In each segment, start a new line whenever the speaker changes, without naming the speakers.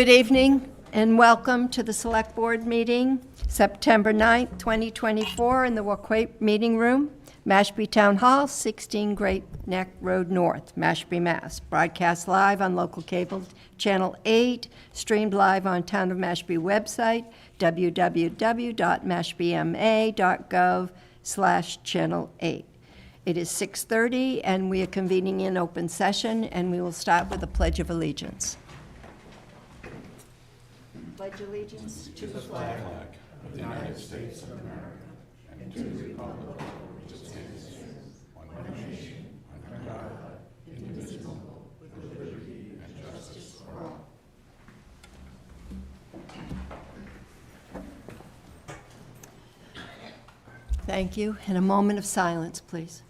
Good evening and welcome to the Select Board meeting, September 9th, 2024, in the Waquape Meeting Room, Mashpee Town Hall, 16 Great Neck Road North, Mashpee, Mass. Broadcast live on local cable channel 8, streamed live on Town of Mashpee website, www.mashpeema.gov/channel 8. It is 6:30 and we are convening in open session, and we will start with the Pledge of Allegiance. Pledge allegiance to the flag
of the United States of America and to the republic which stands one nation, under God, indivisible, with liberty and justice for all.
Thank you. And a moment of silence, please.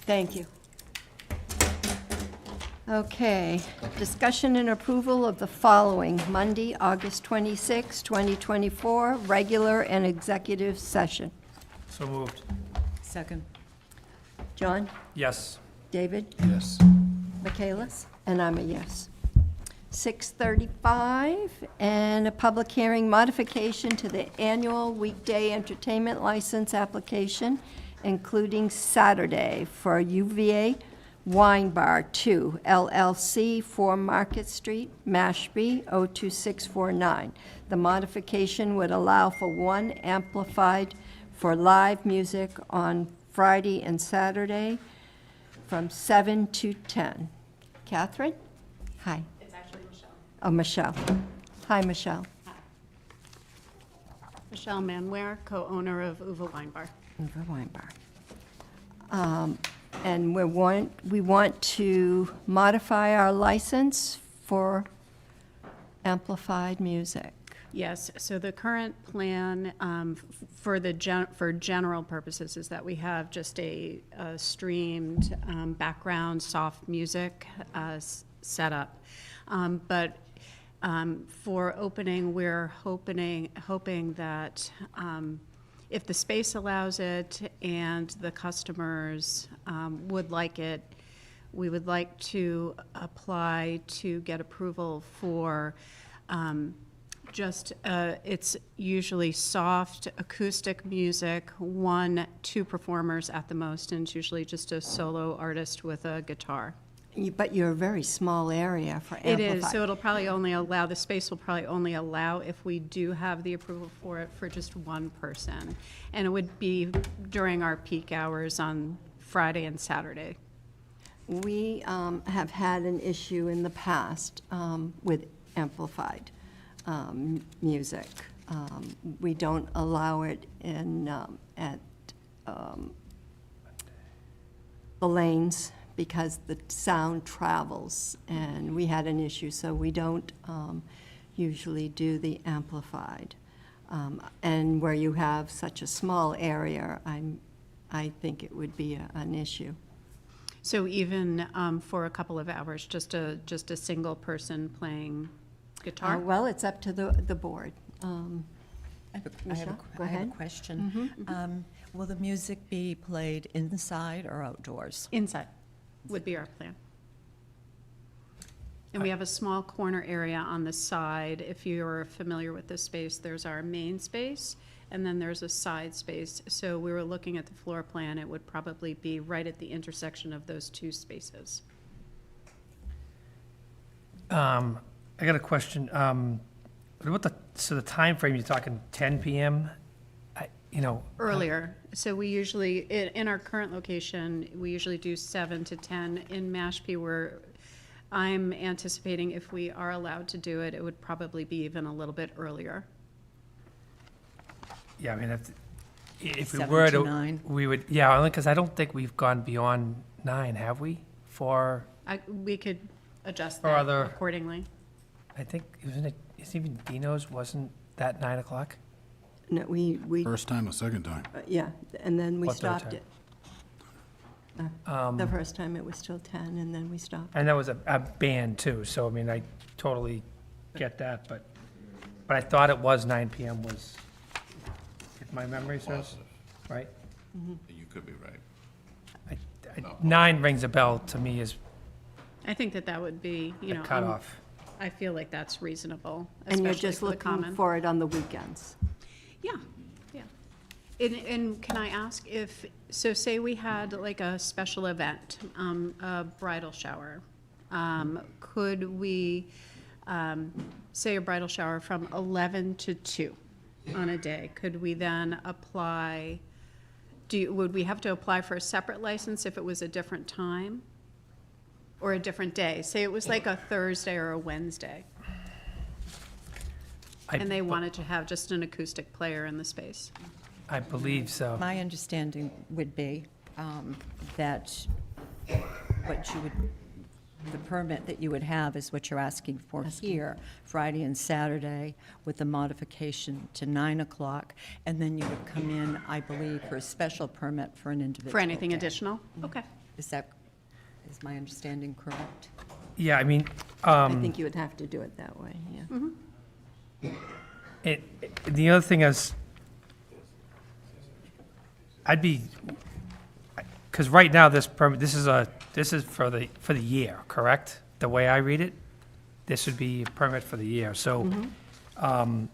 Thank you. Okay, discussion and approval of the following Monday, August 26, 2024, regular and executive session.
So moved.
Second.
John?
Yes.
David?
Yes.
Michaelis? And I'm a yes. 6:35, and a public hearing modification to the annual weekday entertainment license application, including Saturday for UVA Wine Bar 2 LLC, 4 Market Street, Mashpee, 02649. The modification would allow for 1 amplified for live music on Friday and Saturday from 7 to 10. Catherine? Hi.
It's actually Michelle.
Oh, Michelle. Hi, Michelle.
Michelle Manware, co-owner of Uva Wine Bar.
Uva Wine Bar. And we want to modify our license for amplified music.
Yes, so the current plan for general purposes is that we have just a streamed background soft music setup. But for opening, we're hoping that if the space allows it and the customers would like it, we would like to apply to get approval for it's usually soft acoustic music, 1-2 performers at the most, and it's usually just a solo artist with a guitar.
But you're a very small area for amplified.
It is, so it'll probably only allow, the space will probably only allow if we do have the approval for it for just 1 person. And it would be during our peak hours on Friday and Saturday.
We have had an issue in the past with amplified music. We don't allow it in at the lanes because the sound travels, and we had an issue, so we don't usually do the amplified. And where you have such a small area, I think it would be an issue.
So even for a couple of hours, just a single person playing guitar?
Well, it's up to the board.
I have
Michelle, go
a
ahead.
question. Will the music be played inside or outdoors?
Inside would be our plan. And we have a small corner area on the side. If you're familiar with this space, there's our main space, and then there's a side space. So we were looking at the floor plan. It would probably be right at the intersection of those 2 spaces.
I got a question. What about the time frame? You're talking 10 p.m.?
Earlier. So we usually, in our current location, we usually do 7 to 10. In Mashpee, I'm anticipating if we are allowed to do it, it would probably be even a little bit earlier.
Yeah, I mean, if we
7
were
to
to,
9?
we would, yeah, only because I don't think we've gone beyond 9, have we?
We could adjust
Or
that
other-
accordingly.
I think, isn't even Dino's, wasn't that 9 o'clock?
No, we
First time or second time?
yeah, and then we
What third
stopped
time?
it. The first time it was still 10, and then we stopped.
And that was a band too, so I mean, I totally get that, but but I thought it was 9 PM was, if my memory serves, right?
You could be right.
9 rings a bell to me as
I think that would be, you
a
know.
cutoff.
I feel like that's reasonable,
And you're
especially
just
for the
looking
common.
for it on the weekends?
Yeah, yeah. And can I ask if, so say we had like a special event, a bridal shower, could we, say a bridal shower from 11 to 2 on a day? Could we then apply, would we have to apply for a separate license if it was a different time? Or a different day? Say it was like a Thursday or a Wednesday, and they wanted to have just an acoustic player in the space.
I believe so.
My understanding would be that what you would, the permit that you would have is what you're asking for here, Friday and Saturday, with the modification to 9 o'clock, and then you would come in, I believe, for a special permit for an individual
For anything
day.
additional? Okay.
Is my understanding correct?
Yeah, I mean,
I think you would have to do it that way, yeah.
the other thing is, I'd be, because right now this permit, this is for the year, correct? The way I read it? This would be a permit for the year, so, and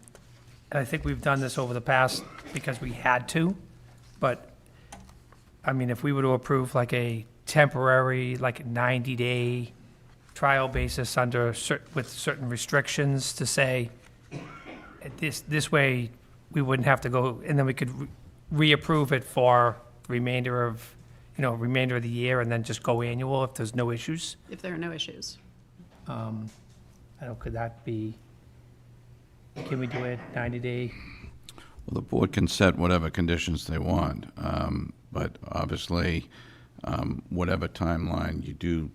I think we've done this over the past because we had to, but, I mean, if we were to approve like a temporary, like 90-day trial basis with certain restrictions to say, this way, we wouldn't have to go, and then we could reapprove it for remainder of the year, and then just go annual if there's no issues.
If there are no issues.
I don't, could that be, can we do it 90-day?
Well, the board can set whatever conditions they want, but obviously, whatever timeline you do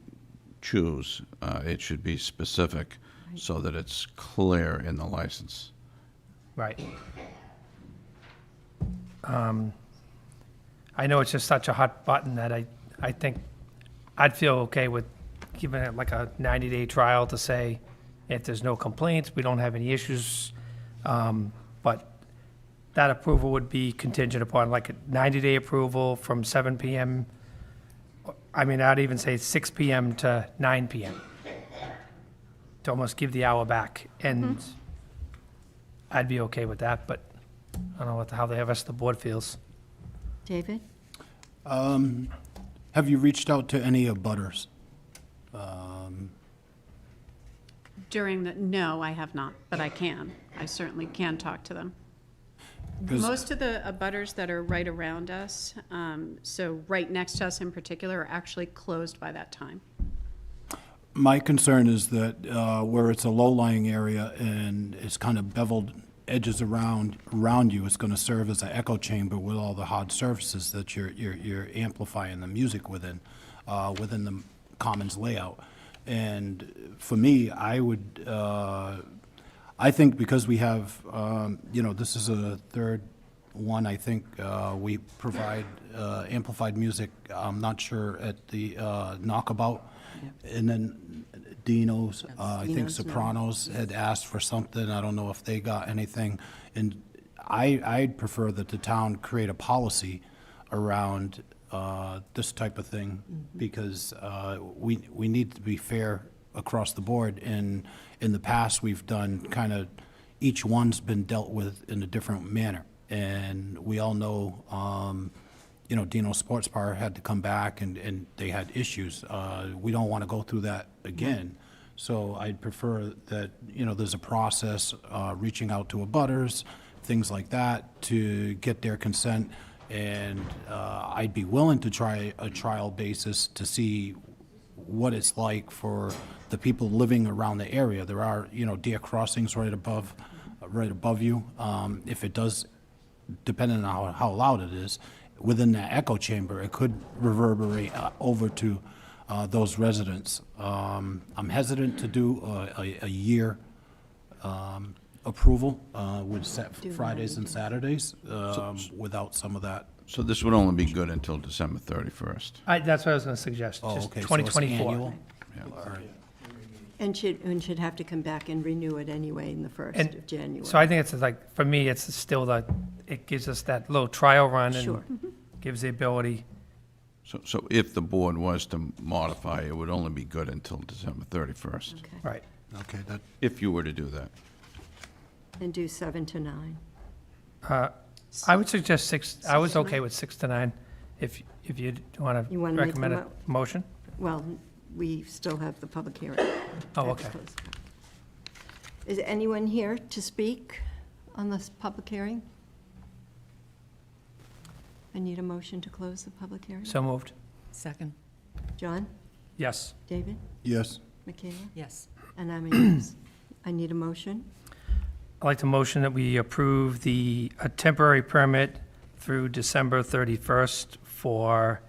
choose, it should be specific so that it's clear in the license.
Right. I know it's just such a hot button that I think I'd feel okay with giving it like a 90-day trial to say, if there's no complaints, we don't have any issues, but that approval would be contingent upon like a 90-day approval from 7 PM. I mean, I'd even say 6 PM to 9 PM, to almost give the hour back, and I'd be okay with that, but I don't know how the rest of the board feels.
David?
Have you reached out to any abutters?
No, I have not, but I can. I certainly can talk to them.
'Cause-
Most of the abutters that are right around us, so right next to us in particular, are actually closed by that time.
My concern is that where it's a low-lying area and it's kind of beveled edges around you, it's going to serve as an echo chamber with all the hard surfaces that you're amplifying the music within the Commons layout. And for me, I think because we have, this is a third one, I think we provide amplified music, I'm not sure, at the Knockabout. And then Dino's, I think
Dino's, yeah.
Sopranos had asked for something, I don't know if they got anything. And I'd prefer that the town create a policy around this type of thing, because we need to be fair across the board. And in the past, we've done kind of, each one's been dealt with in a different manner. And we all know, Dino Sports Bar had to come back and they had issues. We don't want to go through that again. So I'd prefer that, there's a process, reaching out to abutters, things like that, to get their consent. And I'd be willing to try a trial basis to see what it's like for the people living around the area. There are, deer crossings right above you. If it does, depending on how loud it is, within that echo chamber, it could reverberate over to those residents. I'm hesitant to do a year approval with set Fridays and Saturdays without some of that.
So this would only be good until December 31st.
That's what I was going to suggest,
Oh,
just
okay, so it's
2024.
annual?
Yeah.
All right.
And should have to come back and renew it anyway in the 1st
And
of January.
So I think it's like, for me, it's still it gives us that little trial run
Sure.
and gives the ability.
So if the board was to modify, it would only be good until December 31st,
Okay.
Right.
Okay, that,
if you were to do that.
And do 7 to 9.
I would suggest 6, I was
6 to
okay
9?
with 6 to 9, if you want
You
to
wanna make the
recommend a motion.
Well, we still have the public hearing.
Oh,
Have to
okay.
close. Is anyone here to speak on this public hearing? I need a motion to close the public hearing.
So moved.
Second,
John?
Yes.
David?
yes,
Michaela?
yes.
And I'm a yes. I need a motion.
I'd like to motion that we approve a temporary permit through December 31st for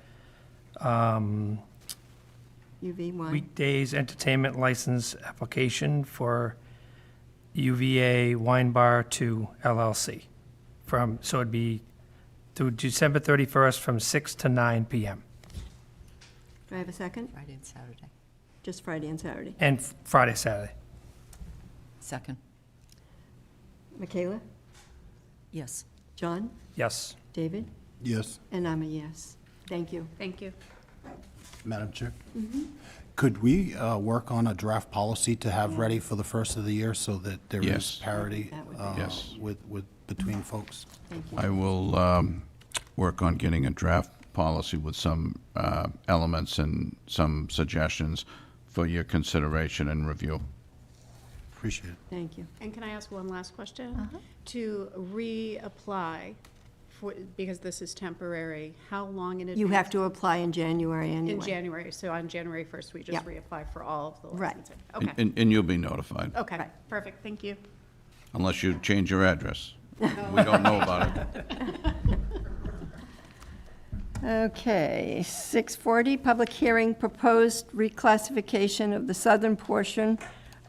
UV1.
weekdays entertainment license application for UVA Wine Bar 2 LLC. So it'd be through December 31st from 6 to 9 PM.
Do I have a second?
Friday and Saturday.
Just Friday and Saturday.
And Friday, Saturday.
Second,
Michaela?
yes.
John?
Yes.
David?
yes.
And I'm a yes. Thank you.
Thank you.
Madam Chair? Could we work on a draft policy to have ready for the first of the year so that there is
Yes.
parity
That would be
Yes.
with, between folks?
Thank you.
I will work on getting a draft policy with some elements and some suggestions for your consideration and review.
Appreciate it.
Thank you.
And can I ask one last question? To reapply for, because this is temporary, how long in advance?
You have to apply in January anyway.
In January, so on January 1st, we just
Yep.
reapply for all of the
Right.
licensing?
And-
Okay,
And you'll be notified,
okay,
Right.
perfect, thank you.
unless you change your address. We don't know about it.
Okay, 6:40, public hearing, proposed reclassification of the southern portion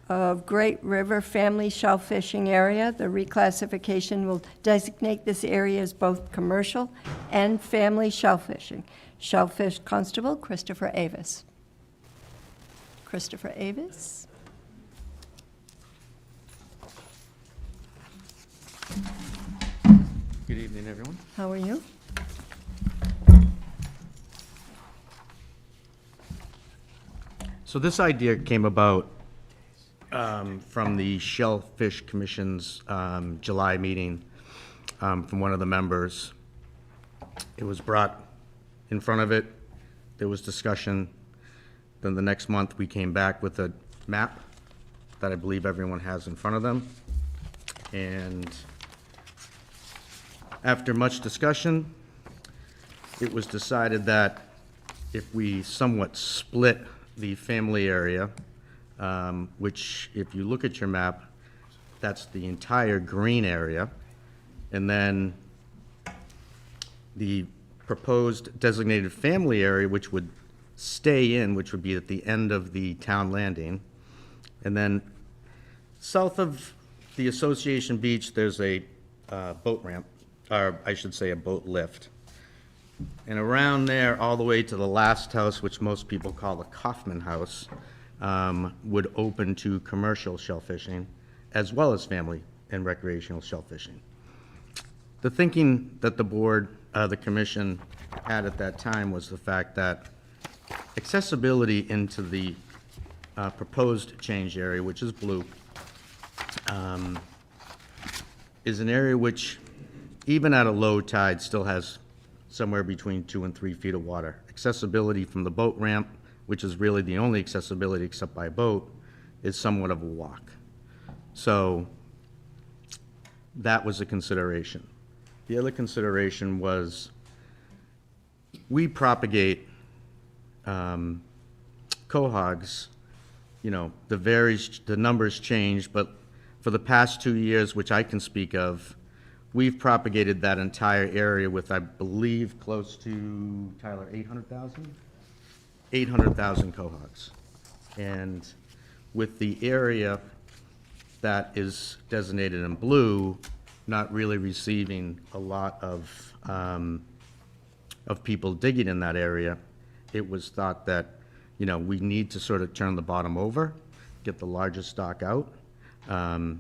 of Great River Family Shellfishing Area. The reclassification will designate this area as both commercial and family shellfishing. Shellfish Constable, Christopher Avis. Christopher Avis?
Good evening, everyone.
How are you?
So this idea came about from the Shellfish Commission's July meeting from one of the members. It was brought in front of it, there was discussion. Then the next month, we came back with a map that I believe everyone has in front of them. And after much discussion, it was decided that if we somewhat split the family area, which if you look at your map, that's the entire green area, and then the proposed designated family area, which would stay in, which would be at the end of the town landing, and then south of the Association Beach, there's a boat ramp, or I should say a boat lift. And around there, all the way to the last house, which most people call the Kaufman House, would open to commercial shellfishing, as well as family and recreational shellfishing. The thinking that the board, the commission had at that time was the fact that accessibility into the proposed change area, which is blue, is an area which, even at a low tide, still has somewhere between 2 and 3 feet of water. Accessibility from the boat ramp, which is really the only accessibility except by boat, is somewhat of a walk. So that was a consideration. The other consideration was we propagate cohogs, you know, the numbers change, but for the past 2 years, which I can speak of, we've propagated that entire area with, I believe, close to, Tyler, 800,000? 800,000 cohogs. And with the area that is designated in blue, not really receiving a lot of people digging in that area, it was thought that, you know, we need to sort of turn the bottom over get the largest stock out. And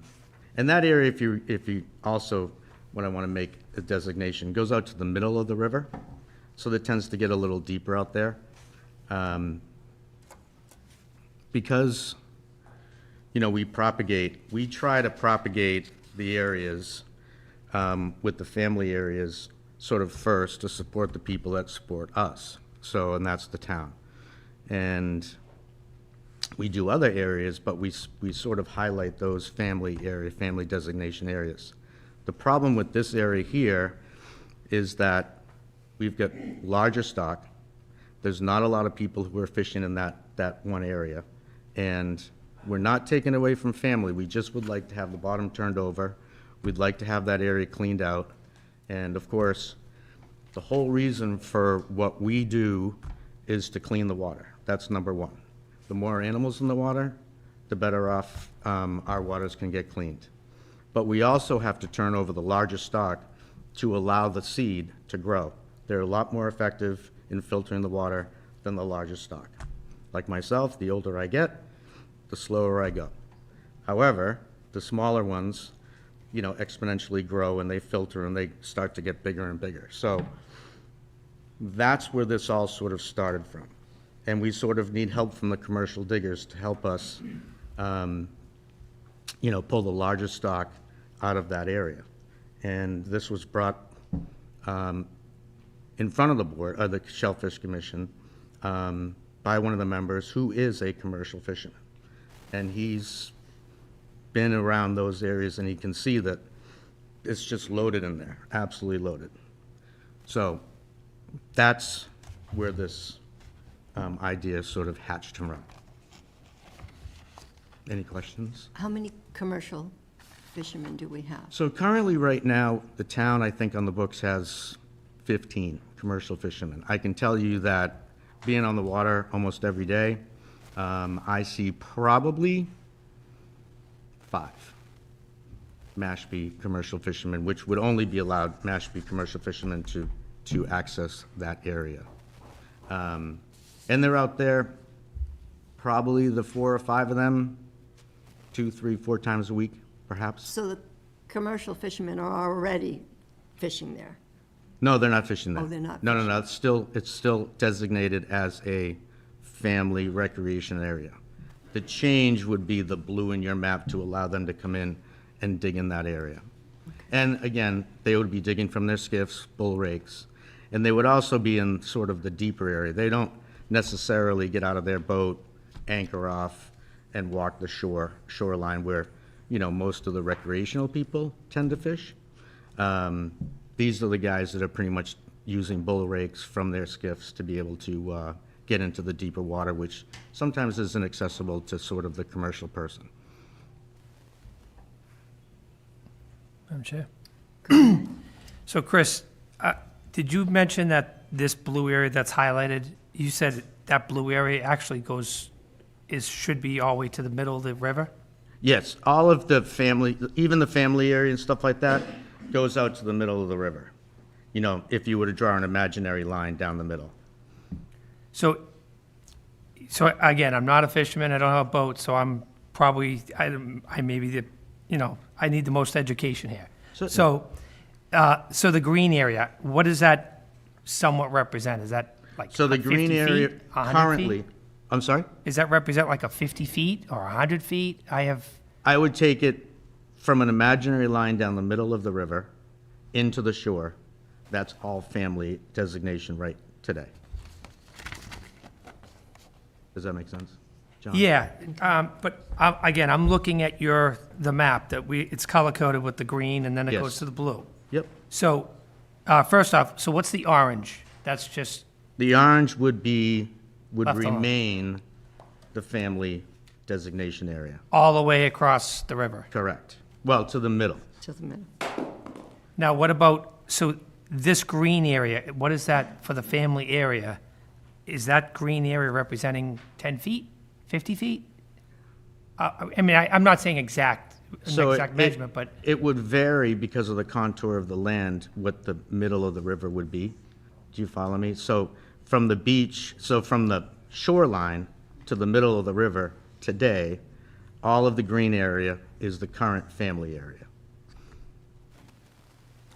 that area, if you also, what I want to make a designation, goes out to the middle of the river, so that tends to get a little deeper out there. Because, we try to propagate the areas with the family areas sort of first to support the people that support us. So, and that's the town. And we do other areas, but we sort of highlight those family designation areas. The problem with this area here is that we've got larger stock. There's not a lot of people who are fishing in that one area. And we're not taking away from family. We just would like to have the bottom turned over. We'd like to have that area cleaned out. And of course, the whole reason for what we do is to clean the water. That's number one. The more animals in the water, the better off our waters can get cleaned. But we also have to turn over the larger stock to allow the seed to grow. They're a lot more effective in filtering the water than the larger stock. Like myself, the older I get, the slower I go. However, the smaller ones, exponentially grow and they filter and they start to get bigger and bigger. So that's where this all sort of started from. And we sort of need help from the commercial diggers to help us, pull the larger stock out of that area. And this was brought in front of the board, the Shellfish Commission, by one of the members who is a commercial fisherman. And he's been around those areas and he can see that it's just loaded in there, absolutely loaded. So that's where this idea sort of hatched from. Any questions?
How many commercial fishermen do we have?
So currently, right now, the town, I think, on the books has 15 commercial fishermen. I can tell you that being on the water almost every day, I see probably 5 Mashpee commercial fishermen, which would only be allowed Mashpee commercial fishermen to access that area. And they're out there, probably the 4 or 5 of them, 2, 3, 4 times a week, perhaps.
So the commercial fishermen are already fishing there?
No, they're not fishing there.
Oh, they're not
No, it's still designated as a family recreation area. The change would be the blue in your map to allow them to come in and dig in that area. And again, they would be digging from their skiffs, bull rakes, and they would also be in sort of the deeper area. They don't necessarily get out of their boat, anchor off, and walk the shoreline where, most of the recreational people tend to fish. These are the guys that are pretty much using bull rakes from their skiffs to be able to get into the deeper water, which sometimes isn't accessible to sort of the commercial person.
Madam Chair. So Chris, did you mention that this blue area that's highlighted, you said that blue area actually should be all the way to the middle of the river?
Yes, all of the family, even the family area and stuff like that, goes out to the middle of the river. If you were to draw an imaginary line down the middle.
So again, I'm not a fisherman, I don't have a boat, so I'm probably, I may be I need the most education here.
Certainly.
So the green area, what does that somewhat represent? Is that like
So the
50
green area
feet, 100
currently,
feet?
I'm sorry?
Does that represent like a 50 feet or 100 feet?
I would take it from an imaginary line down the middle of the river into the shore. That's all family designation right today. Does that make sense, John?
Yeah, but again, I'm looking at the map that it's color-coded with the green and then it
Yes.
goes to the blue.
Yep.
So, first off, so what's the orange? That's just,
The orange would
Left alone.
remain the family designation area.
all the way across the river.
Correct. Well, to the middle.
To the middle.
Now, what about, so this green area, what is that for the family area? Is that green area representing 10 feet, 50 feet? I'm not saying an exact measurement, but
It would vary because of the contour of the land, what the middle of the river would be. Do you follow me? So from the beach, from the shoreline to the middle of the river today, all of the green area is the current family area.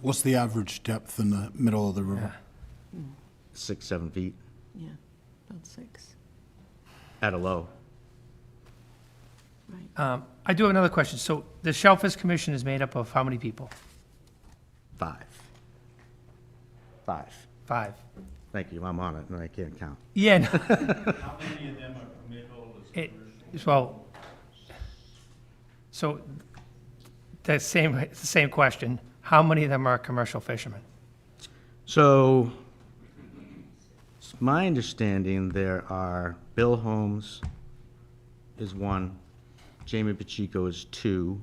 What's the average depth in the middle of the river?
6, 7 feet
Yeah, about 6.
at a low.
I do have another question. So the Shellfish Commission is made up of how many people?
5. 5.
5.
Thank you, I'm on it, and I can't count.
Yeah. No.
How many of them are permit holders?
Well, so the same question. How many of them are commercial fishermen?
So, it's my understanding there are Bill Holmes is 1, Jamie Pacheco is 2.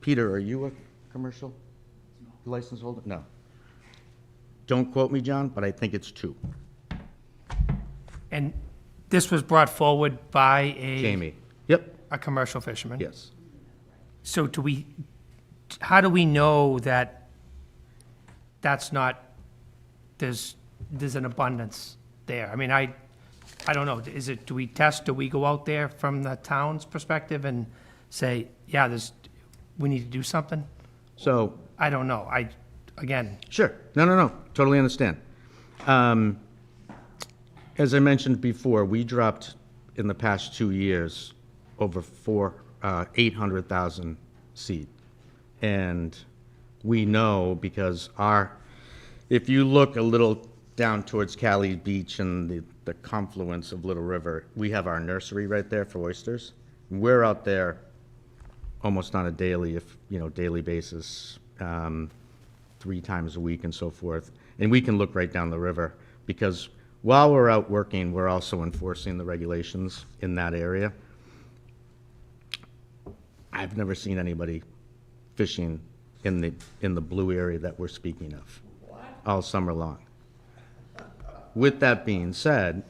Peter, are you a commercial license holder? No. Don't quote me, John, but I think it's 2.
And this was brought forward by
Jamie? Yep,
a commercial fisherman?
yes.
So how do we know that that's not, there's an abundance there? I mean, I don't know. Do we test, do we go out there from the town's perspective and say, yeah, we need to do something?
So,
I don't know. Again,
sure, no, totally understand. As I mentioned before, we dropped in the past 2 years over 800,000 seed. And we know because if you look a little down towards Cali Beach and the confluence of Little River, we have our nursery right there for oysters. We're out there almost on a daily basis, 3 times a week and so forth. And we can look right down the river because while we're out working, we're also enforcing the regulations in that area. I've never seen anybody fishing in the blue area that we're speaking of all summer long. With that being said,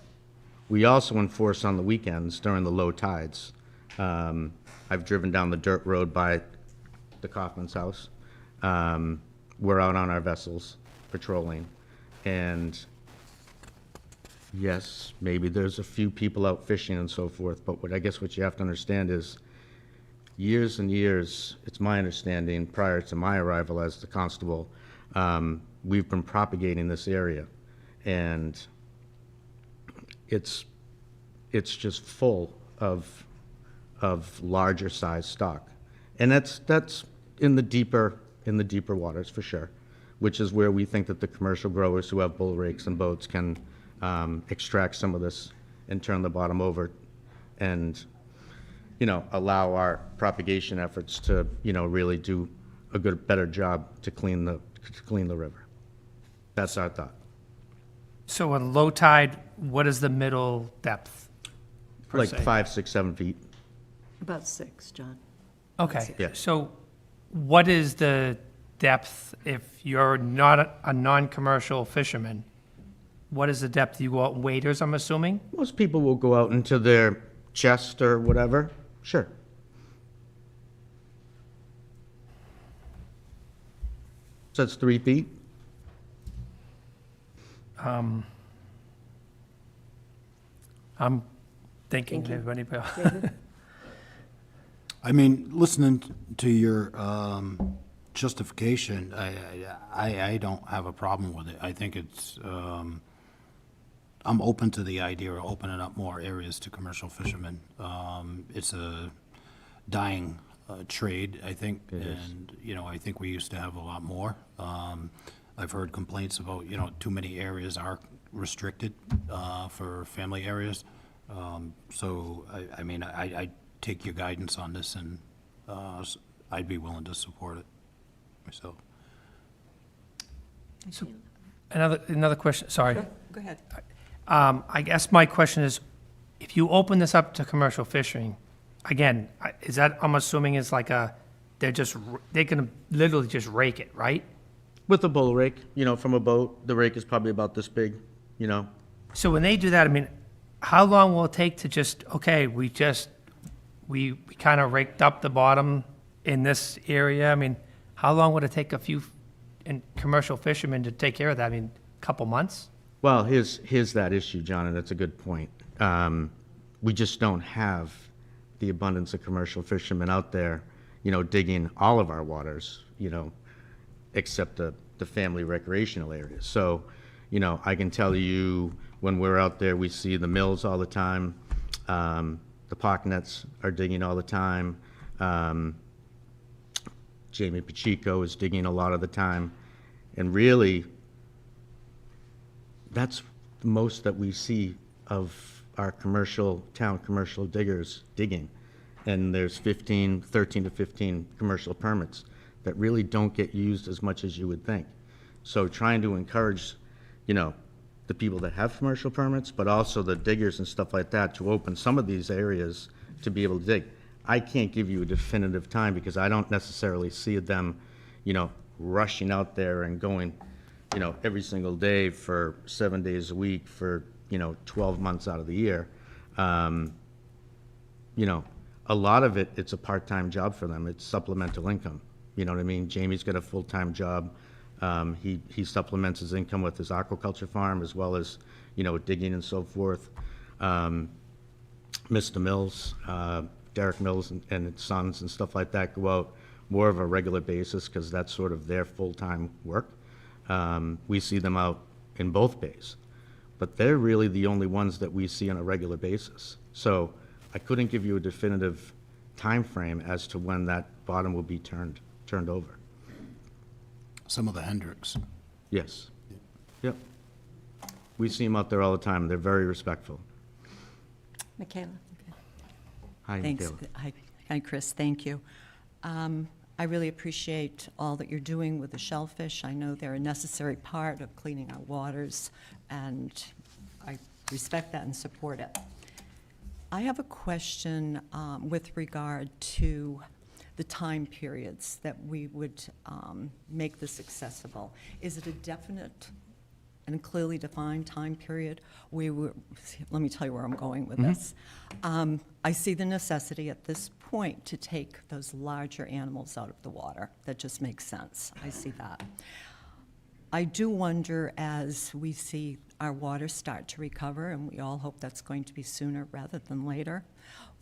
we also enforce on the weekends during the low tides. I've driven down the dirt road by the Kaufman's house. We're out on our vessels patrolling, and yes, maybe there's a few people out fishing and so forth, but what you have to understand is years and years, it's my understanding, prior to my arrival as the constable, we've been propagating this area, and it's just full of larger size stock, and that's in the deeper waters for sure, which is where we think that the commercial growers who have bull rakes and boats can extract some of this and turn the bottom over, and allow our propagation efforts to really do a better job to clean the river. That's our thought.
so on low tide, what is the middle depth? per
Like
se?
5, 6, 7 feet.
About 6, John.
Okay.
Yeah.
So what is the depth if you're not a non-commercial fisherman? What is the depth? You go out in waders, I'm assuming?
Most people will go out into their chest or whatever. Sure. So that's 3 feet.
I'm thinking, if anybody,
I mean, listening to your justification, I don't have a problem with it. I think it's, I'm open to the idea of opening up more areas to commercial fishermen. It's a dying trade, I think, and, I think we used to have a lot more. I've heard complaints about, too many areas are restricted for family areas. So, I mean, I take your guidance on this, and I'd be willing to support it myself.
another question, sorry.
Go ahead.
I guess my question is, if you open this up to commercial fishing, again, is that, I'm assuming is like they can literally just rake it, right?
With a bull rake, from a boat, the rake is probably about this big,
So when they do that, I mean, how long will it take to just, okay, we kind of raked up the bottom in this area? I mean, how long would it take a few commercial fishermen to take care of that? I mean, a couple months?
Well, here's that issue, John, and that's a good point. We just don't have the abundance of commercial fishermen out there, digging all of our waters, except the family recreational areas. So, I can tell you, when we're out there, we see the mills all the time. The park nets are digging all the time. Jamie Pacheco is digging a lot of the time. And really, that's the most that we see of our town commercial diggers digging. And there's 13 to 15 commercial permits that really don't get used as much as you would think. So trying to encourage, the people that have commercial permits, but also the diggers and stuff like that, to open some of these areas to be able to dig. I can't give you a definitive time because I don't necessarily see them, rushing out there and going, every single day for 7 days a week for, 12 months out of the year. A lot of it, it's a part-time job for them. It's supplemental income. You know what I mean? Jamie's got a full-time job. He supplements his income with his aquaculture farm as well as, digging and so forth. Mr. Mills, Derek Mills and his sons and stuff like that go out more of a regular basis because that's sort of their full-time work. We see them out in both bays, but they're really the only ones that we see on a regular basis. So I couldn't give you a definitive time frame as to when that bottom will be turned over.
Some of the Hendricks.
Yes. Yep. We see them out there all the time. They're very respectful.
Michaela?
Hi,
Thanks.
Michaela.
Hi, Chris, thank you. I really appreciate all that you're doing with the shellfish. I know they're a necessary part of cleaning our waters, and I respect that and support it. I have a question with regard to the time periods that we would make this accessible. Is it a definite and clearly defined time period? Let me tell you where I'm going with this. I see the necessity at this point to take those larger animals out of the water. That just makes sense. I see that. I do wonder, as we see our water start to recover, and we all hope that's going to be sooner rather than later,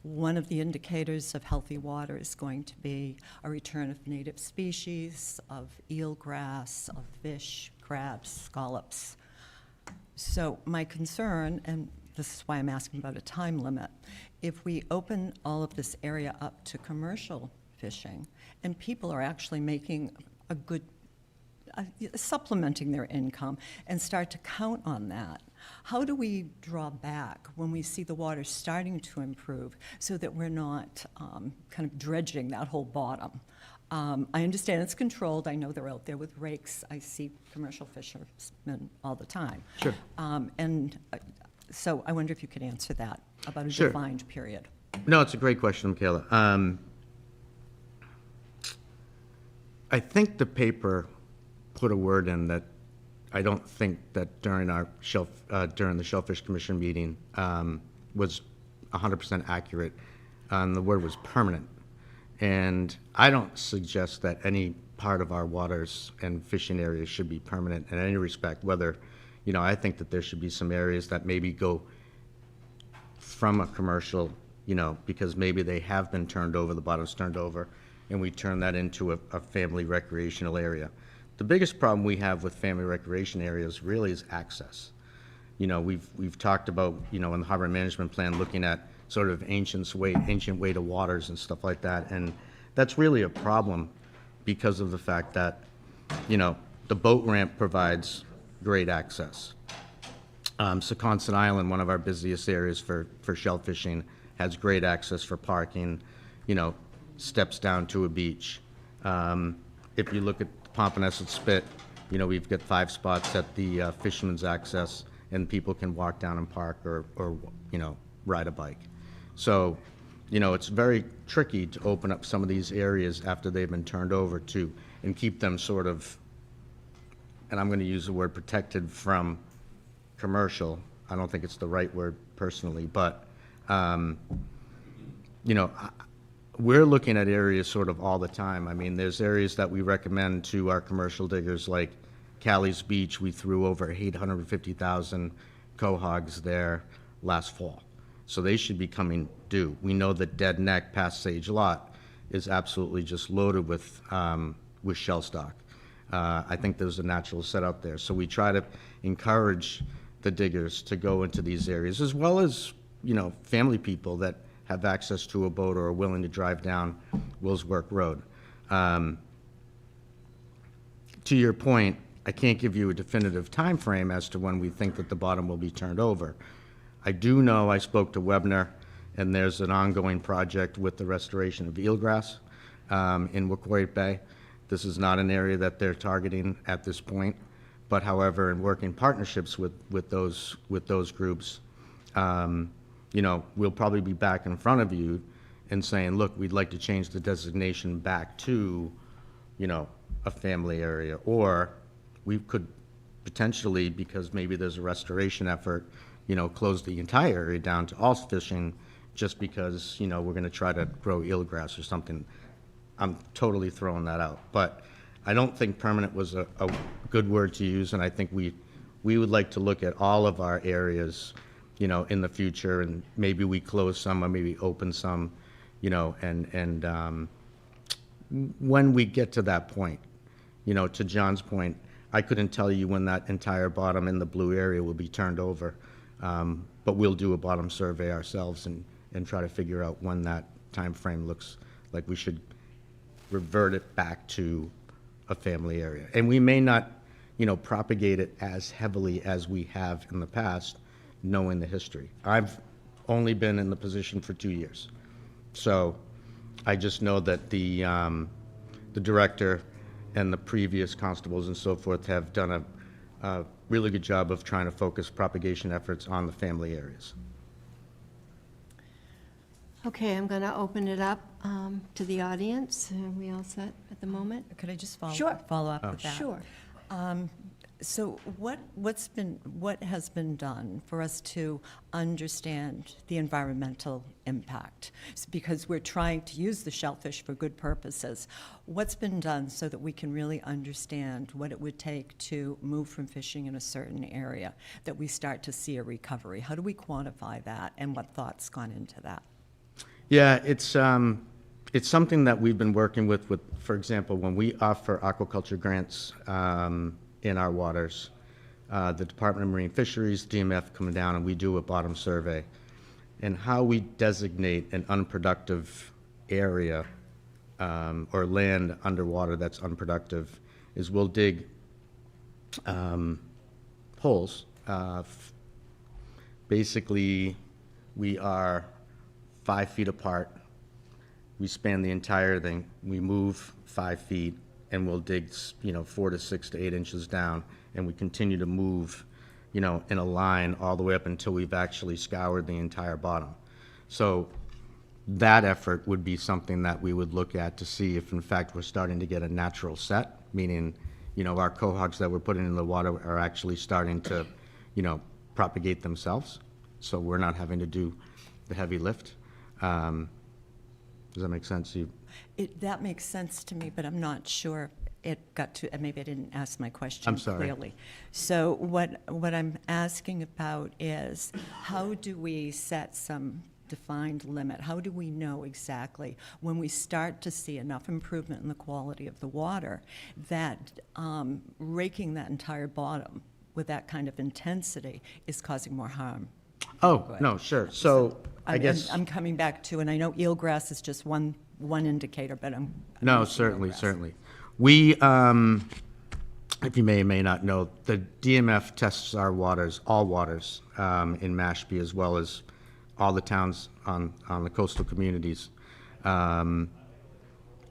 one of the indicators of healthy water is going to be a return of native species, of eelgrass, of fish, crabs, scallops. So my concern, and this is why I'm asking about a time limit, if we open all of this area up to commercial fishing, and people are actually making a good, supplementing their income, and start to count on that, how do we draw back when we see the water starting to improve so that we're not kind of dredging that whole bottom? I understand it's controlled. I know they're out there with rakes. I see commercial fishermen all the time.
Sure.
So I wonder if you could answer that about a
Sure.
defined period.
No, it's a great question, Michaela. I think the paper put a word in that I don't think that during our during the Shellfish Commission meeting was 100% accurate. The word was permanent. And I don't suggest that any part of our waters and fishing areas should be permanent in any respect, whether, I think that there should be some areas that maybe go from a commercial, because maybe they have been turned over, the bottom's turned over, and we turn that into a family recreational area. The biggest problem we have with family recreation areas really is access. We've talked about, in the harbor management plan, looking at sort of ancient way to waters and stuff like that. And that's really a problem because of the fact that, the boat ramp provides great access. Secaucet Island, one of our busiest areas for shell fishing, has great access for parking, steps down to a beach. If you look at the Pompanesett Spit, we've got 5 spots at the Fisherman's Access, and people can walk down and park or ride a bike. So, it's very tricky to open up some of these areas after they've been turned over and keep them sort of, and I'm going to use the word protected from commercial. I don't think it's the right word personally, but, we're looking at areas sort of all the time. I mean, there's areas that we recommend to our commercial diggers, like Callie's Beach. We threw over 850,000 quahogs there last fall. so they should be coming due. We know that Dead Neck past Sage Lot is absolutely just loaded with shell stock. I think there's a natural setup there. So we try to encourage the diggers to go into these areas, as well as, you know, family people that have access to a boat or are willing to drive down Willswork Road. To your point, I can't give you a definitive time frame as to when we think that the bottom will be turned over. I do know I spoke to Webner, and there's an ongoing project with the restoration of eelgrass in Wacoit Bay. This is not an area that they're targeting at this point, but however, in working partnerships with those groups, you know, we'll probably be back in front of you and saying, look, we'd like to change the designation back to, you know, a family area, or we could potentially, because maybe there's a restoration effort, you know, close the entire area down to all fishing just because, you know, we're going to try to grow eelgrass or something. I'm totally throwing that out. But I don't think permanent was a good word to use, and I think we would like to look at all of our areas, you know, in the future, and maybe we close some or maybe open some, you know, and when we get to that point, you know, to John's point, I couldn't tell you when that entire bottom in the blue area will be turned over, but we'll do a bottom survey ourselves and try to figure out when that time frame looks like we should revert it back to a family area. And we may not, you know, propagate it as heavily as we have in the past, knowing the history. I've only been in the position for 2 years. So I just know that the director and the previous constables and so forth have done a really good job of trying to focus propagation efforts on the family areas.
Okay, I'm going to open it up to the audience. Are we all set at the moment?
Could I just
Sure.
follow up with that?
Sure.
So what has been done for us to understand the environmental impact? Because we're trying to use the shellfish for good purposes. What's been done so that we can really understand what it would take to move from fishing in a certain area, that we start to see a recovery? How do we quantify that, and what thoughts gone into that?
Yeah, it's something that we've been working with, for example, when we offer aquaculture grants in our waters, the Department of Marine Fisheries, DMF coming down, and we do a bottom survey. And how we designate an unproductive area or land underwater that's unproductive is we'll dig holes. Basically, we are 5 feet apart. We span the entire thing. We move 5 feet, and we'll dig, you know, 4 to 6 to 8 inches down, and we continue to move, you know, in a line all the way up until we've actually scoured the entire bottom. So that effort would be something that we would look at to see if, in fact, we're starting to get a natural set, meaning, you know, our cohogs that we're putting in the water are actually starting to, you know, propagate themselves, so we're not having to do the heavy lift. Does that make sense to you?
That makes sense to me, but I'm not sure it got to, maybe I didn't ask my question
I'm sorry.
clearly. So what I'm asking about is, how do we set some defined limit? How do we know exactly when we start to see enough improvement in the quality of the water that raking that entire bottom with that kind of intensity is causing more harm?
Oh, no, sure. So I guess.
I'm coming back to, and I know eelgrass is just one indicator, but I'm
No,
using
certainly,
eelgrass.
certainly. We, if you may or may not know, the DMF tests our waters, all waters, in Mashpee, as well as all the towns on the coastal communities, at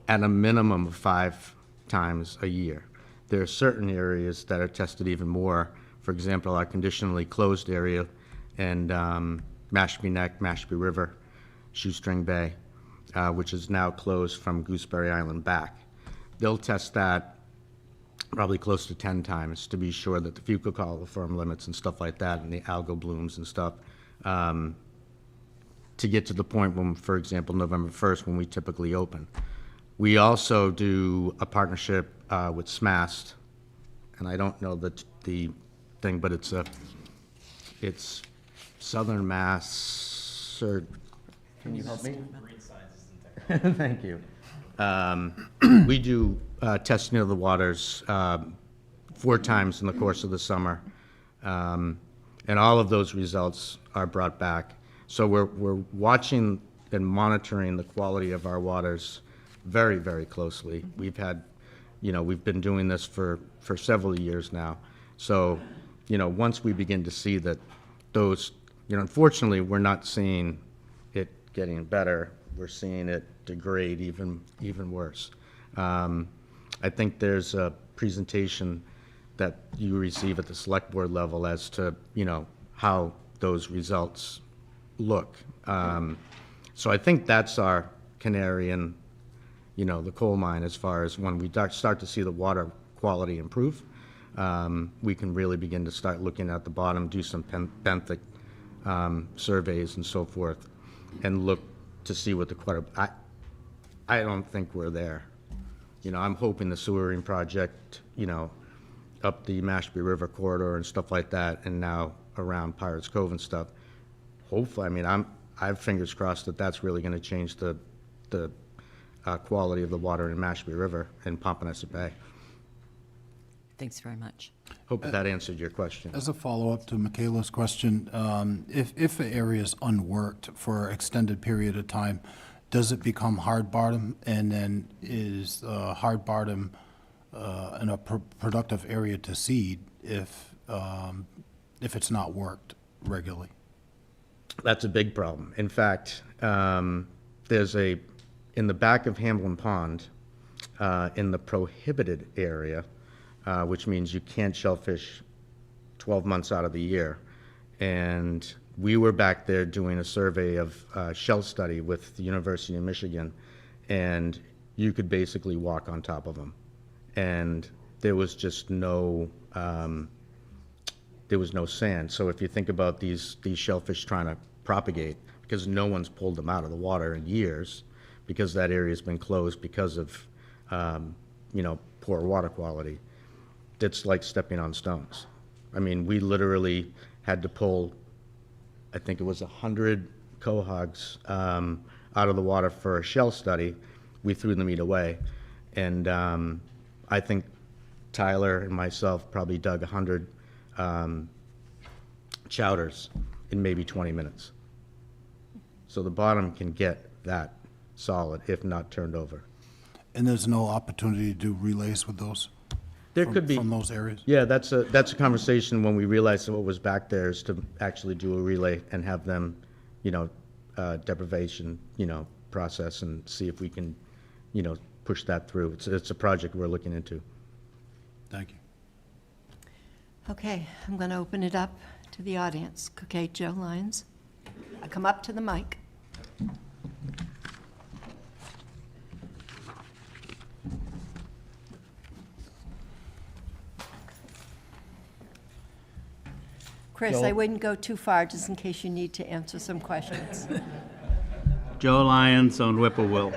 a minimum of 5 times a year. There are certain areas that are tested even more. For example, our conditionally closed area and Mashpee Neck, Mashpee River, Shoestring Bay, which is now closed from Gooseberry Island back. They'll test that probably close to 10 times to be sure that the fecal coliform limits and stuff like that, and the algal blooms and stuff, to get to the point when, for example, November 1st, when we typically open. We also do a partnership with SMAST, and I don't know the thing, but it's Southern Mass Chris, or can you help me? Thank you. We do testing of the waters 4 times in the course of the summer, and all of those results are brought back. So we're watching and monitoring the quality of our waters very, very closely. We've had, we've been doing this for several years now. So, once we begin to see that those, unfortunately, we're not seeing it getting better. We're seeing it degrade even worse. I think there's a presentation that you receive at the select board level as to, how those results look. So I think that's our canary in, the coal mine as far as when we start to see the water quality improve. We can really begin to start looking at the bottom, do some benthic surveys and so forth, and look to see what the quarter. I don't think we're there. I'm hoping the sewering project, up the Mashpee River corridor and stuff like that, and now around Pirates Cove and stuff. Hopefully, I have fingers crossed that that's really going to change the quality of the water in Mashpee River and Pompanesett Bay.
Thanks very much.
Hope that answered your question.
As a follow-up to Michaela's question, if an area is unworked for an extended period of time, does it become hard bottom? And then is hard bottom in a productive area to seed if it's not worked regularly?
That's a big problem. In fact, there's in the back of Hamlin Pond, in the prohibited area, which means you can't shellfish 12 months out of the year. And we were back there doing a survey of shell study with the University of Michigan, and you could basically walk on top of them. And there was just no sand. So if you think about these shellfish trying to propagate, because no one's pulled them out of the water in years, because that area's been closed because of poor water quality, it's like stepping on stones. We literally had to pull, I think it was 100 quahogs out of the water for a shell study. We threw the meat away, and I think Tyler and myself probably dug 100 chowders in maybe 20 minutes. So the bottom can get that solid, if not turned over.
And there's no opportunity to do relays with those?
There could be.
From those areas?
Yeah, that's a conversation when we realized that what was back there is to actually do a relay and have them, deprivation, process, and see if we can, push that through. It's a project we're looking into.
Thank you.
Okay, I'm going to open it up to the audience. Okay, Joe Lyons, come up to the mic. Chris, I wouldn't go too far, just in case you need to answer some questions.
Joe Lyons on Whippoorwill.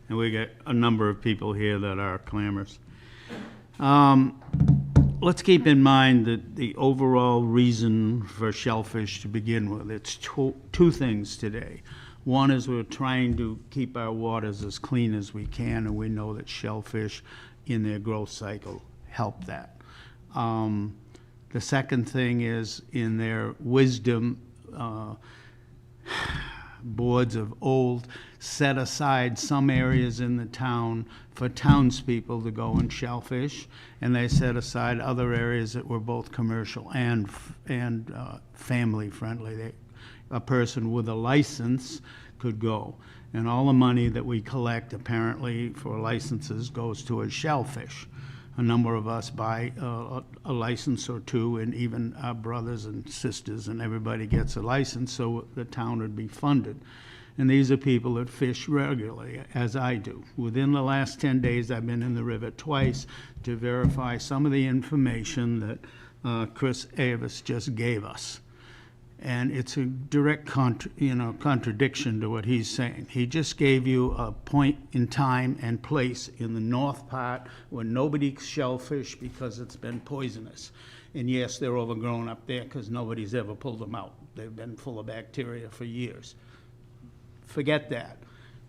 And we got a number of people here that are clamorous. Let's keep in mind that the overall reason for shellfish to begin with, it's two things today. One is we're trying to keep our waters as clean as we can, and we know that shellfish in their growth cycle help that. The second thing is, in their wisdom, boards of old set aside some areas in the town for townspeople to go and shellfish, and they set aside other areas that were both commercial and family friendly. A person with a license could go, and all the money that we collect apparently for licenses goes towards shellfish. A number of us buy a license or two, and even our brothers and sisters and everybody gets a license, so the town would be funded. And these are people that fish regularly, as I do. Within the last 10 days, I've been in the river twice to verify some of the information that Chris Avis just gave us. And it's a direct contradiction to what he's saying. He just gave you a point in time and place in the north part where nobody shellfish because it's been poisonous. And yes, they're overgrown up there because nobody's ever pulled them out. They've been full of bacteria for years. Forget that.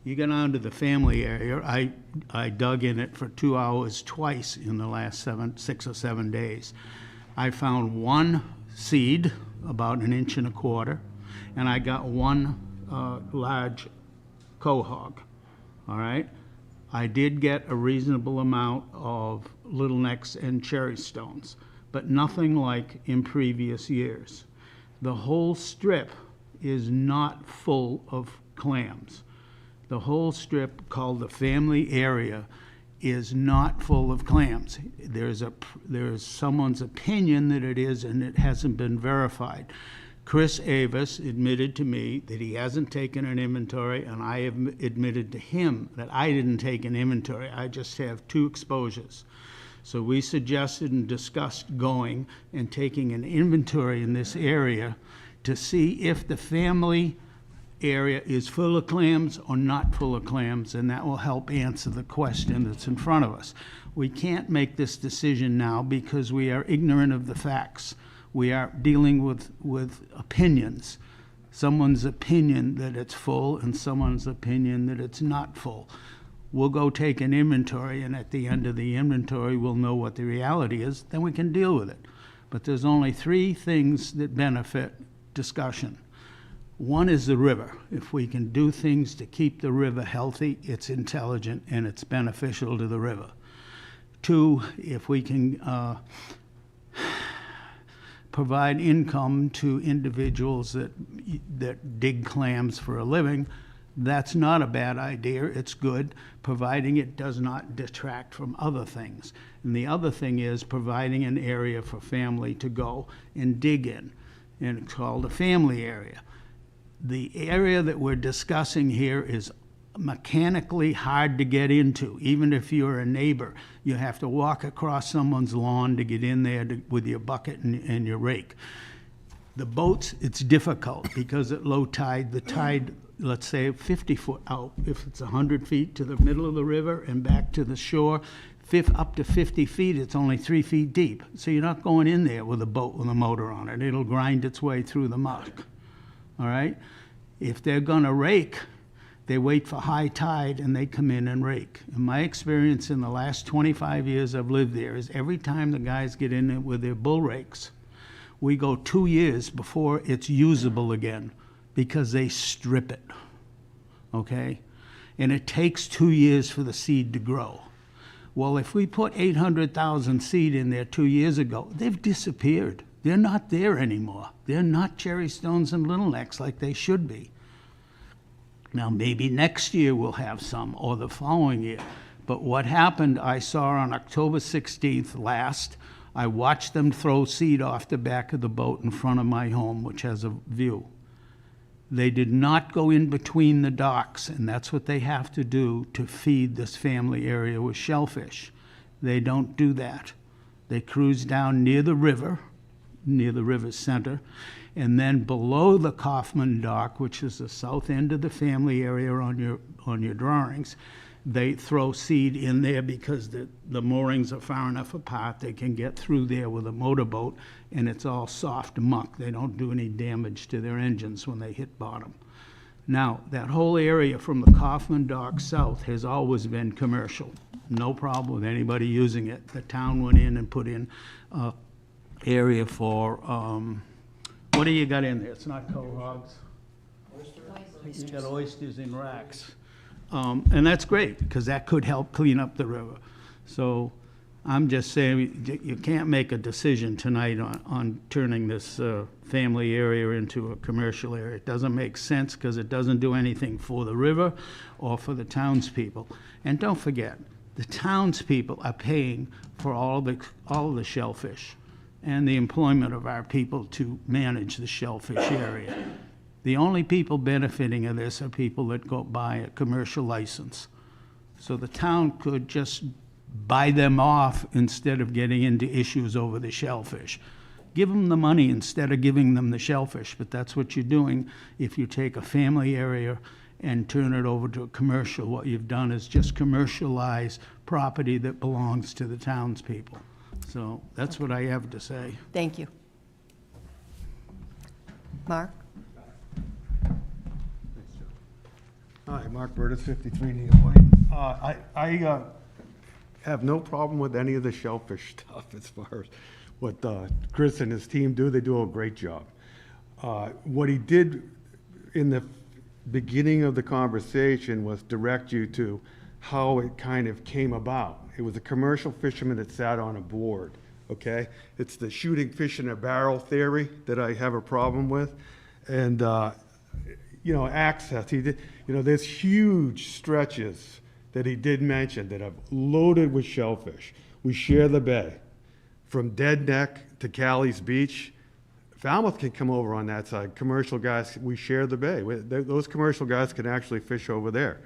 You get onto the family area, I dug in it for 2 hours twice in the last 6 or 7 days. I found one seed, about 1.25 inches, and I got one large quahog, all right? I did get a reasonable amount of little necks and cherry stones, but nothing like in previous years. The whole strip is not full of clams. The whole strip called the family area is not full of clams. There's someone's opinion that it is, and it hasn't been verified. Chris Avis admitted to me that he hasn't taken an inventory, and I have admitted to him that I didn't take an inventory. I just have 2 exposures. So we suggested and discussed going and taking an inventory in this area to see if the family area is full of clams or not full of clams, and that will help answer the question that's in front of us. We can't make this decision now because we are ignorant of the facts. We are dealing with opinions. Someone's opinion that it's full and someone's opinion that it's not full. We'll go take an inventory, and at the end of the inventory, we'll know what the reality is, then we can deal with it. But there's only 3 things that benefit discussion. One is the river. If we can do things to keep the river healthy, it's intelligent and it's beneficial to the river. 2, if we can provide income to individuals that dig clams for a living, that's not a bad idea. It's good, providing it does not detract from other things. And the other thing is providing an area for family to go and dig in, and it's called a family area. The area that we're discussing here is mechanically hard to get into. Even if you're a neighbor, you have to walk across someone's lawn to get in there with your bucket and your rake. The boats, it's difficult because at low tide, the tide, let's say 50 foot out, if it's 100 feet to the middle of the river and back to the shore, up to 50 feet, it's only 3 feet deep. So you're not going in there with a boat with a motor on it. It'll grind its way through the muck. All right? If they're gonna rake, they wait for high tide and they come in and rake. In my experience in the last 25 years I've lived there is every time the guys get in there with their bull rakes, we go 2 years before it's usable again because they strip it, okay? And it takes 2 years for the seed to grow. Well, if we put 800,000 seed in there 2 years ago, they've disappeared. They're not there anymore. They're not cherry stones and little necks like they should be. Now, maybe next year we'll have some, or the following year. But what happened, I saw on October 16th last, I watched them throw seed off the back of the boat in front of my home, which has a view. They did not go in between the docks, and that's what they have to do to feed this family area with shellfish. They don't do that. They cruise down near the river's center, and then below the Kaufman dock, which is the south end of the family area on your drawings, they throw seed in there because the moorings are far enough apart they can get through there with a motorboat, and it's all soft muck. They don't do any damage to their engines when they hit bottom. Now, that whole area from the Kaufman dock south has always been commercial. No problem with anybody using it. The town went in and put in area for, what do you got in there? It's not quahogs? You got oysters in racks. And that's great, because that could help clean up the river. So I'm just saying, you can't make a decision tonight on turning this family area into a commercial area. It doesn't make sense, because it doesn't do anything for the river or for the townspeople. And don't forget, the townspeople are paying for all the shellfish and the employment of our people to manage the shellfish area. The only people benefiting of this are people that go buy a commercial license. So the town could just buy them off instead of getting into issues over the shellfish. Give them the money instead of giving them the shellfish, but that's what you're doing if you take a family area and turn it over to a commercial. What you've done is just commercialize property that belongs to the townspeople. So that's what I have to say.
Thank you. Mark?
Hi, Mark Burtis, 53 Needle Way. I have no problem with any of the shellfish stuff as far as what Chris and his team do. They do a great job. What he did in the beginning of the conversation was direct you to how it kind of came about. It was a commercial fisherman that sat on a board, okay? It's the shooting fish in a barrel theory that I have a problem with. And, you know, access, he did, you know, there's huge stretches that he did mention that are loaded with shellfish. We share the bay. From Dead Neck to Callie's Beach, Falmouth can come over on that side. Commercial guys, we share the bay. Those commercial guys can actually fish over there.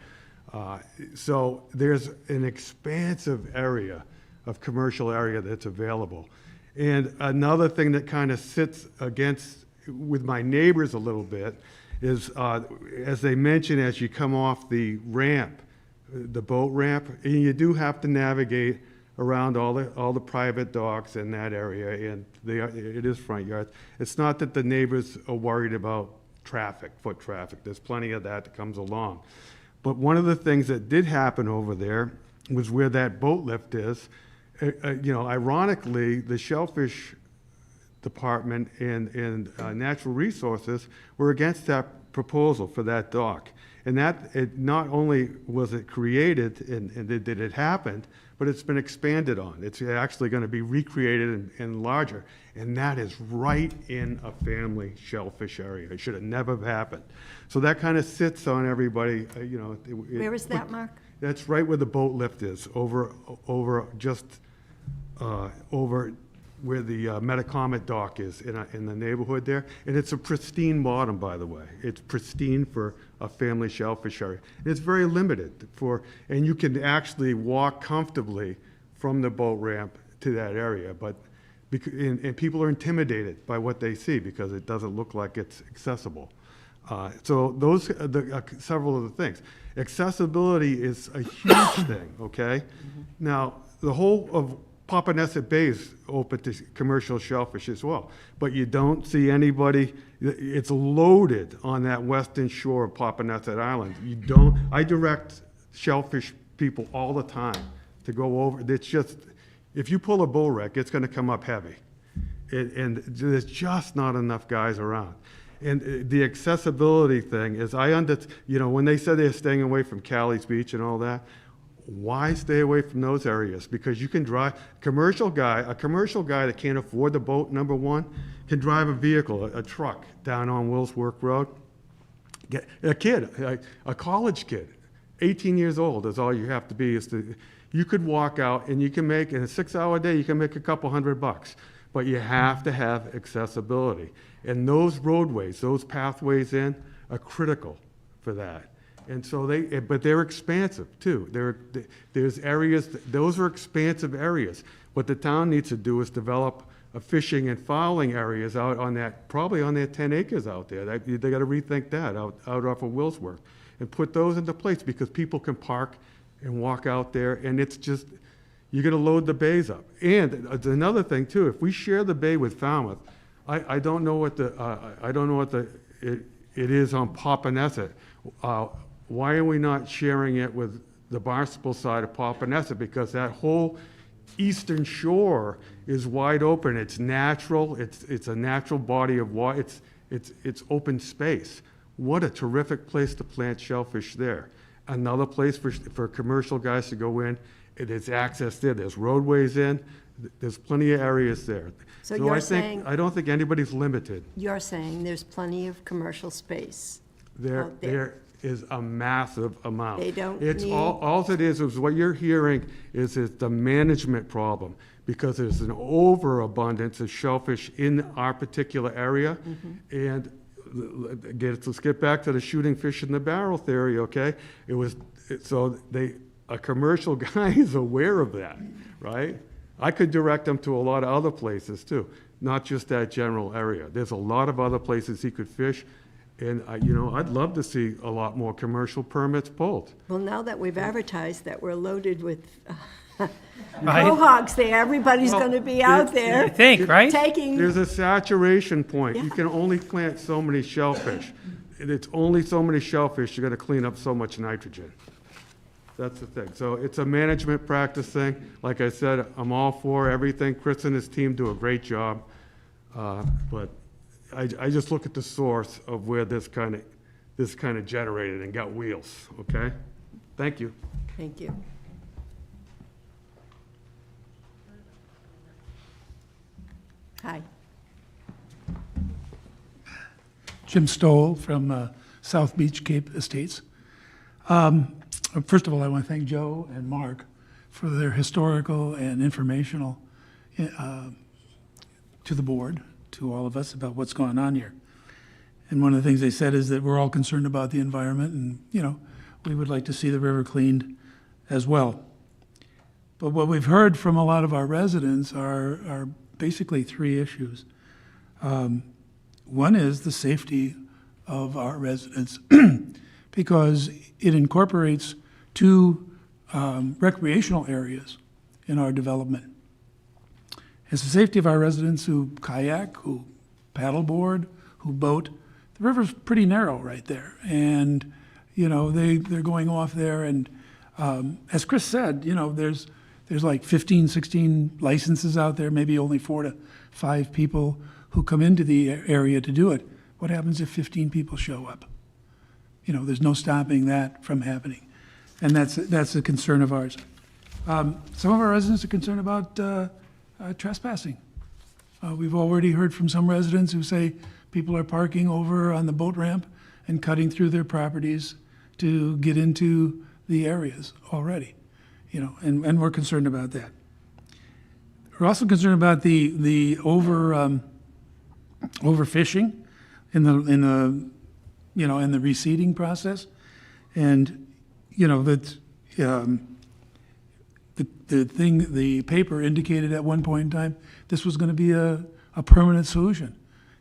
So there's an expansive area of commercial area that's available. And another thing that kind of sits against with my neighbors a little bit is, as they mentioned, as you come off the ramp, the boat ramp, and you do have to navigate around all the private docks in that area, and it is front yard. It's not that the neighbors are worried about traffic, foot traffic. There's plenty of that comes along. But one of the things that did happen over there was where that boat lift is. You know, ironically, the shellfish department and natural resources were against that proposal for that dock. And that, it not only was it created and did it happen, but it's been expanded on. It's actually going to be recreated and larger. And that is right in a family shellfish area. It should have never happened. So that kind of sits on everybody, you know.
Where is that, Mark?
That's right where the boat lift is, over where the Metacomet dock is in the neighborhood there. And it's a pristine bottom, by the way. It's pristine for a family shellfish area. And it's very limited and you can actually walk comfortably from the boat ramp to that area. But, and people are intimidated by what they see because it doesn't look like it's accessible. So those are several of the things. Accessibility is a huge thing, okay? Now, the whole of Papaneset Bay is open to commercial shellfish as well, but you don't see anybody, it's loaded on that western shore of Papaneset Island. I direct shellfish people all the time to go over. It's just, if you pull a bull wreck, it's gonna come up heavy. And there's just not enough guys around. And the accessibility thing is, you know, when they said they're staying away from Callie's Beach and all that, why stay away from those areas? Because you can drive, a commercial guy that can't afford the boat, number one, can drive a vehicle, a truck, down on Willsworth Road. A college kid, 18 years old is all you have to be. You could walk out and you can make, in a 6-hour day, you can make a couple $100. But you have to have accessibility. And those roadways, those pathways in, are critical for that. And so but they're expansive too. There's areas, those are expansive areas. What the town needs to do is develop a fishing and fouling areas out on that, probably on their 10 acres out there. They got to rethink that out off of Willsworth and put those into place because people can park and walk out there, and it's just, you're going to load the bays up. And another thing too, if we share the bay with Falmouth, I don't know what it is on Papaneset. Why are we not sharing it with the Barnstable side of Papaneset? Because that whole eastern shore is wide open. It's natural. It's a natural body of water. It's open space. What a terrific place to plant shellfish there. Another place for commercial guys to go in. There's access there. There's roadways in. There's plenty of areas there.
So you're saying,
I don't think anybody's limited.
you're saying there's plenty of commercial space out there.
There is a massive amount.
They don't
It's
need-
all it is what you're hearing is the management problem, because there's an overabundance of shellfish in our particular area. And let's get back to the shooting fish in the barrel theory, okay? A commercial guy is aware of that, right? I could direct him to a lot of other places too, not just that general area. There's a lot of other places he could fish. And, you know, I'd love to see a lot more commercial permits pulled.
Well, now that we've advertised that we're loaded with
Right.
Quahog's there, everybody's gonna be out
I
there
think, right?
taking,
There's a saturation point. You can only plant so many shellfish. And it's only so many shellfish, you're gonna clean up so much nitrogen. That's the thing. So it's a management practice thing. Like I said, I'm all for everything. Chris and his team do a great job. But I just look at the source of where this kind of generated and got wheels, okay? Thank you.
thank you. Hi.
Jim Stoll from South Beach Cape Estates. First of all, I want to thank Joe and Mark for their historical and informational to the board, to all of us about what's going on here. And one of the things they said is that we're all concerned about the environment and, we would like to see the river cleaned as well. But what we've heard from a lot of our residents are basically three issues. One is the safety of our residents because it incorporates two recreational areas in our development. It's the safety of our residents who kayak, who paddleboard, who boat. The river's pretty narrow right there, and they're going off there. And as Chris said, there's like 15, 16 licenses out there, maybe only 4 to 5 people who come into the area to do it. What happens if 15 people show up? There's no stopping that from happening. And that's a concern of ours. Some of our residents are concerned about trespassing. We've already heard from some residents who say people are parking over on the boat ramp and cutting through their properties to get into the areas already, and we're concerned about that. We're also concerned about the overfishing in the reseeding process, and the paper indicated at one point in time this was going to be a permanent solution.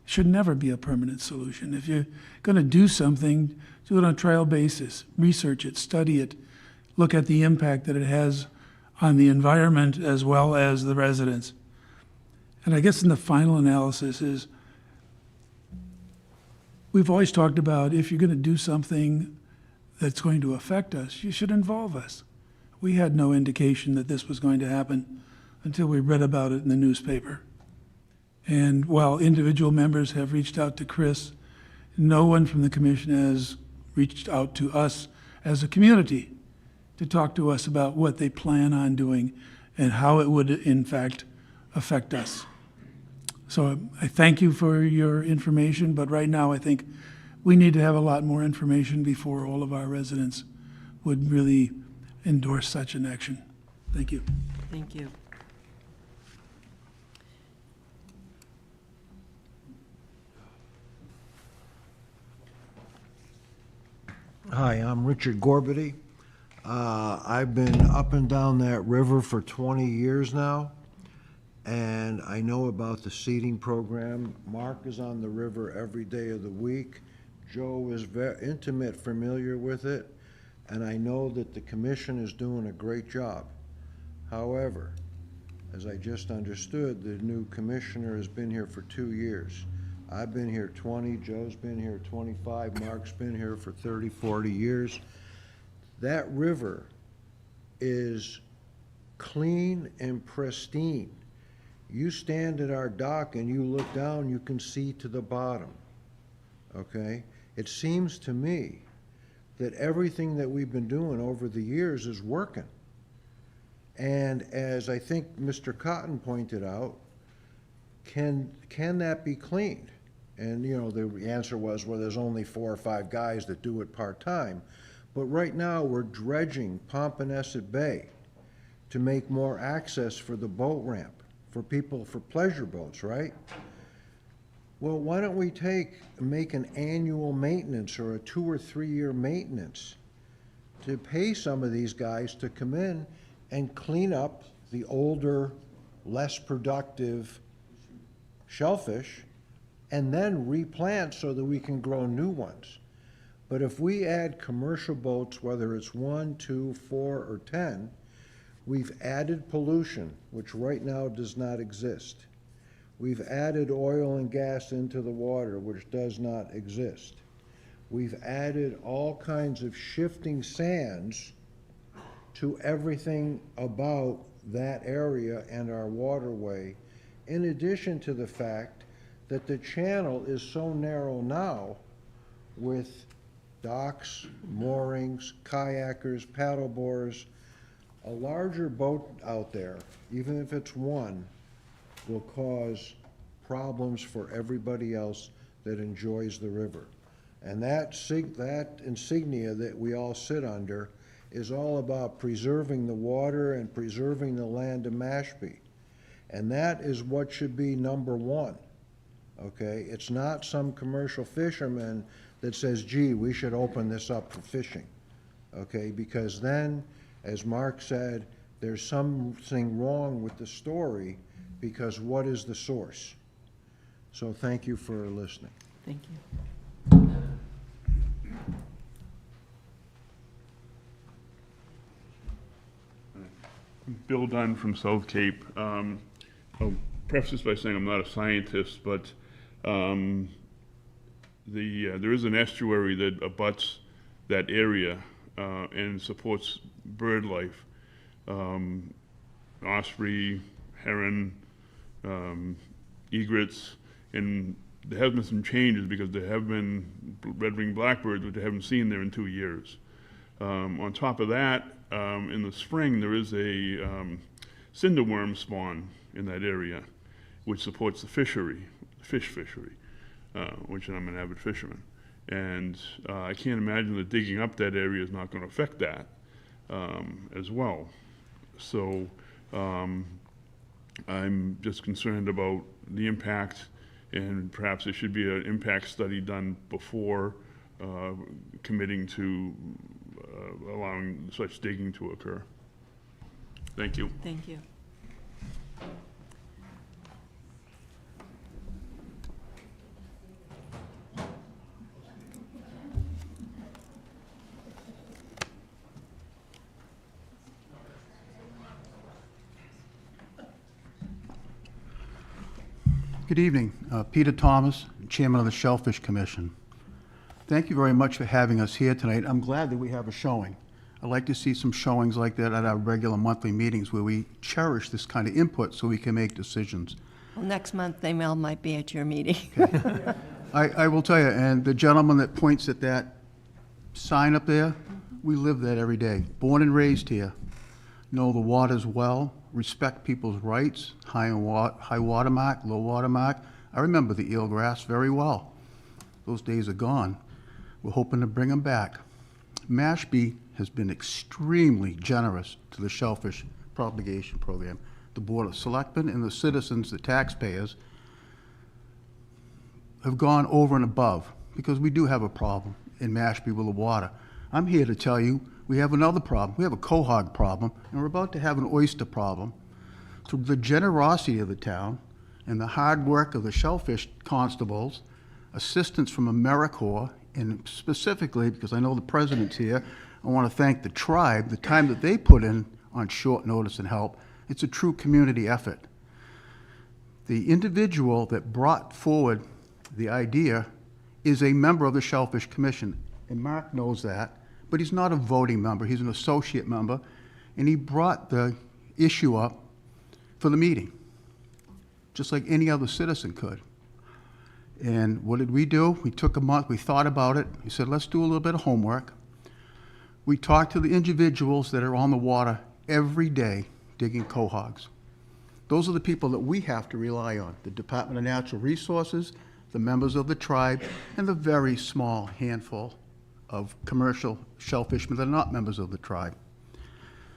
It should never be a permanent solution. If you're going to do something, do it on a trial basis, research it, study it, look at the impact that it has on the environment as well as the residents. And I guess in the final analysis is, we've always talked about if you're going to do something that's going to affect us, you should involve us. We had no indication that this was going to happen until we read about it in the newspaper. And while individual members have reached out to Chris, no one from the commission has reached out to us as a community to talk to us about what they plan on doing and how it would in fact affect us. So I thank you for your information, but right now I think we need to have a lot more information before all of our residents would really endorse such an action. Thank you.
Thank you.
Hi, I'm Richard Gorbity. I've been up and down that river for 20 years now, and I know about the seeding program. Mark is on the river every day of the week. Joe is very intimate, familiar with it, and I know that the commission is doing a great job. However, as I just understood, the new commissioner has been here for 2 years. I've been here 20, Joe's been here 25, Mark's been here for 30, 40 years. That river is clean and pristine. You stand at our dock and you look down, you can see to the bottom, okay? It seems to me that everything that we've been doing over the years is working. And as I think Mr. Cotton pointed out, can that be cleaned? And the answer was, well, there's only 4 or 5 guys that do it part-time. But right now, we're dredging Pompanesett Bay to make more access for the boat ramp, for people, for pleasure boats, right? Well, why don't we make an annual maintenance or a 2 or 3 year maintenance to pay some of these guys to come in and clean up the older, less productive shellfish and then replant so that we can grow new ones. But if we add commercial boats, whether it's 1, 2, 4, or 10, We've added pollution, which right now does not exist. We've added oil and gas into the water, which does not exist. We've added all kinds of shifting sands to everything about that area and our waterway, in addition to the fact that the channel is so narrow now with docks, moorings, kayakers, paddleboarders. A larger boat out there, even if it's one, will cause problems for everybody else that enjoys the river. And that insignia that we all sit under is all about preserving the water and preserving the land of Mashpee. And that is what should be number one, okay? It's not some commercial fisherman that says, gee, we should open this up for fishing, okay? Because then, as Mark said, there's something wrong with the story, because what is the source? So thank you for listening.
Thank you.
Bill Dunn from South Cape. I'll preface this by saying I'm not a scientist, but there is an estuary that abuts that area and supports bird life. Osprey, heron, egrets, and there have been some changes because there have been red-winged blackbirds, which I haven't seen there in 2 years. On top of that, in the spring, there is a cinder worm spawn in that area, which supports the fishery, the fish fishery, which I'm an avid fisherman. And I can't imagine that digging up that area is not going to affect that as well. So I'm just concerned about the impact, and perhaps there should be an impact study done before committing to allowing such digging to occur. Thank you.
Thank you.
Good evening. Peter Thomas, Chairman of the Shellfish Commission. Thank you very much for having us here tonight. I'm glad that we have a showing. I'd like to see some showings like that at our regular monthly meetings where we cherish this kind of input so we can make decisions.
Well, next month, they might be at your meeting.
I will tell you, and the gentleman that points at that sign up there, we live that every day. Born and raised here. Know the waters well, respect people's rights, high water mark, low water mark. I remember the eelgrass very well. Those days are gone. We're hoping to bring them back. Mashpee has been extremely generous to the shellfish propagation program. The Board of Selectmen and the citizens, the taxpayers, have gone over and above because we do have a problem in Mashpee with the water. I'm here to tell you we have another problem. We have a quahog problem, and we're about to have an oyster problem. Through the generosity of the town and the hard work of the shellfish constables, assistance from AmeriCorps, and specifically, because I know the president's here, I want to thank the tribe, the time that they put in on short notice and help. It's a true community effort. The individual that brought forward the idea is a member of the Shellfish Commission, and Mark knows that, but he's not a voting member, he's an associate member, and he brought the issue up for the meeting, just like any other citizen could. And what did we do? We took a month, we thought about it, we said, let's do a little bit of homework. We talked to the individuals that are on the water every day digging quahogs. Those are the people that we have to rely on, the Department of Natural Resources, the members of the tribe, and the very small handful of commercial shellfishermen that are not members of the tribe.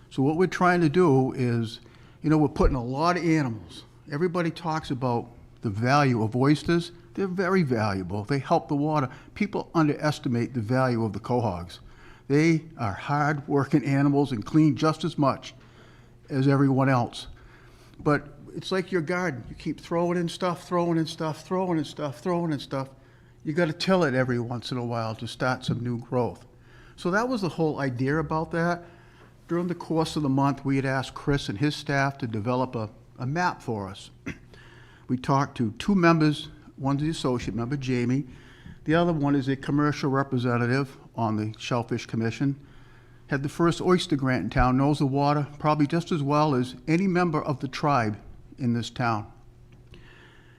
So what we're trying to do is, we're putting a lot of animals. Everybody talks about the value of oysters. They're very valuable. They help the water. People underestimate the value of the quahogs. They are hard-working animals and clean just as much as everyone else. But it's like your garden. You keep throwing in stuff, throwing in stuff, throwing in stuff, throwing in stuff. You got to till it every once in a while to start some new growth. So that was the whole idea about that. during the course of the month, we had asked Chris and his staff to develop a map for us. We talked to 2 members, one's the associate member, Jamie. The other one is a commercial representative on the Shellfish Commission. Had the first oyster grant in town, knows the water probably just as well as any member of the tribe in this town.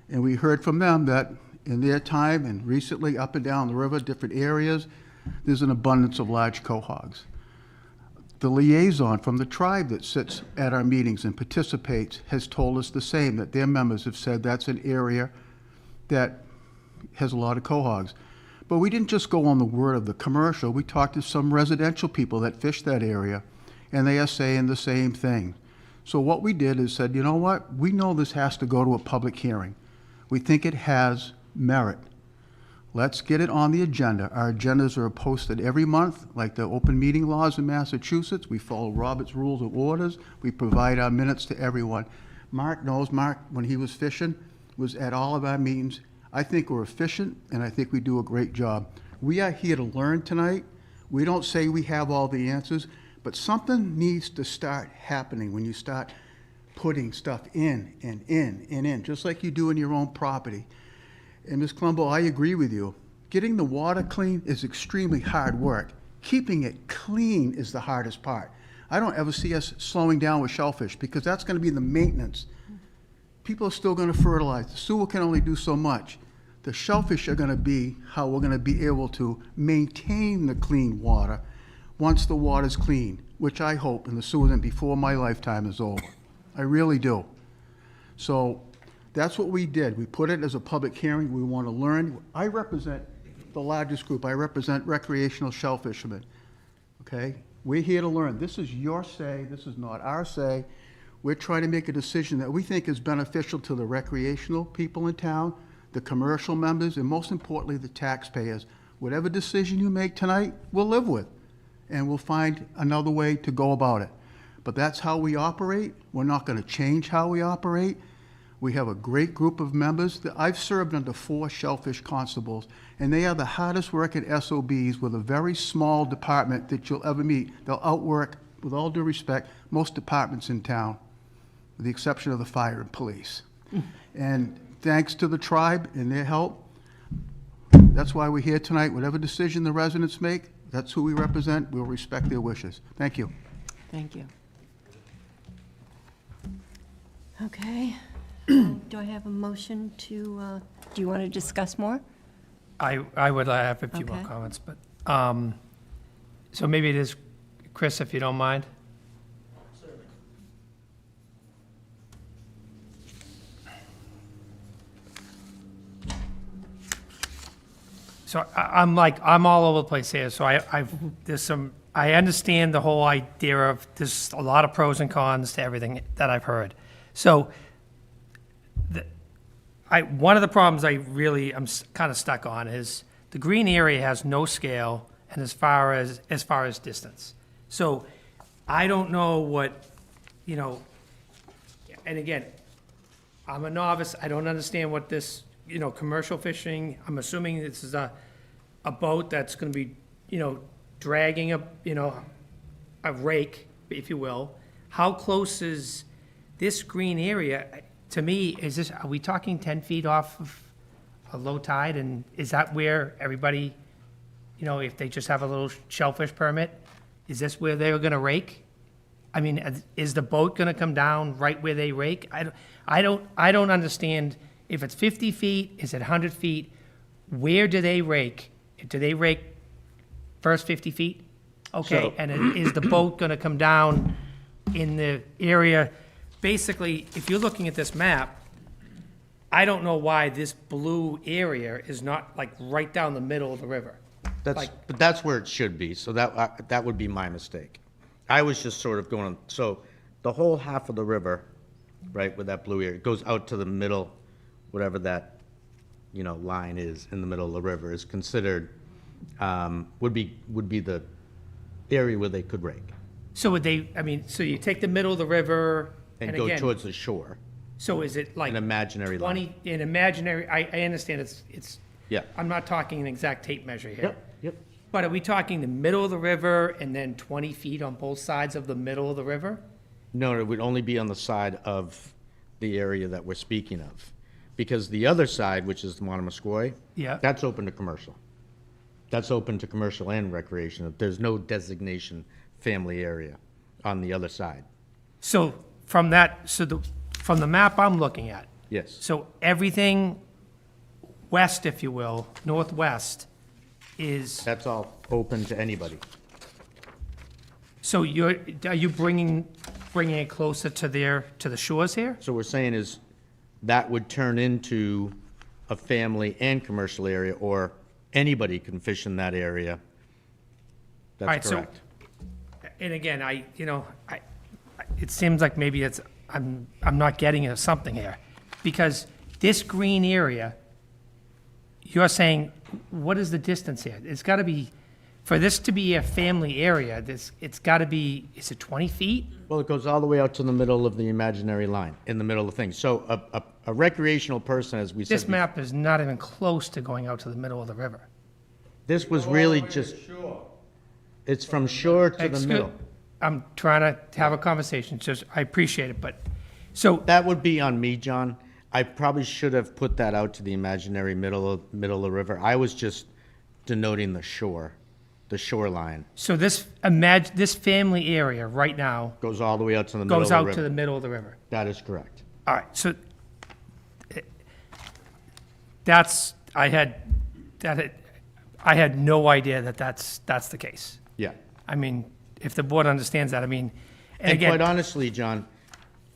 And we heard from them that in their time and recently up and down the river, different areas, there's an abundance of large cohogs. The liaison from the tribe that sits at our meetings and participates has told us the same, that their members have said that's an area that has a lot of cohogs. But we didn't just go on the word of the commercial. We talked to some residential people that fish that area, and they are saying the same thing. So what we did is said, you know what? We know this has to go to a public hearing. We think it has merit. Let's get it on the agenda. Our agendas are posted every month, like the open meeting laws in Massachusetts. We follow Robert's Rules of Orders. We provide our minutes to everyone. Mark knows, Mark, when he was fishing, was at all of our meetings. I think we're efficient, and I think we do a great job. We are here to learn tonight. We don't say we have all the answers, but something needs to start happening when you start putting stuff in and in and in, just like you do in your own property. And Ms. Colombo, I agree with you. Getting the water clean is extremely hard work. Keeping it clean is the hardest part. I don't ever see us slowing down with shellfish because that's going to be the maintenance. People are still going to fertilize. The sewer can only do so much. The shellfish are going to be how we're going to be able to maintain the clean water once the water's clean, which I hope in the sewer and before my lifetime is over. I really do. So that's what we did. We put it as a public hearing. We want to learn. I represent the largest group. I represent recreational shellfishermen. Okay? We're here to learn. This is your say. This is not our say. We're trying to make a decision that we think is beneficial to the recreational people in town, the commercial members, and most importantly, the taxpayers. Whatever decision you make tonight, we'll live with, and we'll find another way to go about it. But that's how we operate. We're not going to change how we operate. We have a great group of members. I've served under 4 shellfish constables, and they are the hardest working SOBs with a very small department that you'll ever meet. They'll outwork, with all due respect, most departments in town, with the exception of the fire and police. And thanks to the tribe and their help, that's why we're here tonight. Whatever decision the residents make, that's who we represent. We'll respect their wishes. Thank you.
Thank you.
Okay. Do I have a motion to, do you want to discuss more?
I would have a few more
Okay.
comments, but, so maybe it is, Chris, if you don't mind? So I'm all over the place here, so I understand the whole idea of, there's a lot of pros and cons to everything that I've heard. So, one of the problems I'm kind of stuck on is the green area has no scale and as far as distance. So I don't know what, and again, I'm a novice, I don't understand what this, commercial fishing, I'm assuming this is a boat that's gonna be, dragging a rake, if you will. How close is this green area? To me, are we talking 10 feet off of a low tide? And is that where everybody, if they just have a little shellfish permit, is this where they're gonna rake? I mean, is the boat gonna come down right where they rake? I don't understand if it's 50 feet, is it 100 feet? Where do they rake? Do they rake first 50 feet? Okay, and is the boat gonna come down in the area? Basically, if you're looking at this map, I don't know why this blue area is not like right down the middle of the river.
But that's where it should be, so that would be my mistake. I was just sort of going, so the whole half of the river, right, with that blue area, goes out to the middle, whatever that, line is in the middle of the river is considered, would be the area where they could rake.
So so you take the middle of the river
And
and
go
again,
towards the shore,
so is it like
an imaginary line.
20, an imaginary, I understand it's,
Yeah.
I'm not talking an exact tape measure here.
Yep.
But are we talking the middle of the river and then 20 feet on both sides of the middle of the river?
No, it would only be on the side of the area that we're speaking of. Because the other side, which is the Monomoskoye,
Yeah.
that's open to commercial. That's open to commercial and recreation. There's no designation family area on the other side.
So from from the map I'm looking at,
Yes,
so everything west, if you will, northwest, is,
that's all open to anybody.
so are you bringing it closer to to the shores here?
So we're saying is that would turn into a family and commercial area, or anybody can fish in that area.
All right,
That's
so-
correct.
And again, it seems like maybe I'm not getting something here. Because this green area, you're saying, what is the distance here? It's gotta be, for this to be a family area, it's gotta be, is it 20 feet?
Well, it goes all the way out to the middle of the imaginary line, in the middle of things. So a recreational person, as we said.
This map is not even close to going out to the middle of the river.
This was really just. It's from shore to the
Excuse-
middle.
I'm trying to have a conversation, just, I appreciate it, but, so,
That would be on me, John. I probably should have put that out to the imaginary middle of the river. I was just denoting the shore, the shoreline.
so this family area right now
Goes all the way out to the middle of
goes
the
out
river.
to the middle of the river.
That is correct.
All right, so I had no idea that that's the case.
Yeah.
I mean, if the board understands that, I mean, and
And quite
again,
honestly, John,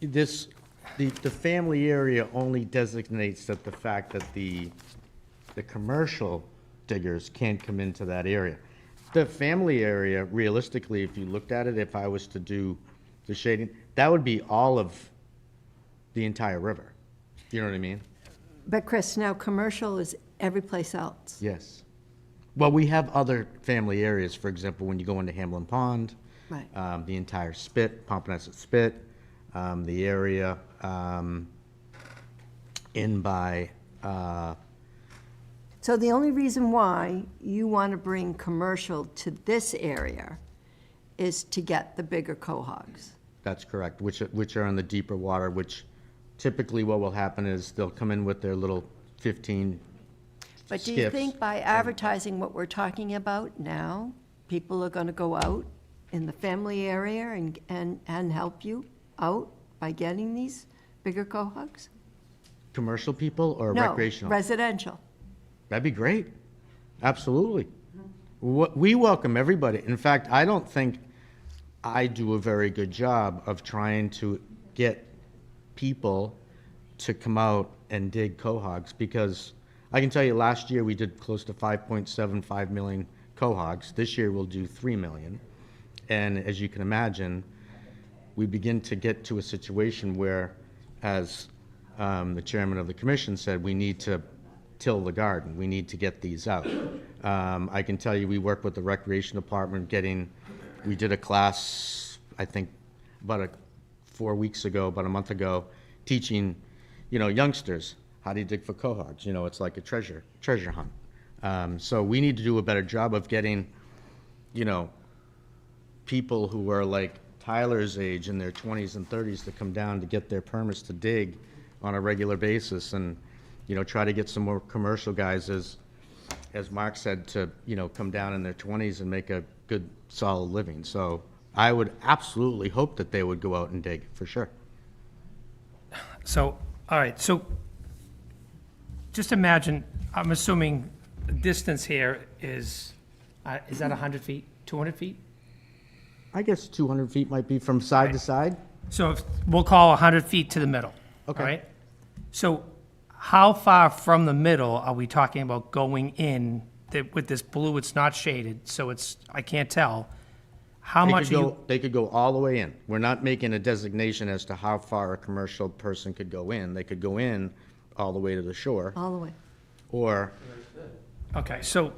the family area only designates that the fact that the commercial diggers can't come into that area. The family area, realistically, if you looked at it, if I was to do the shading, that would be all of the entire river. You know what I mean?
But Chris, now commercial is every place else.
Yes. Well, we have other family areas, for example, when you go into Hamlin Pond.
Right.
The entire Spit, Pompanesett Spit, the area in by,
So the only reason why you want to bring commercial to this area is to get the bigger cohogs.
that's correct, which are in the deeper water, which typically what will happen is they'll come in with their little 15
But do you
skips.
think by advertising what we're talking about now, people are going to go out in the family area and help you out by getting these bigger cohogs?
Commercial people or
No,
recreational?
residential.
That'd be great. Absolutely. We welcome everybody. In fact, I don't think I do a very good job of trying to get people to come out and dig cohogs, because I can tell you last year we did close to 5.75 million cohogs. This year we'll do 3 million. And as you can imagine, we begin to get to a situation where, as the chairman of the commission said, we need to till the garden. We need to get these out. I can tell you, we work with the recreation department we did a class, I think, about 4 weeks ago, about a month ago, teaching, youngsters how to dig for cohogs. It's like a treasure hunt. So we need to do a better job of getting, people who are like Tyler's age in their 20s and 30s to come down to get their permits to dig on a regular basis, and try to get some more commercial guys, as Mark said, to come down in their 20s and make a good solid living. So I would absolutely hope that they would go out and dig, for sure.
So, all right, so just imagine, I'm assuming the distance here is that 100 feet, 200 feet?
I guess 200 feet might be from side to side.
So we'll call 100 feet to the middle.
Okay.
All right? So how far from the middle are we talking about going in? With this blue, it's not shaded, so I can't tell. How much are you?
They could go all the way in. We're not making a designation as to how far a commercial person could go in. They could go in all the way to the shore,
All the way.
or
Okay, so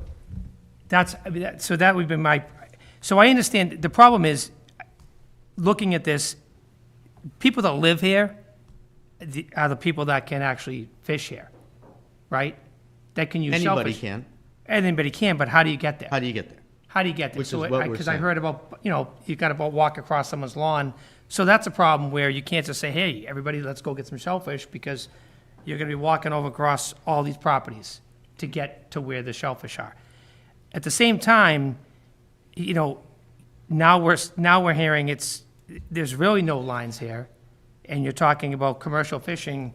so that would be so I understand, the problem is, looking at this, people that live here are the people that can actually fish here, right? That can use
anybody
shellfish.
can.
Anybody can, but how do you get there?
How do you get there?
How do you get there?
Which is what we're
Because I
saying.
heard about, you got to walk across someone's lawn. So that's a problem where you can't just say, hey, everybody, let's go get some shellfish, because you're going to be walking over across all these properties to get to where the shellfish are. At the same time, now we're hearing there's really no lines here, and you're talking about commercial fishing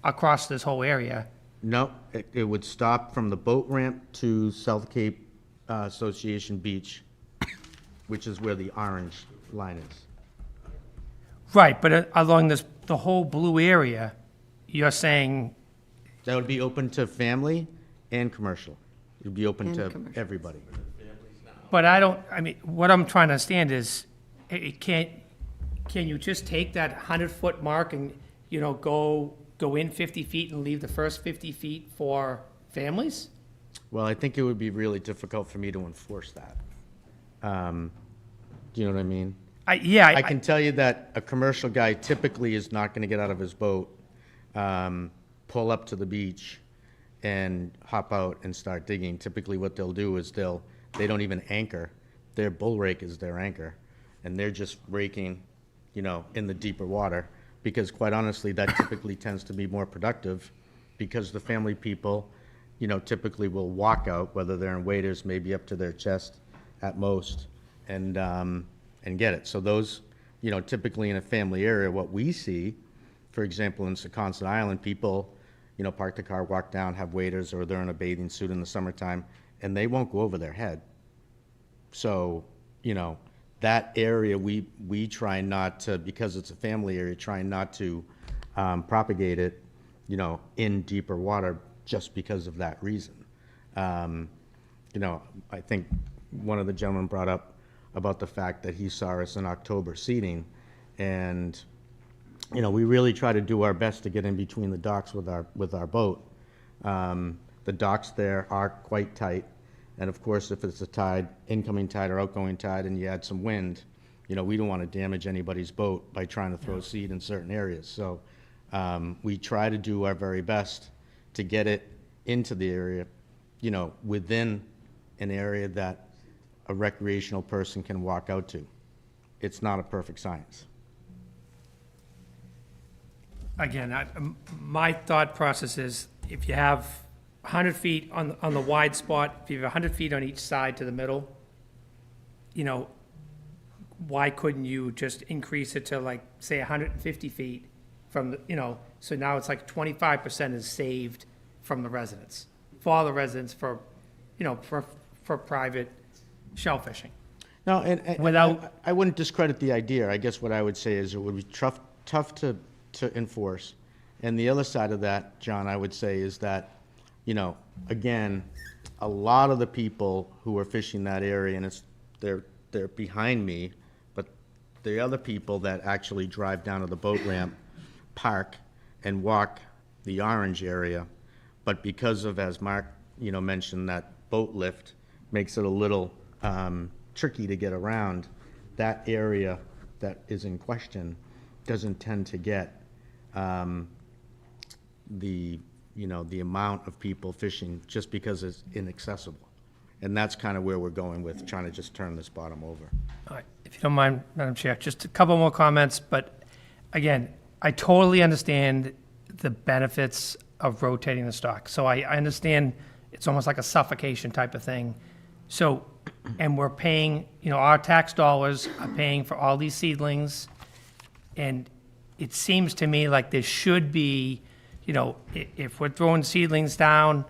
across this whole area.
No, it would stop from the boat ramp to South Cape Association Beach, which is where the orange line is.
Right, but along the whole blue area, you're saying,
That would be open to family and commercial. It would be open
And
to
commercial.
everybody.
but what I'm trying to understand is, can you just take that 100-foot mark and, go in 50 feet and leave the first 50 feet for families?
Well, I think it would be really difficult for me to enforce that. Do you know what I mean? I can tell you that a commercial guy typically is not gonna get out of his boat, pull up to the beach, and hop out and start digging. Typically, what they'll do is they don't even anchor. Their bull rake is their anchor, and they're just raking, in the deeper water, because quite honestly, that typically tends to be more productive, because the family people, typically will walk out, whether they're in waders, maybe up to their chest at most, and get it. So those, typically in a family area, what we see, for example, in Secaucet Island, people, park the car, walk down, have waders, or they're in a bathing suit in the summertime, and they won't go over their head. So, that area, we try not to, because it's a family area, try not to propagate it, in deeper water just because of that reason. I think one of the gentlemen brought up about the fact that he saw us in October seeding, and, we really try to do our best to get in between the docks with our boat. The docks there are quite tight, and of course, if it's a tide, incoming tide or outgoing tide, and you add some wind, we don't want to damage anybody's boat by trying to throw seed in certain areas. So we try to do our very best to get it into the area, within an area that a recreational person can walk out to. It's not a perfect science.
Again, my thought process is, if you have 100 feet on the wide spot, if you have 100 feet on each side to the middle, why couldn't you just increase it to, like, say, 150 feet from the, so now it's like 25% is saved from the residents, for the residents, for private shell fishing.
No, and
Without-
I wouldn't discredit the idea. I guess what I would say is it would be tough to enforce. And the other side of that, John, I would say is that, again, a lot of the people who are fishing that area, and they're behind me, but the other people that actually drive down to the boat ramp, park, and walk the orange area, but because of, as Mark, mentioned, that boat lift makes it a little tricky to get around, that area that is in question doesn't tend to get the amount of people fishing, just because it's inaccessible. And that's kind of where we're going with trying to just turn this bottom over.
All right, if you don't mind, Madam Chair, just a couple more comments, but again, I totally understand the benefits of rotating the stock. So I understand it's almost like a suffocation type of thing. So, and we're paying, our tax dollars are paying for all these seedlings, and it seems to me like there should be, if we're throwing seedlings down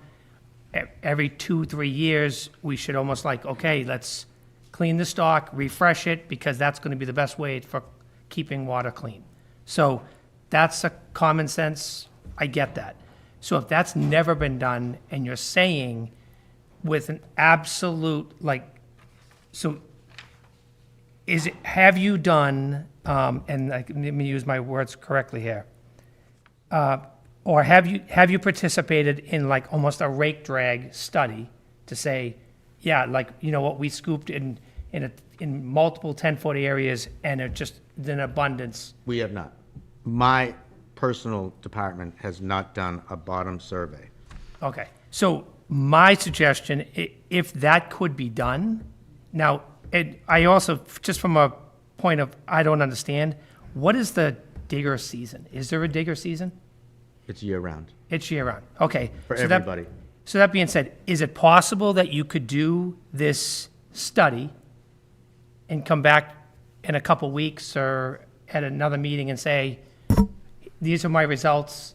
every 2-3 years, we should almost like, okay, let's clean the stock, refresh it, because that's going to be the best way for keeping water clean. So that's a common sense, I get that. So if that's never been done, and you're saying with an absolute, so have you done, and let me use my words correctly here, or have you participated in like almost a rake drag study to say, yeah, what we scooped in multiple 10-foot areas, and it just in abundance?
We have not. My personal department has not done a bottom survey.
Okay, so my suggestion, if that could be done, Now, I also, just from a point of, I don't understand, what is the digger season? Is there a digger season?
It's year-round.
It's year-round, okay.
For
So that-
everybody.
So that being said, is it possible that you could do this study and come back in a couple weeks or at another meeting and say, these are my results,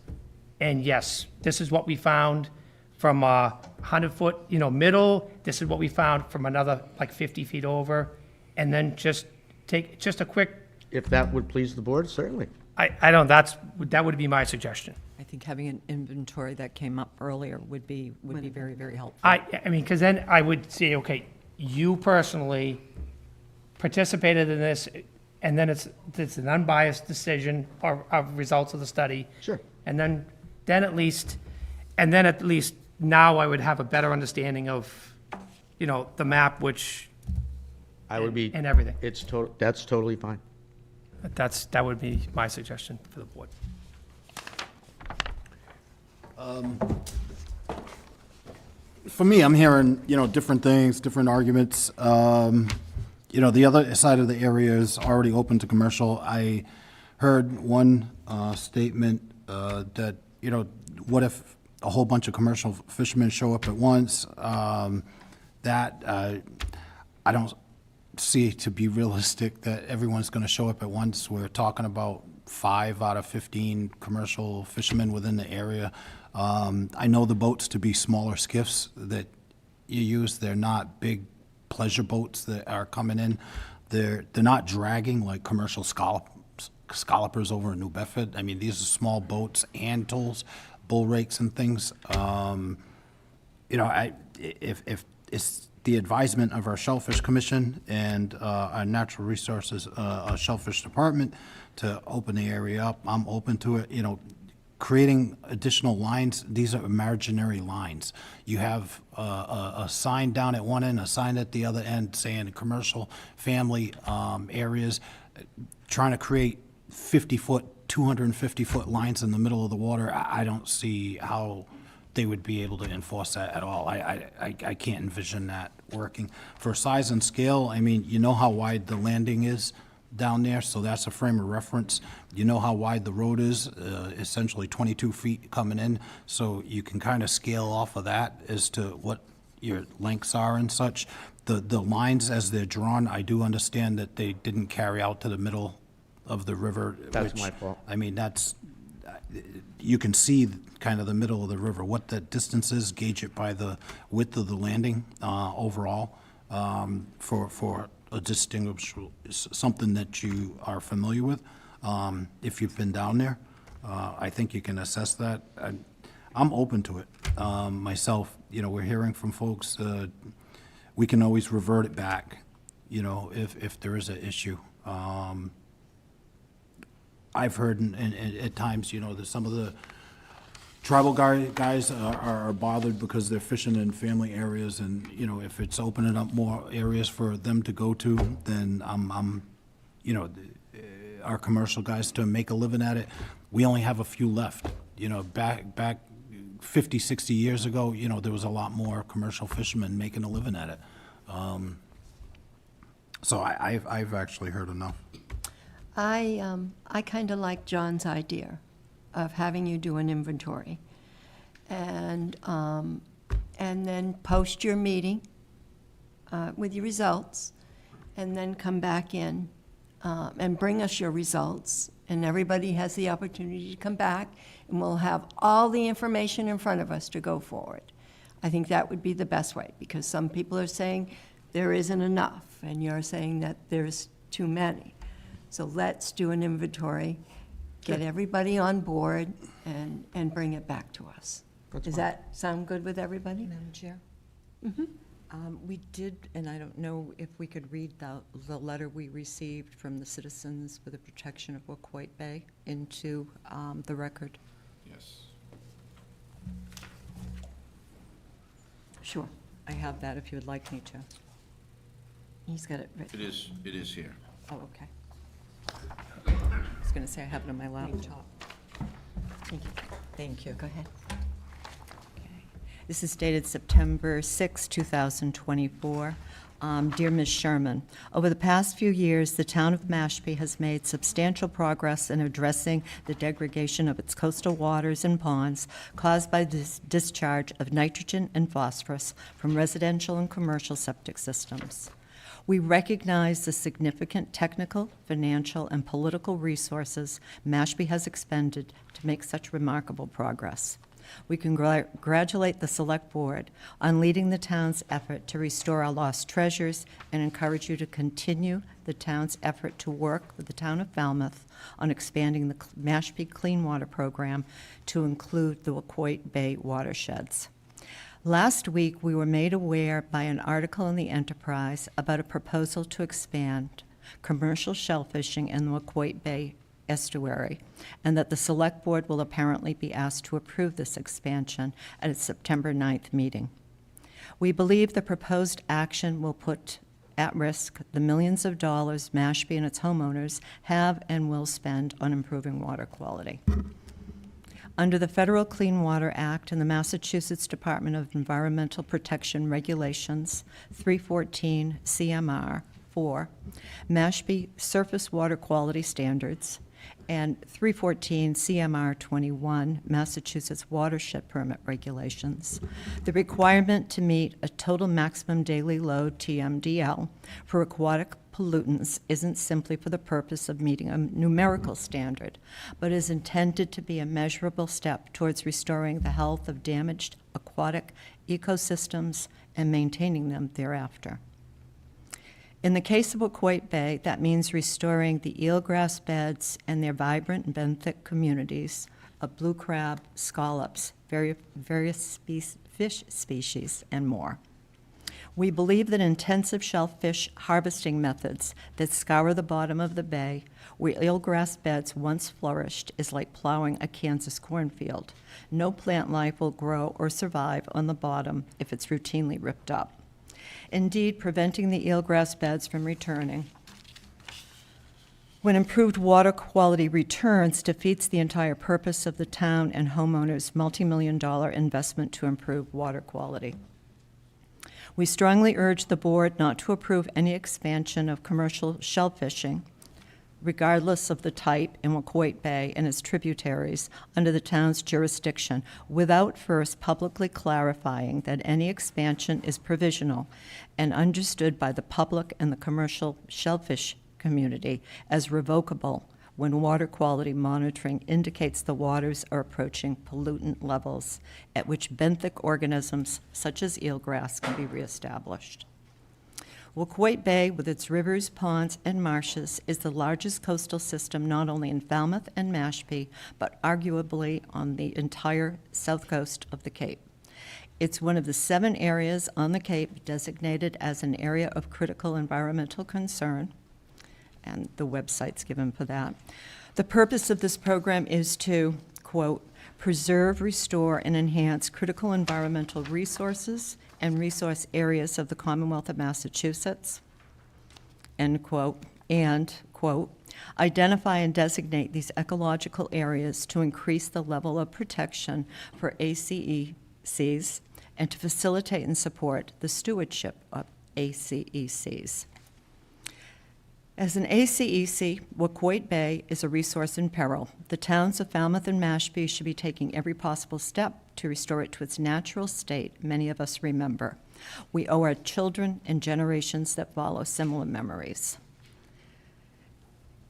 and yes, this is what we found from a 100-foot, middle, this is what we found from another, like 50 feet over, and then just take, just a quick,
If that would please the board, certainly.
that would be my suggestion.
I think having an inventory that came up earlier would be very, very helpful.
I mean, because then I would say, okay, you personally participated in this, and then it's an unbiased decision or of results of the study.
Sure.
And then at least now I would have a better understanding of, the map, which,
I would be.
and everything.
That's totally fine.
That would be my suggestion for the board.
For me, I'm hearing, different things, different arguments. The other side of the area is already open to commercial. I heard one statement that, what if a whole bunch of commercial fishermen show up at once? That I don't see to be realistic that everyone's going to show up at once. We're talking about 5 out of 15 commercial fishermen within the area. I know the boats to be smaller skiffs that you use. They're not big pleasure boats that are coming in. They're not dragging like commercial scallopers over in New Bedford. I mean, these are small boats, hand tools, bull rakes and things. If it's the advisement of our Shellfish Commission and our Natural Resources Shellfish Department to open the area up, I'm open to it. Creating additional lines, these are imaginary lines. You have a sign down at one end, a sign at the other end saying commercial family areas, trying to create 50-foot, 250-foot lines in the middle of the water. I don't see how they would be able to enforce that at all. I can't envision that working. For size and scale, I mean, you know how wide the landing is down there, so that's a frame of reference. You know how wide the road is, essentially 22 feet coming in, so you can kind of scale off of that as to what your lengths are and such. The lines as they're drawn, I do understand that they didn't carry out to the middle of the river.
That's
which,
my fault.
I mean, you can see kind of the middle of the river. What the distance is, gauge it by the width of the landing overall for a distinguishable, something that you are familiar with. If you've been down there, I think you can assess that. I'm open to it myself. We're hearing from folks. We can always revert it back, if there is an issue. I've heard at times, that some of the tribal guys are bothered because they're fishing in family areas, and, if it's opening up more areas for them to go to, then our commercial guys to make a living at it. We only have a few left. Back 50, 60 years ago, there was a lot more commercial fishermen making a living at it. So I've actually heard enough.
I kind of like John's idea of having you do an inventory and then post your meeting with your results, and then come back in and bring us your results, and everybody has the opportunity to come back, and we'll have all the information in front of us to go forward. I think that would be the best way, because some people are saying there isn't enough, and you're saying that there's too many. So let's do an inventory, get everybody on board, and bring it back to us. Does that sound good with everybody?
Madam Chair? We did, and I don't know if we could read the letter we received from the citizens for the protection of Wacoit Bay into the record.
Yes.
Sure.
I have that if you would like me to.
He's got it written.
It is here.
Oh, okay. I was going to say I have it on my laptop.
Thank you.
Thank you.
Go ahead.
This is dated September 6, 2024. Dear Ms. Sherman, over the past few years, the town of Mashpee has made substantial progress in addressing the degradation of its coastal waters and ponds caused by this discharge of nitrogen and phosphorus from residential and commercial septic systems. We recognize the significant technical, financial, and political resources Mashpee has expended to make such remarkable progress. We congratulate the Select Board on leading the town's effort to restore our lost treasures and encourage you to continue the town's effort to work with the town of Falmouth on expanding the Mashpee Clean Water Program to include the Wacoit Bay watersheds. Last week, we were made aware by an article in the Enterprise about a proposal to expand commercial shellfishing in the Wacoit Bay estuary, and that the Select Board will apparently be asked to approve this expansion at its September 9th meeting. We believe the proposed action will put at risk the millions of dollars Mashpee and its homeowners have and will spend on improving water quality. Under the Federal Clean Water Act and the Massachusetts Department of Environmental Protection Regulations, 314 CMR 4, Mashpee Surface Water Quality Standards, and 314 CMR 21, Massachusetts Watershed Permit Regulations, the requirement to meet a total maximum daily load, TMDL, for aquatic pollutants isn't simply for the purpose of meeting a numerical standard, but is intended to be a measurable step towards restoring the health of damaged aquatic ecosystems and maintaining them thereafter. In the case of Wacoit Bay, that means restoring the eelgrass beds and their vibrant benthic communities of blue crab, scallops, various fish species, and more. We believe that intensive shellfish harvesting methods that scour the bottom of the bay, where eelgrass beds once flourished, is like plowing a Kansas cornfield. No plant life will grow or survive on the bottom if it's routinely ripped up. Indeed, preventing the eelgrass beds from returning when improved water quality returns defeats the entire purpose of the town and homeowners' multi-million-dollar investment to improve water quality. We strongly urge the board not to approve any expansion of commercial shellfishing, regardless of the type, in Wacoit Bay and its tributaries under the town's jurisdiction, without first publicly clarifying that any expansion is provisional and understood by the public and the commercial shellfish community as revocable when water quality monitoring indicates the waters are approaching pollutant levels at which benthic organisms such as eelgrass can be reestablished. Wacoit Bay, with its rivers, ponds, and marshes, is the largest coastal system not only in Falmouth and Mashpee, but arguably on the entire south coast of the Cape. It's one of the 7 areas on the Cape designated as an area of critical environmental concern, and the website's given for that. The purpose of this program is to, quote, preserve, restore, and enhance critical environmental resources and resource areas of the Commonwealth of Massachusetts, end quote, and, quote, identify and designate these ecological areas to increase the level of protection for ACECs and to facilitate and support the stewardship of ACECs. As an ACEC, Wacoit Bay is a resource in peril. The towns of Falmouth and Mashpee should be taking every possible step to restore it to its natural state many of us remember. We owe our children and generations that follow similar memories.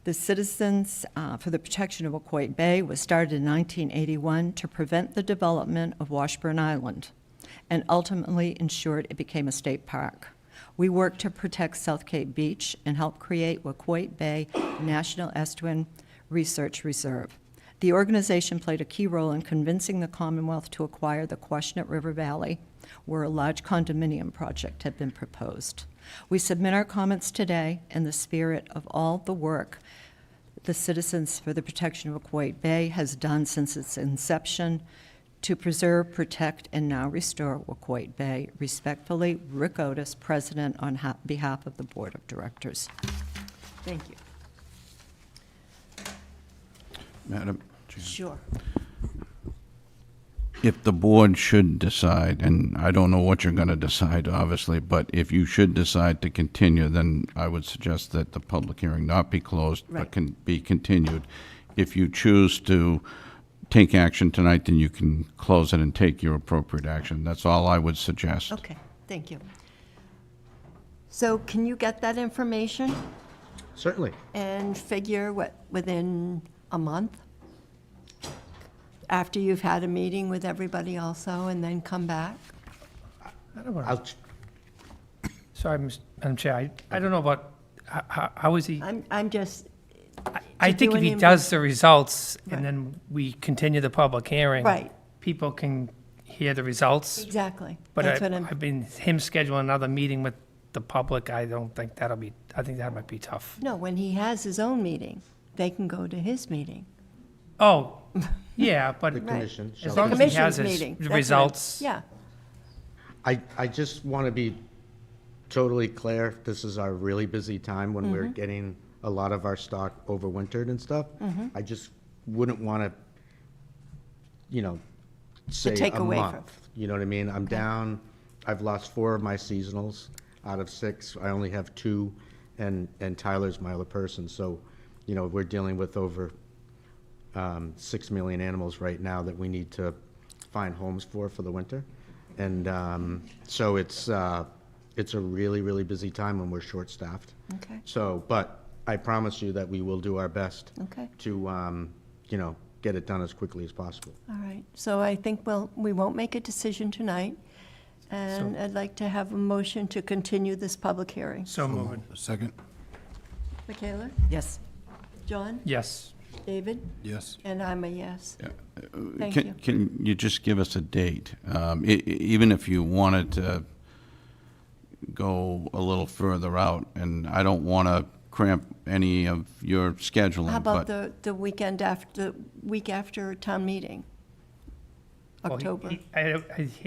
The Citizens for the Protection of Wacoit Bay was started in 1981 to prevent the development of Washburn Island and ultimately ensured it became a state park. We work to protect South Cape Beach and help create Wacoit Bay National Estuarine Research Reserve. The organization played a key role in convincing the Commonwealth to acquire the Quashnet River Valley, where a large condominium project had been proposed. We submit our comments today in the spirit of all the work the Citizens for the Protection of Wacoit Bay has done since its inception to preserve, protect, and now restore Wacoit Bay. Respectfully, Rick Otis, President, on behalf of the Board of Directors. Thank you.
Madam Chair.
Sure.
if the board should decide, and I don't know what you're going to decide, obviously, but if you should decide to continue, then I would suggest that the public hearing not be closed, but
Right.
can be continued. If you choose to take action tonight, then you can close it and take your appropriate action. That's all I would suggest.
Okay, thank you. So can you get that information
Certainly.
and figure what, within a month? After you've had a meeting with everybody also, and then come back?
I don't wanna-
I'll,
Sorry, Madam Chair, I don't know about, how is he?
I'm just,
I
to
think
do
if
an
he
inven-
does the results
Right.
and then we continue the public hearing.
Right.
People can hear the results.
exactly.
But
That's what I'm,
I've been, him scheduling another meeting with the public, I don't think that'll be, I think that might be tough.
no, when he has his own meeting, they can go to his meeting.
Oh, yeah, but
the
Right.
commission
as
shall.
long as he has
Commission's
his
meeting. that's what I'm-
results.
Yeah,
I just want to be totally clear, this is our really busy time when
Mm-hmm.
we're getting a lot of our stock overwintered and stuff.
Mm-hmm.
I just wouldn't want to, say
take
a
away from-
month. You know what I mean? I'm down, I've lost 4 of my seasonals out of 6. I only have 2, and Tyler's my other person. So, we're dealing with over 6 million animals right now that we need to find homes for the winter. And so it's a really, really busy time when we're short-staffed.
okay,
So, but I promise you that we will do our best
okay,
to, get it done as quickly as possible.
all right. So I think, we won't make a decision tonight, and I'd like to have a motion to continue this public hearing.
So moving,
Second?
Michaela?
Yes.
John?
yes.
David?
Yes.
And I'm a yes. Thank
Can-
you.
Can you just give us a date? Even if you wanted to go a little further out, and I don't want to cramp any of your scheduling,
How about
but
the weekend after, week after town meeting?
Well,
October?
I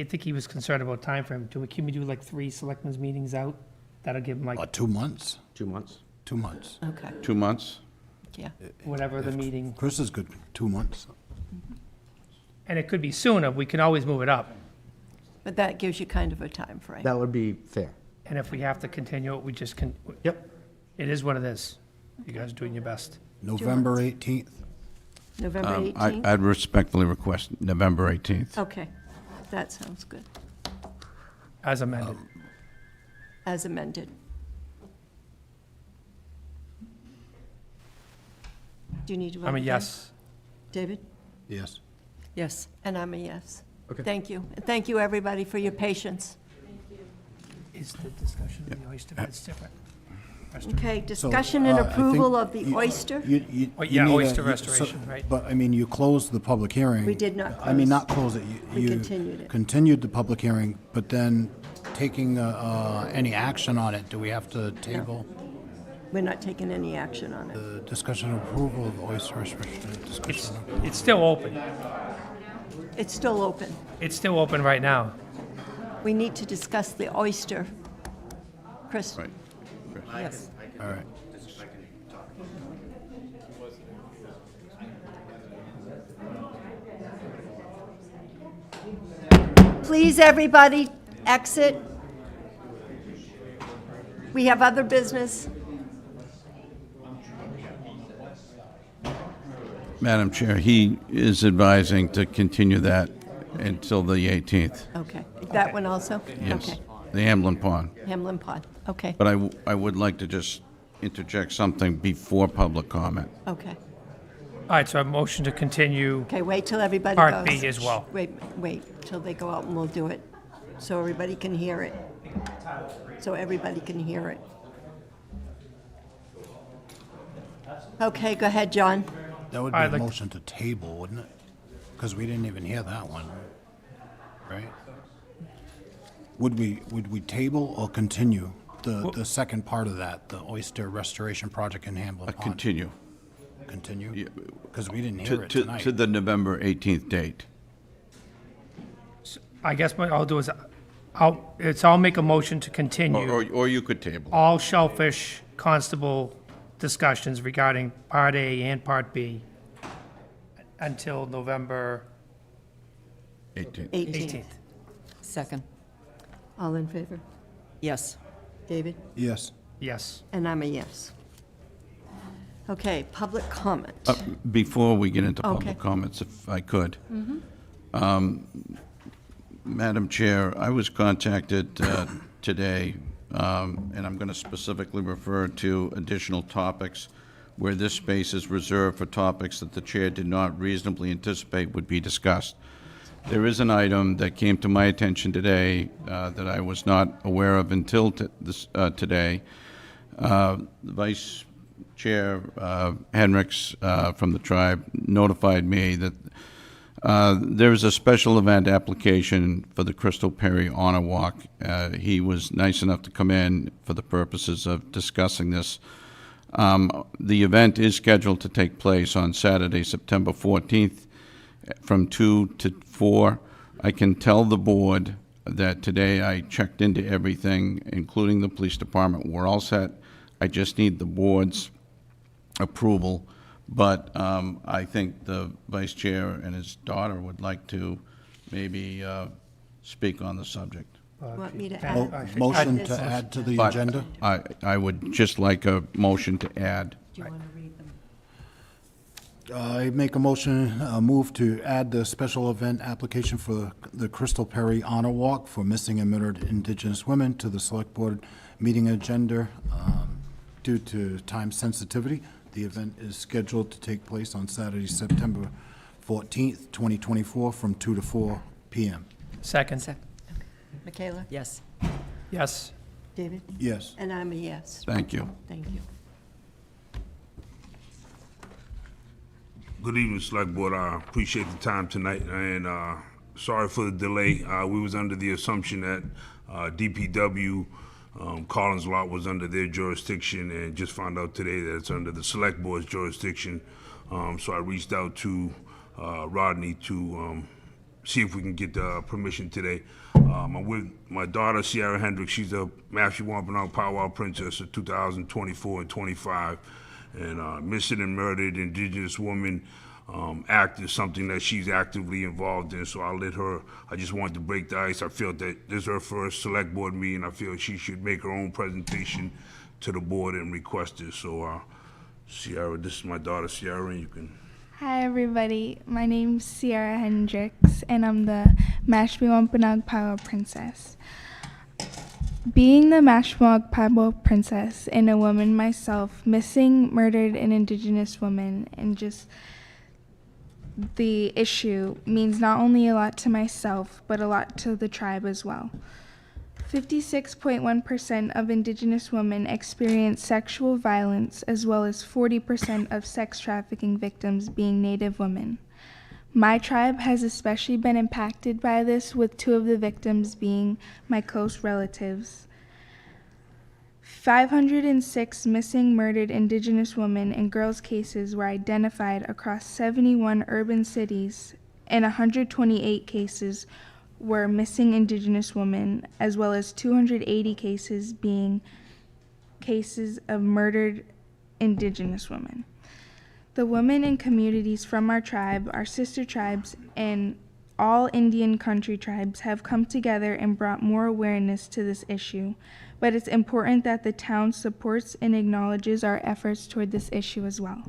think he was concerned about timeframe. Can we do like 3 selectmen's meetings out? That'll give him like
2 months?
2 months?
2 months.
Okay,
2 months?
yeah.
whatever the meeting,
Chris is good, 2 months.
and it could be sooner. We can always move it up.
But that gives you kind of a time frame.
That would be fair.
And if we have to continue it, we just can,
Yep.
it is what it is. You guys are doing your best.
November 18th?
November 18th?
I'd respectfully request November 18th.
Okay, that sounds good,
As amended.
as amended. Do you need to vote
I'm a
again?
yes.
David?
Yes.
Yes.
And I'm a yes.
Okay.
Thank you. And thank you, everybody, for your patience.
Is the discussion of the oyster beds different? Restaurant.
Okay,
So,
discussion and
I think
approval of the
you-
oyster?
Oh, yeah,
need a-
oyster
so-
restoration, right.
But, I mean, you closed the public hearing.
We did not
I mean,
close.
not close it.
We
You
continued it.
Continued the public hearing, but then taking any action on it, do we have to table?
We're not taking any action on it.
The discussion and approval of oyster restriction,
It's,
discussion.
it's still open.
It's still open.
It's still open right now.
We need to discuss the oyster. Chris?
Right.
Yes.
All right.
Please, everybody, exit. We have other business.
Madam Chair, he is advising to continue that until the 18th.
Okay. That one also?
Yes.
Okay.
The Hamlin Pond.
Hamlin Pond. Okay,
But I would like to just interject something before public comment.
okay.
All right, so a motion to continue.
Okay, wait till everybody goes.
Part B as well.
Wait till they go out and we'll do it, so everybody can hear it. So everybody can hear it. Okay, go ahead, John.
That would be
I'd
a
like-
motion to table, wouldn't it? Because we didn't even hear that one, right? Would we table or continue the second part of that, the oyster restoration project in Hamlin Pond?
Continue
Continue? Because we didn't hear it
to
tonight.
the November 18th date.
I guess what I'll do is, I'll make a motion to continue
Or you could table.
all shellfish constable discussions regarding Part A and Part B until November
18th.
18th.
Second.
All in favor?
Yes.
David?
Yes.
Yes.
And I'm a yes. Okay, public comment.
Before we get into
Okay.
public comments, if I could. Madam Chair, I was contacted today, and I'm going to specifically refer to additional topics where this space is reserved for topics that the chair did not reasonably anticipate would be discussed. There is an item that came to my attention today that I was not aware of until today. The Vice Chair Henricks from the tribe notified me that there is a special event application for the Crystal Perry Honor Walk. He was nice enough to come in for the purposes of discussing this. The event is scheduled to take place on Saturday, September 14th, from 2 to 4. I can tell the board that today I checked into everything, including the police department. We're all set. I just need the board's approval. But I think the vice chair and his daughter would like to maybe speak on the subject.
Want me to
Mo-
add?
Motion
this?
to add to the
But
agenda?
I would just like a motion to add.
Do you want to read them?
I make a motion, move to add the special event application for the Crystal Perry Honor Walk for missing and murdered Indigenous women to the Select Board meeting agenda due to time sensitivity. The event is scheduled to take place on Saturday, September 14th, 2024, from 2 to 4 p.m.
Second.
Second.
Michaela?
Yes.
Yes.
David?
Yes.
And I'm a yes.
Thank you.
Thank you.
Good evening, Select Board. I appreciate the time tonight, and sorry for the delay. We was under the assumption that DPW Collins Lot was under their jurisdiction, and just found out today that it's under the Select Board's jurisdiction. So I reached out to Rodney to see if we can get permission today. I'm with my daughter, Sierra Hendricks. She's a Mashpee Wampanoag Powwow Princess of 2024 and 25. And missing and murdered Indigenous woman act is something that she's actively involved in. So I just wanted to break the ice. I feel that this is her first Select Board meeting. I feel she should make her own presentation to the board and request it. So Sierra, this is my daughter, Sierra, and you can.
Hi everybody, my name's Sierra Hendricks and I'm the Mashpee Wampanoag Powwow Princess. Being the Mashpee Powwow Princess and a woman myself, missing, murdered, an Indigenous woman, and just the issue means not only a lot to myself, but a lot to the tribe as well. 56.1% of Indigenous women experience sexual violence, as well as 40% of sex trafficking victims being Native women. My tribe has especially been impacted by this, with 2 of the victims being my close relatives. 506 missing, murdered Indigenous women and girls cases were identified across 71 urban cities, and 128 cases were missing Indigenous women, as well as 280 cases being cases of murdered Indigenous women. The women and communities from our tribe, our sister tribes, and all Indian country tribes have come together and brought more awareness to this issue, but it's important that the town supports and acknowledges our efforts toward this issue as well.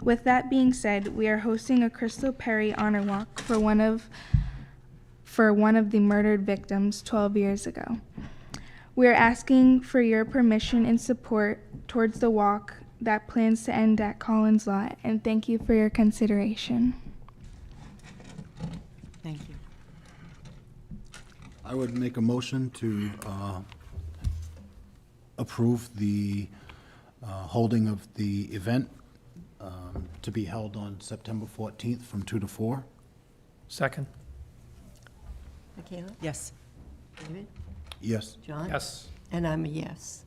With that being said, we are hosting a Crystal Perry Honor Walk for one of the murdered victims 12 years ago. We are asking for your permission and support towards the walk that plans to end at Collins Lot, and thank you for your consideration.
Thank you.
I would make a motion to approve the holding of the event to be held on September 14th from 2 to 4.
Second.
Michaela?
Yes.
David?
Yes.
John?
Yes.
And I'm a yes.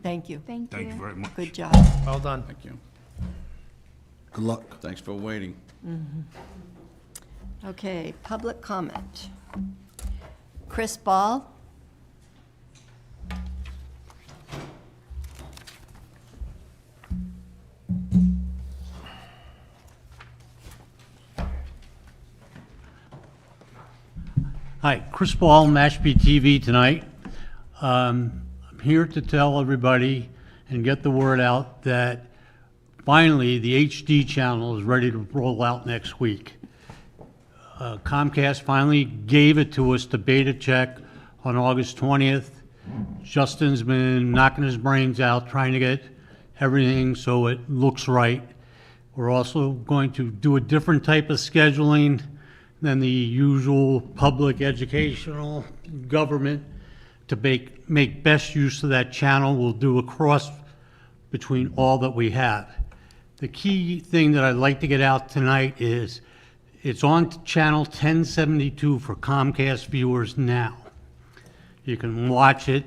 Thank you.
Thank you.
Thank you very much.
Good job.
Well done.
Thank you.
Good luck.
Thanks for waiting.
Okay, public comment. Chris Ball?
Hi, Chris Ball, Mashpee TV tonight. I'm here to tell everybody and get the word out that finally the HD channel is ready to roll out next week. Comcast finally gave it to us to beta check on August 20th. Justin's been knocking his brains out trying to get everything so it looks right. We're also going to do a different type of scheduling than the usual public educational government to make best use of that channel. We'll do a cross between all that we have. The key thing that I'd like to get out tonight is it's on channel 1072 for Comcast viewers now. You can watch it.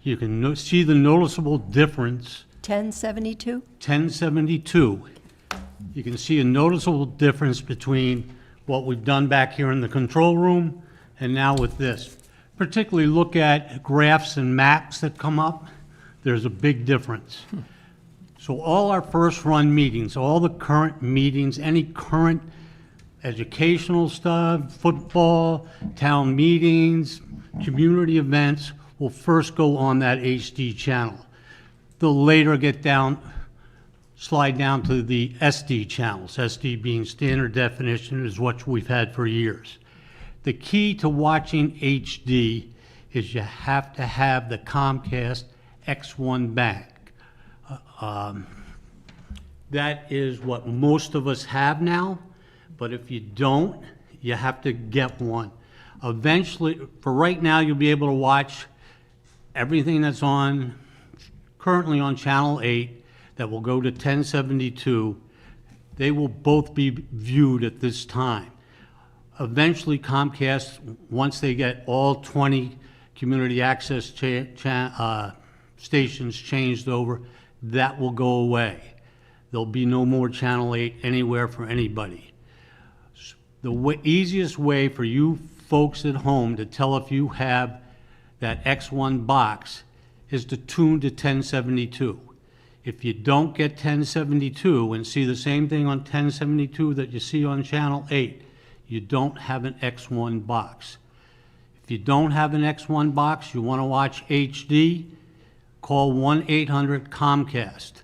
You can see the noticeable difference.
1072?
1072. You can see a noticeable difference between what we've done back here in the control room and now with this. Particularly look at graphs and maps that come up. There's a big difference. So all our first run meetings, all the current meetings, any current educational stuff, football, town meetings, community events will first go on that HD channel. They'll later slide down to the SD channels, SD being standard definition is what we've had for years. The key to watching HD is you have to have the Comcast X1 bank. That is what most of us have now, but if you don't, you have to get one. Eventually, for right now, you'll be able to watch everything that's currently on Channel 8 that will go to 1072. They will both be viewed at this time. Eventually, Comcast, once they get all 20 community access stations changed over, that will go away. There'll be no more Channel 8 anywhere for anybody. The easiest way for you folks at home to tell if you have that X1 box is to tune to 1072. If you don't get 1072 and see the same thing on 1072 that you see on Channel 8, you don't have an X1 box. If you don't have an X1 box, you want to watch HD, call 1-800-COMCAST.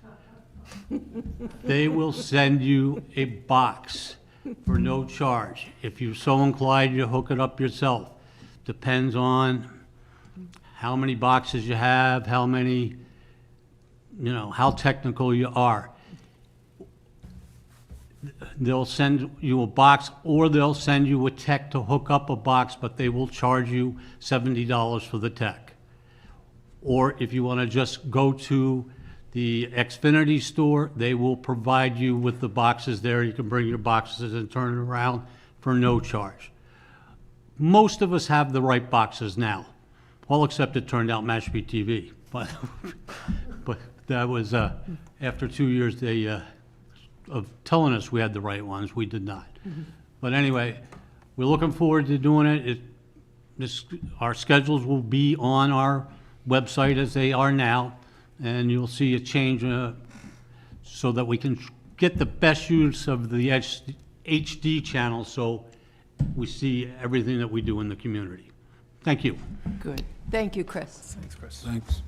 They will send you a box for no charge. If you're so inclined, you hook it up yourself. Depends on how many boxes you have, how technical you are. They'll send you a box, or they'll send you a tech to hook up a box, but they will charge you $70 for the tech. Or if you want to just go to the Xfinity store, they will provide you with the boxes there. You can bring your boxes and turn it around for no charge. Most of us have the right boxes now, all except it turned out Mashpee TV. But that was after 2 years of telling us we had the right ones, we did not. But anyway, we're looking forward to doing it. Our schedules will be on our website as they are now, and you'll see a change so that we can get the best use of the HD channel so we see everything that we do in the community. Thank you.
Good. Thank you, Chris.
Thanks, Chris. Thanks.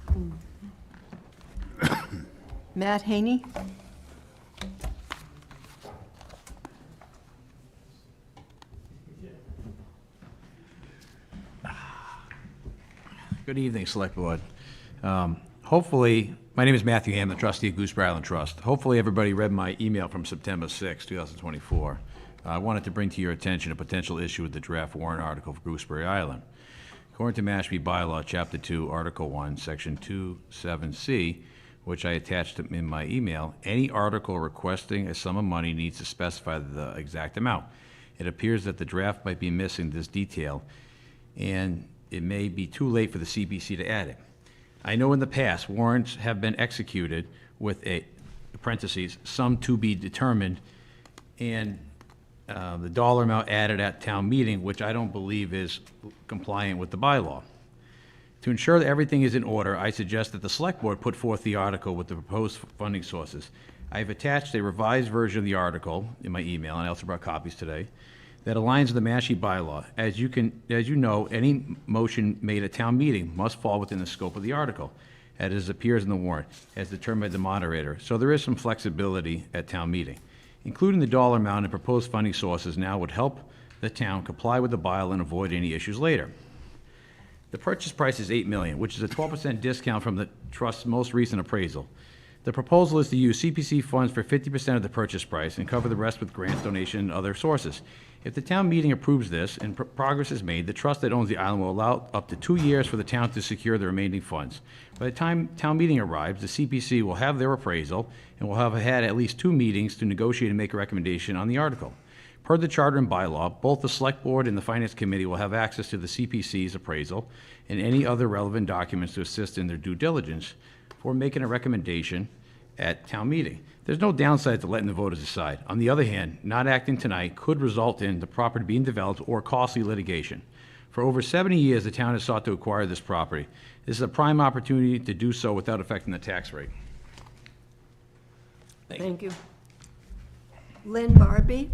Matt Haney?
Good evening, Select Board. Hopefully, my name is Matthew Ham, the trustee of Gooseberry Island Trust. Hopefully, everybody read my email from September 6, 2024. I wanted to bring to your attention a potential issue with the draft warrant article for Gooseberry Island. According to Mashpee Bylaw, Chapter 2, Article 1, Section 27C, which I attached in my email, any article requesting a sum of money needs to specify the exact amount. It appears that the draft might be missing this detail, and it may be too late for the CBC to add it. I know in the past, warrants have been executed with a, parentheses, sum to be determined, and the dollar amount added at town meeting, which I don't believe is compliant with the bylaw. To ensure that everything is in order, I suggest that the Select Board put forth the article with the proposed funding sources. I've attached a revised version of the article in my email, and I also brought copies today, that aligns with the Mashpee bylaw. As you know, any motion made at town meeting must fall within the scope of the article, as it appears in the warrant, as determined by the moderator. So there is some flexibility at town meeting. Including the dollar amount and proposed funding sources now would help the town comply with the bylaw and avoid any issues later. The purchase price is $8 million, which is a 12% discount from the trust's most recent appraisal. The proposal is to use CPC funds for 50% of the purchase price and cover the rest with grants, donation, and other sources. If the town meeting approves this and progress is made, the trust that owns the island will allow up to 2 years for the town to secure the remaining funds. By the time town meeting arrives, the CPC will have their appraisal and will have had at least 2 meetings to negotiate and make a recommendation on the article. Per the charter and bylaw, both the Select Board and the Finance Committee will have access to the CPC's appraisal and any other relevant documents to assist in their due diligence for making a recommendation at town meeting. There's no downside to letting the voters decide. On the other hand, not acting tonight could result in the property being developed or costly litigation. For over 70 years, the town has sought to acquire this property. This is a prime opportunity to do so without affecting the tax rate.
Thank you. Lynn Barbie?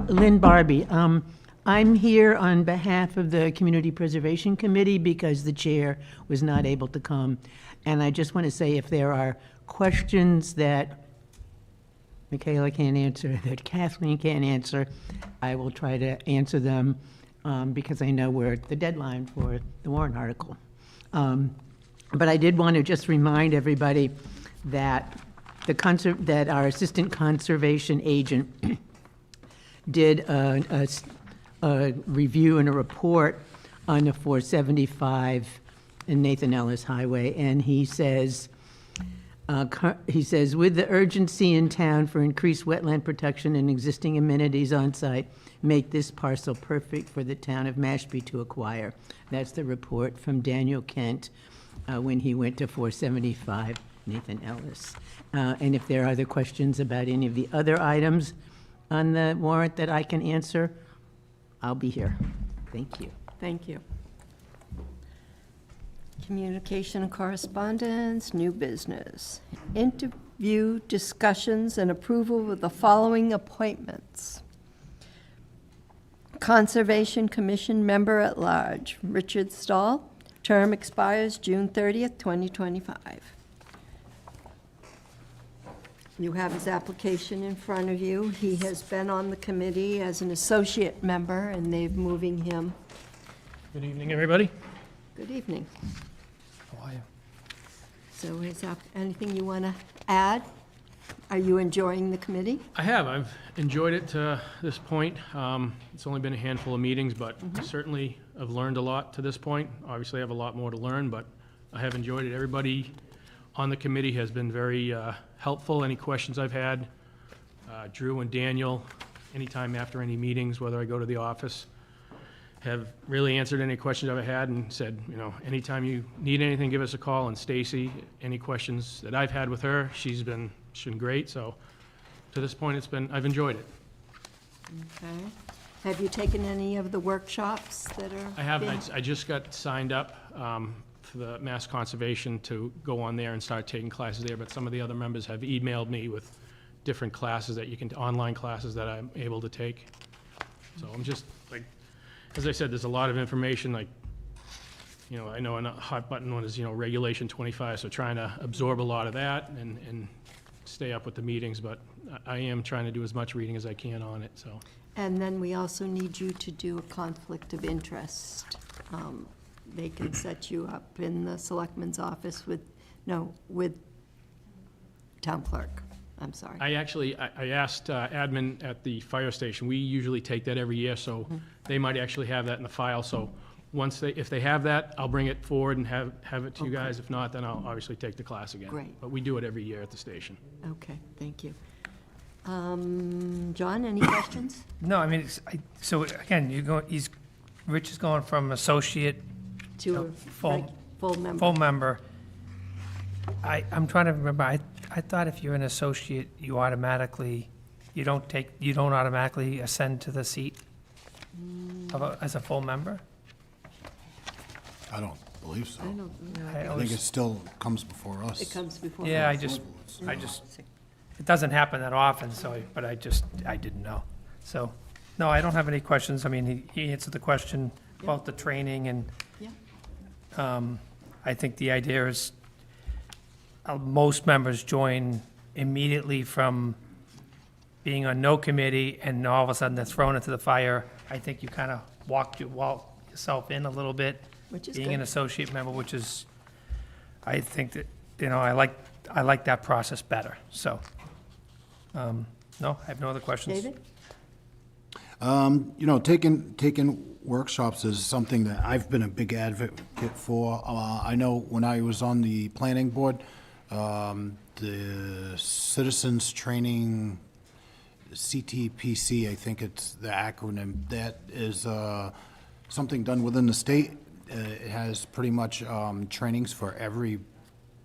Lynn Barbie. I'm here on behalf of the Community Preservation Committee because the chair was not able to come. And I just want to say if there are questions that Michaela can't answer, that Kathleen can't answer, I will try to answer them because I know we're at the deadline for the warrant article. But I did want to just remind everybody that that our assistant conservation agent did a review and a report on the 475 and Nathan Ellis Highway, and he says, with the urgency in town for increased wetland protection and existing amenities on site, make this parcel perfect for the town of Mashpee to acquire. That's the report from Daniel Kent when he went to 475 Nathan Ellis. And if there are other questions about any of the other items on the warrant that I can answer, I'll be here. Thank you.
Thank you. Communication and correspondence, new business. Interview, discussions, and approval of the following appointments. Conservation Commission Member at Large, Richard Stahl. Term expires June 30th, 2025. You have his application in front of you. He has been on the committee as an associate member, and they're moving him.
Good evening, everybody.
Good evening.
How are you?
So is there anything you want to add? Are you enjoying the committee?
I have. I've enjoyed it to this point. It's only been a handful of meetings, but certainly I've learned a lot to this point. Obviously, I have a lot more to learn, but I have enjoyed it. Everybody on the committee has been very helpful. Any questions I've had, Drew and Daniel, anytime after any meetings, whether I go to the office, have really answered any questions I've had and said, you know, anytime you need anything, give us a call. And Stacy, any questions that I've had with her, she's been great. So to this point, I've enjoyed it.
Okay. Have you taken any of the workshops that are?
I have. I just got signed up for the Mass Conservation to go on there and start taking classes there, but some of the other members have emailed me with different classes online classes that I'm able to take. So I'm just, like, as I said, there's a lot of information, like, you know, I know a hot button one is, you know, Regulation 25, so trying to absorb a lot of that and stay up with the meetings, but I am trying to do as much reading as I can on it, so.
And then we also need you to do a conflict of interest. They can set you up in the selectman's office with town clerk. I'm sorry.
I asked admin at the fire station, we usually take that every year, so they might actually have that in the file, so if they have that, I'll bring it forward and have it to you guys. If not, then I'll obviously take the class again.
Great.
But we do it every year at the station.
Okay, thank you. John, any questions?
No, I mean, so again, Rich is going from associate
To a
full,
full member.
full member. I'm trying to remember, I thought if you're an associate, you don't automatically ascend to the seat as a full member?
I don't believe so.
I don't know.
I think it still comes before us.
It comes before.
Yeah,
us.
it doesn't happen that often, but I didn't know. So, no, I don't have any questions. I mean, he answered the question about the training, and
Yeah.
I think the idea is most members join immediately from being on no committee, and all of a sudden they're thrown into the fire. I think you kind of walk yourself in a little bit.
Which is
Being an
good.
associate member, which is, I think that, I like that process better, so. No, I have no other questions.
David?
Taking workshops is something that I've been a big advocate for. I know when I was on the planning board, the Citizens Training, CTPC, I think it's the acronym, that is something done within the state. It has pretty much trainings for every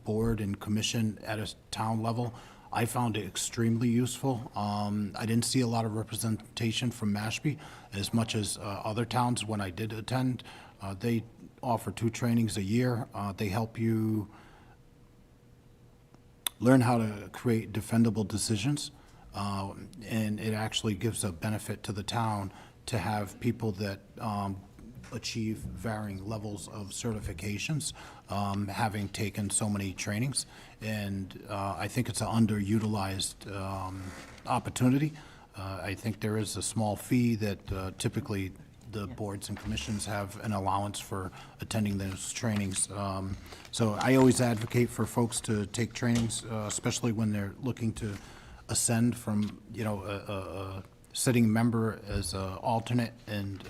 board and commission at a town level. I found it extremely useful. I didn't see a lot of representation from Mashpee as much as other towns when I did attend. They offer 2 trainings a year. They help you learn how to create defendable decisions, and it actually gives a benefit to the town to have people that achieve varying levels of certifications, having taken so many trainings. And I think it's an underutilized opportunity. I think there is a small fee that typically the boards and commissions have an allowance for attending those trainings. So I always advocate for folks to take trainings, especially when they're looking to ascend from, a sitting member as an alternate and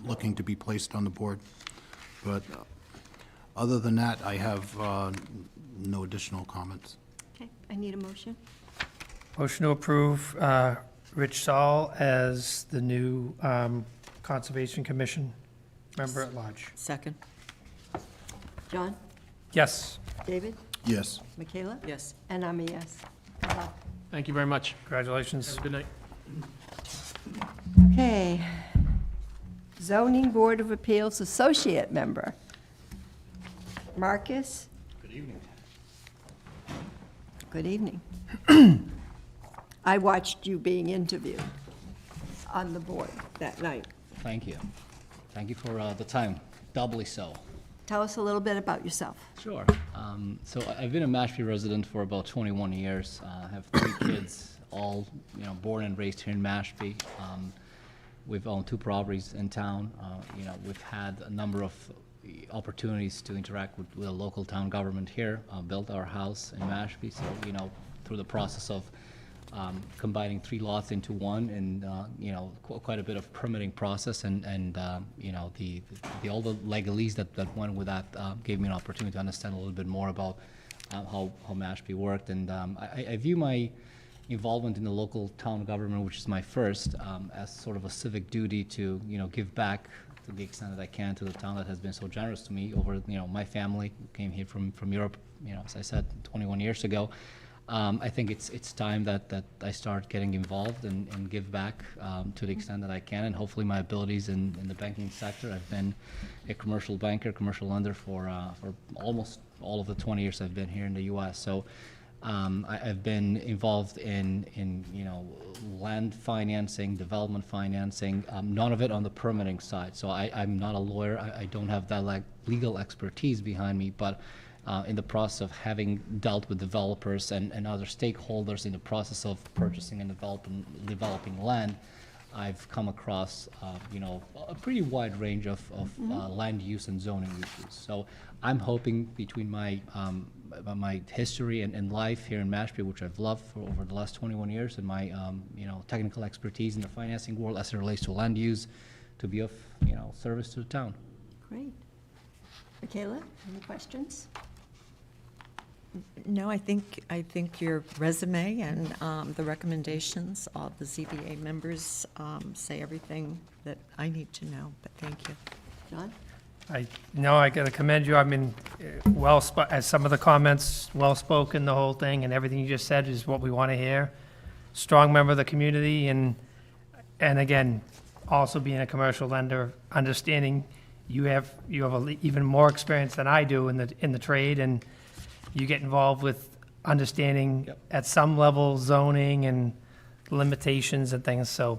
looking to be placed on the board. But other than that, I have no additional comments.
Okay, I need a motion.
Motion to approve Rich Saul as the new Conservation Commission member at large.
Second?
John?
Yes.
David?
Yes.
Michaela?
Yes.
And I'm a yes. Good luck.
Thank you very much.
Congratulations.
Have a good night.
Okay. Zoning Board of Appeals Associate Member. Marcus?
Good evening.
Good evening. I watched you being interviewed on the board that night.
Thank you. Thank you for the time, doubly so.
Tell us a little bit about yourself.
Sure. So I've been a Mashpee resident for about 21 years. I have 3 kids, all born and raised here in Mashpee. We've owned 2 properties in town. We've had a number of opportunities to interact with the local town government here. Built our house in Mashpee, so through the process of combining 3 lots into one, and quite a bit of permitting process, and all the legalese that went with that gave me an opportunity to understand a little bit more about how Mashpee worked. And I view my involvement in the local town government, which is my first, as sort of a civic duty to give back to the extent that I can to the town that has been so generous to me over my family came here from Europe, as I said, 21 years ago. I think it's time that I start getting involved and give back to the extent that I can, and hopefully my abilities in the banking sector. I've been a commercial banker, commercial lender for almost all of the 20 years I've been here in the U.S. So I've been involved in land financing, development financing, none of it on the permitting side. So I'm not a lawyer. I don't have that legal expertise behind me, but in the process of having dealt with developers and other stakeholders in the process of purchasing and developing land, I've come across a pretty wide range of land use and zoning issues. So I'm hoping between my my history and life here in Mashpee, which I've loved for over the last 21 years, and my technical expertise in the financing world as it relates to land use, to be of service to the town.
Great. Michaela, any questions?
No, I think your resume and the recommendations of the ZBA members say everything that I need to know, but thank you.
John?
I gotta commend you. I mean, as some of the comments, well-spoken, the whole thing, and everything you just said is what we want to hear. Strong member of the community, and again, also being a commercial lender, understanding you have even more experience than I do in the trade, and you get involved with understanding at some level zoning and limitations and things, so.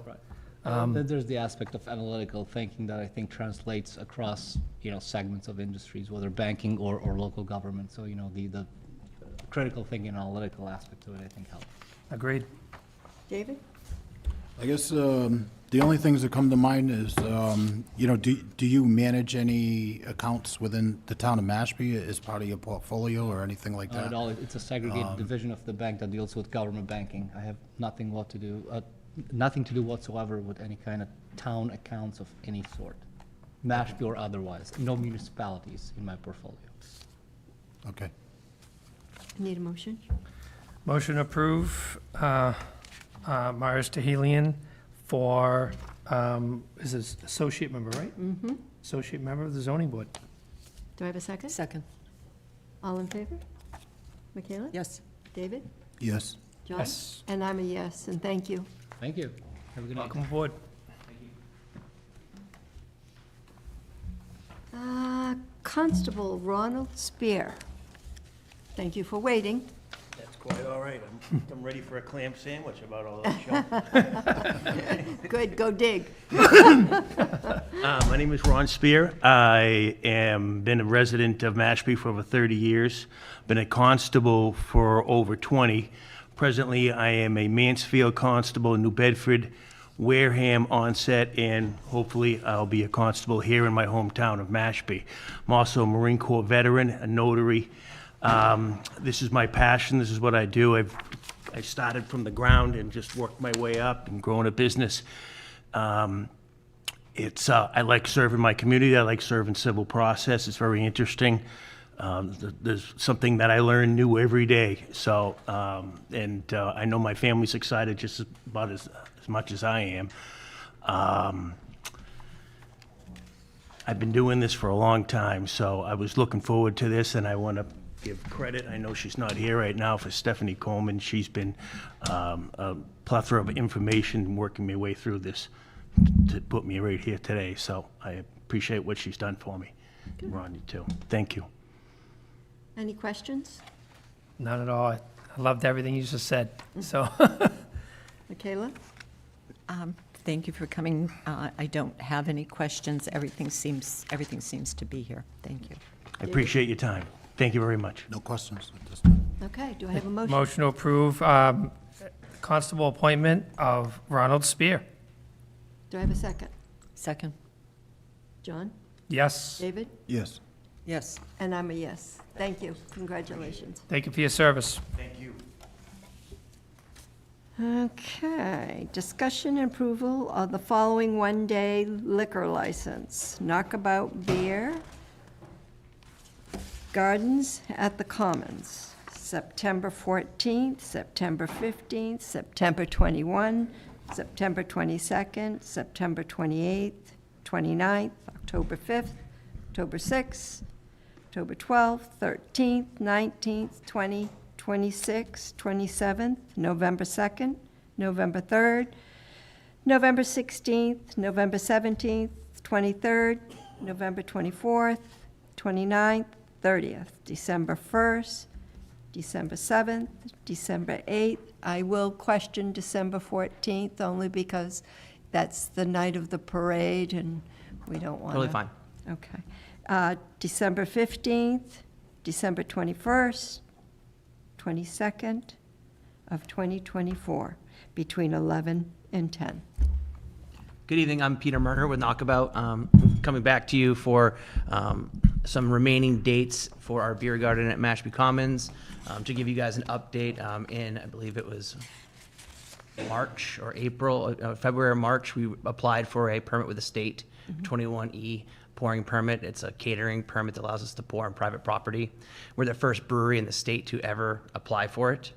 Then there's the aspect of analytical thinking that I think translates across, segments of industries, whether banking or local government. So, the critical thinking and analytical aspect of it, I think helps.
Agreed.
David?
I guess the only things that come to mind is, do you manage any accounts within the town of Mashpee as part of your portfolio or anything like
Not
that?
at all. It's a segregated division of the bank that deals with government banking. I have nothing to do whatsoever with any kind of town accounts of any sort, Mashpee or otherwise. No municipalities in my portfolio.
Okay.
Need a motion?
Motion to approve Myers Tahelian for, is this associate member, right?
Mm-hmm.
Associate member of the zoning board.
Do I have a second?
Second.
All in favor? Michaela?
Yes.
David?
Yes.
John?
Yes.
And I'm a yes, and thank you.
Thank you. Have a good night.
Welcome aboard.
Constable Ronald Spear. Thank you for waiting.
That's quite all right. I'm ready for a clam sandwich about all that show.
Good, go dig.
My name is Ron Spear. I am been a resident of Mashpee for over 30 years. Been a constable for over 20. Presently, I am a Mansfield constable in New Bedford, Wareham onset, and hopefully I'll be a constable here in my hometown of Mashpee. I'm also a Marine Corps veteran, a notary. This is my passion. This is what I do. I started from the ground and just worked my way up and grown a business. I like serving my community. I like serving civil process. It's very interesting. There's something that I learn new every day. So, I know my family's excited just about as much as I am. I've been doing this for a long time, so I was looking forward to this, and I want to give credit. I know she's not here right now, for Stephanie Coleman. She's been a plethora of information working my way through this to put me right here today. So I appreciate what she's done for me. Ronnie, too. Thank you.
Any questions?
None at all. I loved everything you just said, so.
Michaela?
Thank you for coming. I don't have any questions. Everything seems to be here. Thank you.
I appreciate your time. Thank you very much.
No questions at this time.
Okay, do I have a motion?
Motion to approve constable appointment of Ronald Spear.
Do I have a second?
Second.
John?
Yes.
David?
Yes.
Yes.
And I'm a yes. Thank you. Congratulations.
Thank you for your service.
Thank you.
Okay, discussion and approval of the following one-day liquor license. Knockabout Beer, Gardens at the Commons, September 14th, September 15th, September 21, September 22nd, September 28th, 29th, October 5th, October 6th, October 12th, 13th, 19th, 20th, 26th, 27th, November 2nd, November 3rd, November 16th, November 17th, 23rd, November 24th, 29th, 30th, December 1st, December 7th, December 8th. I will question December 14th only because that's the night of the parade and we don't want to.
Totally fine.
Okay. December 15th, December 21st, 22nd of 2024, between 11 and 10.
Good evening, I'm Peter Merner with Knockabout. Coming back to you for some remaining dates for our beer garden at Mashpee Commons. To give you guys an update, in, I believe it was March or April, February or March, we applied for a permit with the state, 21E pouring permit. It's a catering permit that allows us to pour on private property. We're the first brewery in the state to ever apply for it.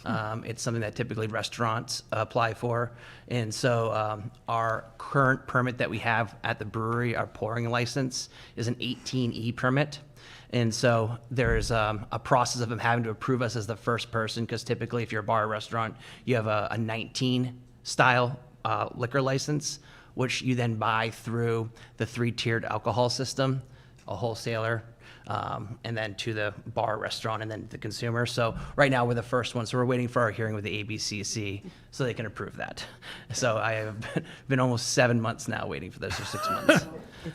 It's something that typically restaurants apply for. And so our current permit that we have at the brewery, our pouring license, is an 18E permit. And so there's a process of them having to approve us as the first person, because typically if you're a bar or restaurant, you have a 19 style liquor license, which you then buy through the 3-tiered alcohol system, a wholesaler, and then to the bar, restaurant, and then the consumer. So right now we're the first one, so we're waiting for our hearing with the ABCC so they can approve that. So I have been almost 7 months now waiting for this, or 6 months.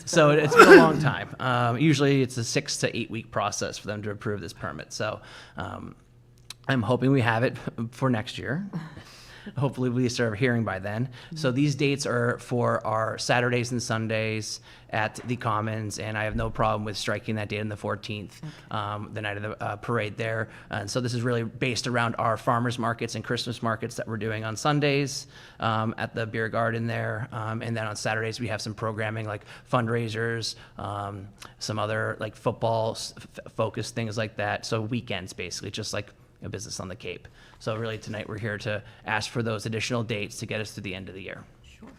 So it's been a long time. Usually it's a 6 to 8 week process for them to approve this permit. So I'm hoping we have it for next year. Hopefully we start hearing by then. So these dates are for our Saturdays and Sundays at the Commons, and I have no problem with striking that date on the 14th, the night of the parade there. And so this is really based around our farmers markets and Christmas markets that we're doing on Sundays at the beer garden there. And then on Saturdays we have some programming like fundraisers, some other like football focused things like that. So weekends basically, just like a business on the Cape. So really tonight we're here to ask for those additional dates to get us to the end of the year.
Sure. Do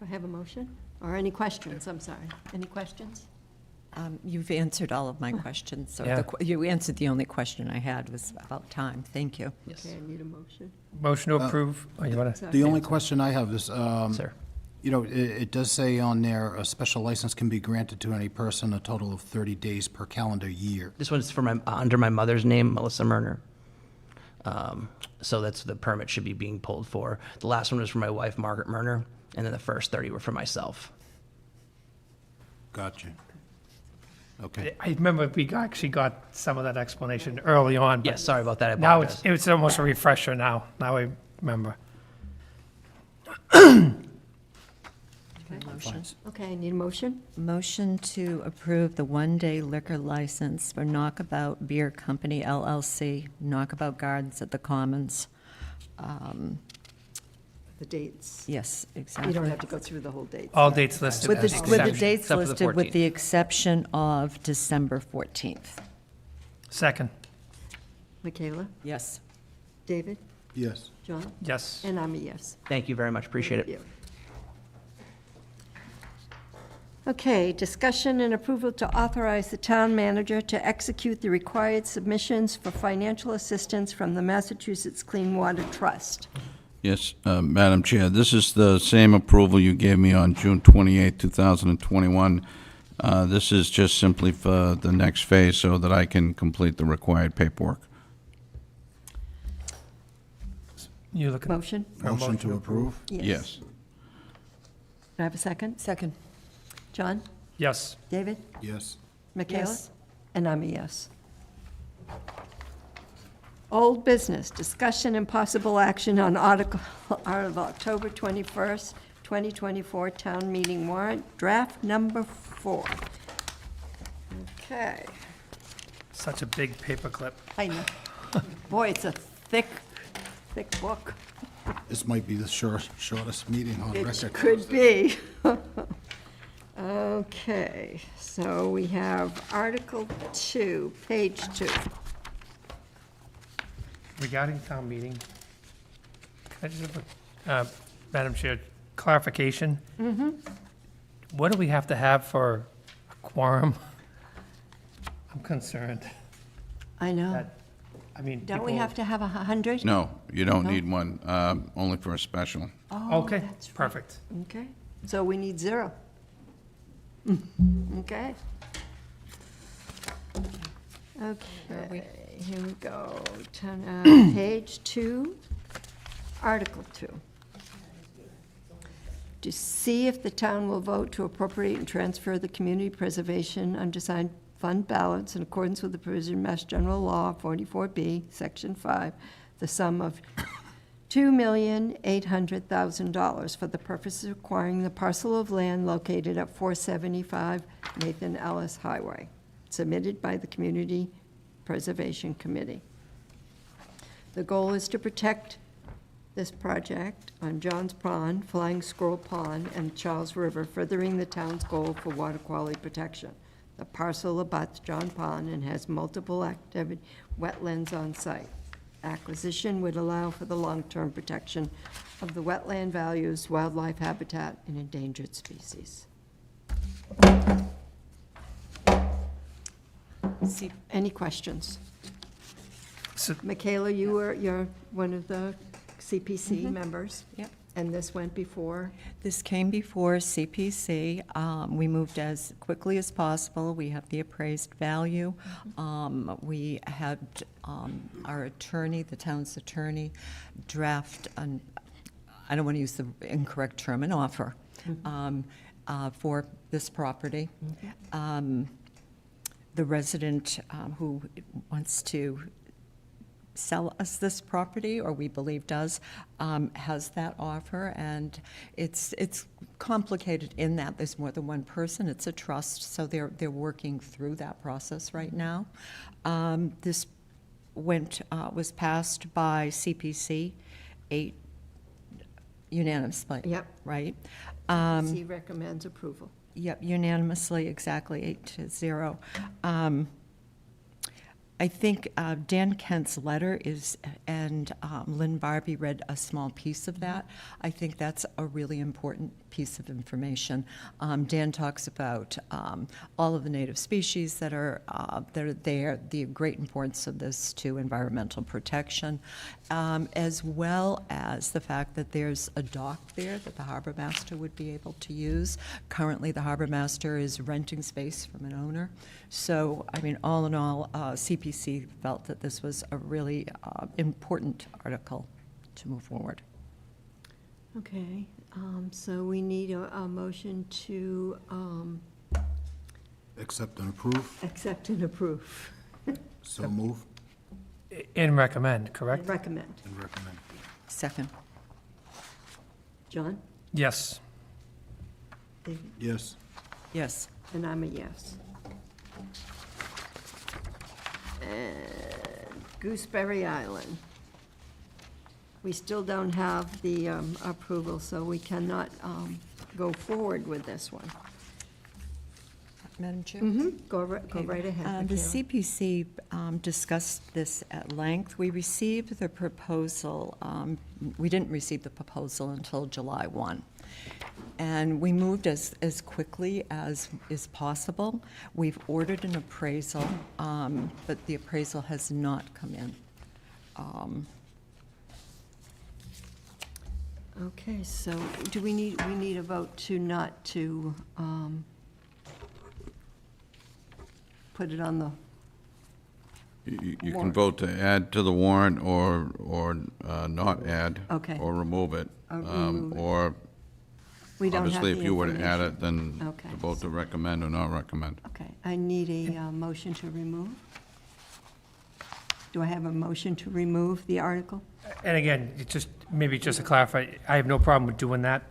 I have a motion? Or any questions? I'm sorry. Any questions?
You've answered all of my questions. So
Yeah.
you answered the only question I had was about time. Thank you.
Yes.
Okay, I need a motion.
Motion to approve. Oh, you want to?
The only question I have is,
Sir.
you know, it does say on there, a special license can be granted to any person a total of 30 days per calendar year.
This one's for my under my mother's name, Melissa Murner. So that's the permit should be being pulled for. The last one was for my wife, Margaret Murner, and then the first 30 were for myself.
Gotcha. Okay.
I remember we actually got some of that explanation early on. but
Yes, sorry about that. I
Now
apologize.
it's almost a refresher now. Now I remember.
Motion.
Okay, I need a motion.
Motion to approve the one-day liquor license for Knockabout Beer Company LLC, Knockabout Gardens at the Commons.
The dates.
Yes,
You
exactly.
don't have to go through the whole dates.
All dates listed.
With
as
the
exception.
dates
Except for the
listed, with
14th.
the exception of December 14th.
Second.
Michaela?
Yes.
David?
Yes.
John?
Yes.
And I'm a yes.
Thank you very much. Appreciate it.
Thank you. Okay, discussion and approval to authorize the town manager to execute the required submissions for financial assistance from the Massachusetts Clean Water Trust.
Yes, Madam Chair, this is the same approval you gave me on June 28, 2021. This is just simply for the next phase so that I can complete the required paperwork.
You looking?
Motion?
for a
Motion to approve?
Yes.
Do I have a second?
Second.
John?
Yes.
David?
Yes.
Michaela?
Yes.
And I'm a yes. Old business, discussion and possible action on article of October 21st, 2024 town meeting warrant, draft number 4. Okay,
Such a big paperclip.
I know. Boy, it's a thick, thick book.
This might be the shortest meeting on
It
record.
could be. Okay, so we have Article 2, page 2.
Regarding town meeting, can I just have, Madam Chair, clarification?
Mm-hmm.
What do we have to have for a quorum? I'm concerned
I know.
that, I mean,
Don't we
people-
have to have 100?
No, you don't
No?
need one, only for a special.
Oh,
Okay,
that's right.
perfect.
Okay, so we need 0. Okay. Okay, here we go. Page 2, Article 2. To see if the town will vote to appropriate and transfer the community preservation undersigned fund balance in accordance with the provision of Mass General Law 44B, Section 5, the sum of $2,800,000 for the purpose of acquiring the parcel of land located at 475 Nathan Ellis Highway, submitted by the Community Preservation Committee. The goal is to protect this project on Johns Pond, Flying Squirrel Pond, and Charles River, furthering the town's goal for water quality protection. The parcel abuts John Pond and has multiple active wetlands on site. Acquisition would allow for the long-term protection of the wetland values, wildlife habitat, and endangered species. Any questions? Michaela, you're one of the CPC members.
Yep.
And this went before?
This came before CPC. We moved as quickly as possible. We have the appraised value. We had our attorney, the town's attorney, draft an, I don't want to use the incorrect term, an offer for this property. The resident who wants to sell us this property, or we believe does, has that offer, and it's complicated in that there's more than one person. It's a trust, so they're working through that process right now. This was passed by CPC 8 unanimously.
Yep.
Right.
C recommends approval.
Yep, unanimously, exactly 8-0. I think Dan Kent's letter is, and Lynn Barbie read a small piece of that. I think that's a really important piece of information. Dan talks about all of the native species that are there, the great importance of this to environmental protection, as well as the fact that there's a dock there that the harbor master would be able to use. Currently, the harbor master is renting space from an owner. So, I mean, all in all, CPC felt that this was a really important article to move forward.
Okay, so we need a motion to
Accept and approve.
accept and approve.
So move
And recommend, correct?
Recommend.
and recommend.
Second.
John?
Yes.
David?
Yes.
Yes.
And I'm a yes. And Gooseberry Island. We still don't have the approval, so we cannot go forward with this one.
Madam Chair?
Go right ahead,
The
Michaela.
CPC discussed this at length. We received the proposal, we didn't receive the proposal until July 1. And we moved as quickly as is possible. We've ordered an appraisal, but the appraisal has not come in.
Okay, so do we need a vote to not to put it on the,
You can
Warrant.
vote to add to the warrant or not add.
Okay.
Or remove it.
Or remove it.
Or
we don't have the
obviously, if you were to add
information.
it, then
Okay.
to vote to recommend or not recommend.
Okay, I need a motion to remove. Do I have a motion to remove the article?
And again, it's just, maybe just to clarify, I have no problem with doing that.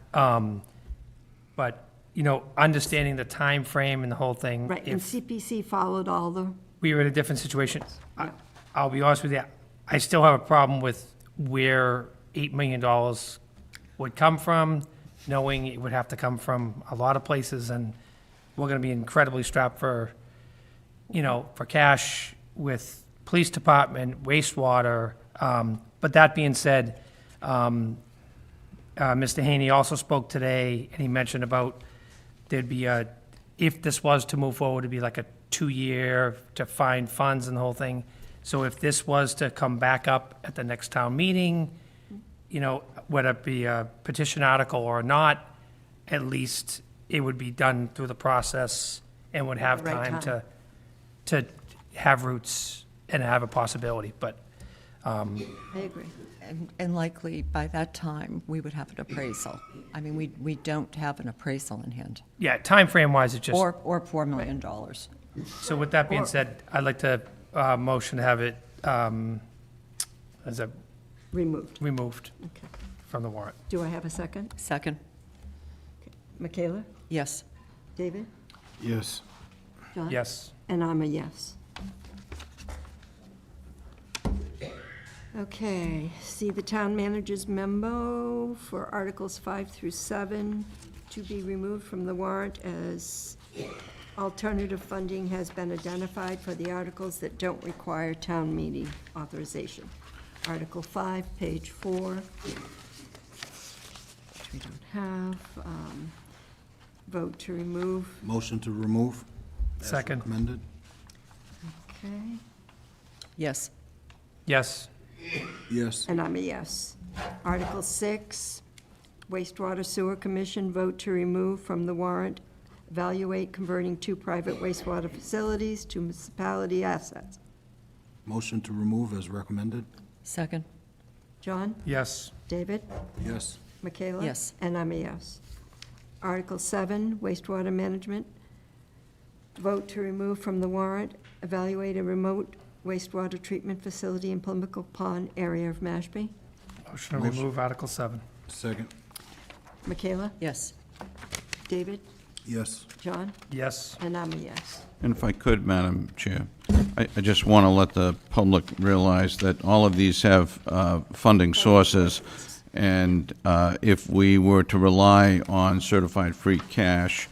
But, you know, understanding the time frame and the whole thing.
Right, and
If
CPC followed all the,
we were in a different situation,
Yeah.
I'll be honest with you, I still have a problem with where $8 million would come from, knowing it would have to come from a lot of places, and we're gonna be incredibly strapped for, you know, for cash with police department, wastewater. But that being said, Mr. Haney also spoke today, and he mentioned about there'd be if this was to move forward, it'd be like a 2-year to find funds and the whole thing. So if this was to come back up at the next town meeting, you know, whether it be a petition article or not, at least it would be done through the process and would have
Right
time
time.
to have roots and have a possibility, but,
I agree.
And likely, by that time, we would have an appraisal. I mean, we don't have an appraisal in hand.
yeah, timeframe-wise, it just.
Or $4 million.
So with that being said, I'd like to motion to have it, as a,
Removed.
removed
Okay.
from the warrant.
Do I have a second?
Second.
Michaela?
Yes.
David?
Yes.
Yes.
And I'm a yes. Okay, see the town manager's memo for Articles 5 through 7 to be removed from the warrant as alternative funding has been identified for the articles that don't require town meeting authorization. Article 5, page 4, which we don't have. Vote to remove.
Motion to remove? as
Second.
recommended?
Okay,
Yes.
Yes.
Yes.
and I'm a yes. Article 6, wastewater sewer commission, vote to remove from the warrant, evaluate converting 2 private wastewater facilities to municipality assets.
Motion to remove as recommended?
Second.
John?
Yes.
David?
Yes.
Michaela?
Yes.
And I'm a yes. Article 7, wastewater management, vote to remove from the warrant, evaluate a remote wastewater treatment facility in Plymouth Pond area of Mashpee.
Motion to remove Article 7.
Second?
Michaela?
Yes.
David?
Yes.
John?
Yes.
And I'm a yes.
And if I could, Madam Chair, I just want to let the public realize that all of these have funding sources, and if we were to rely on certified free cash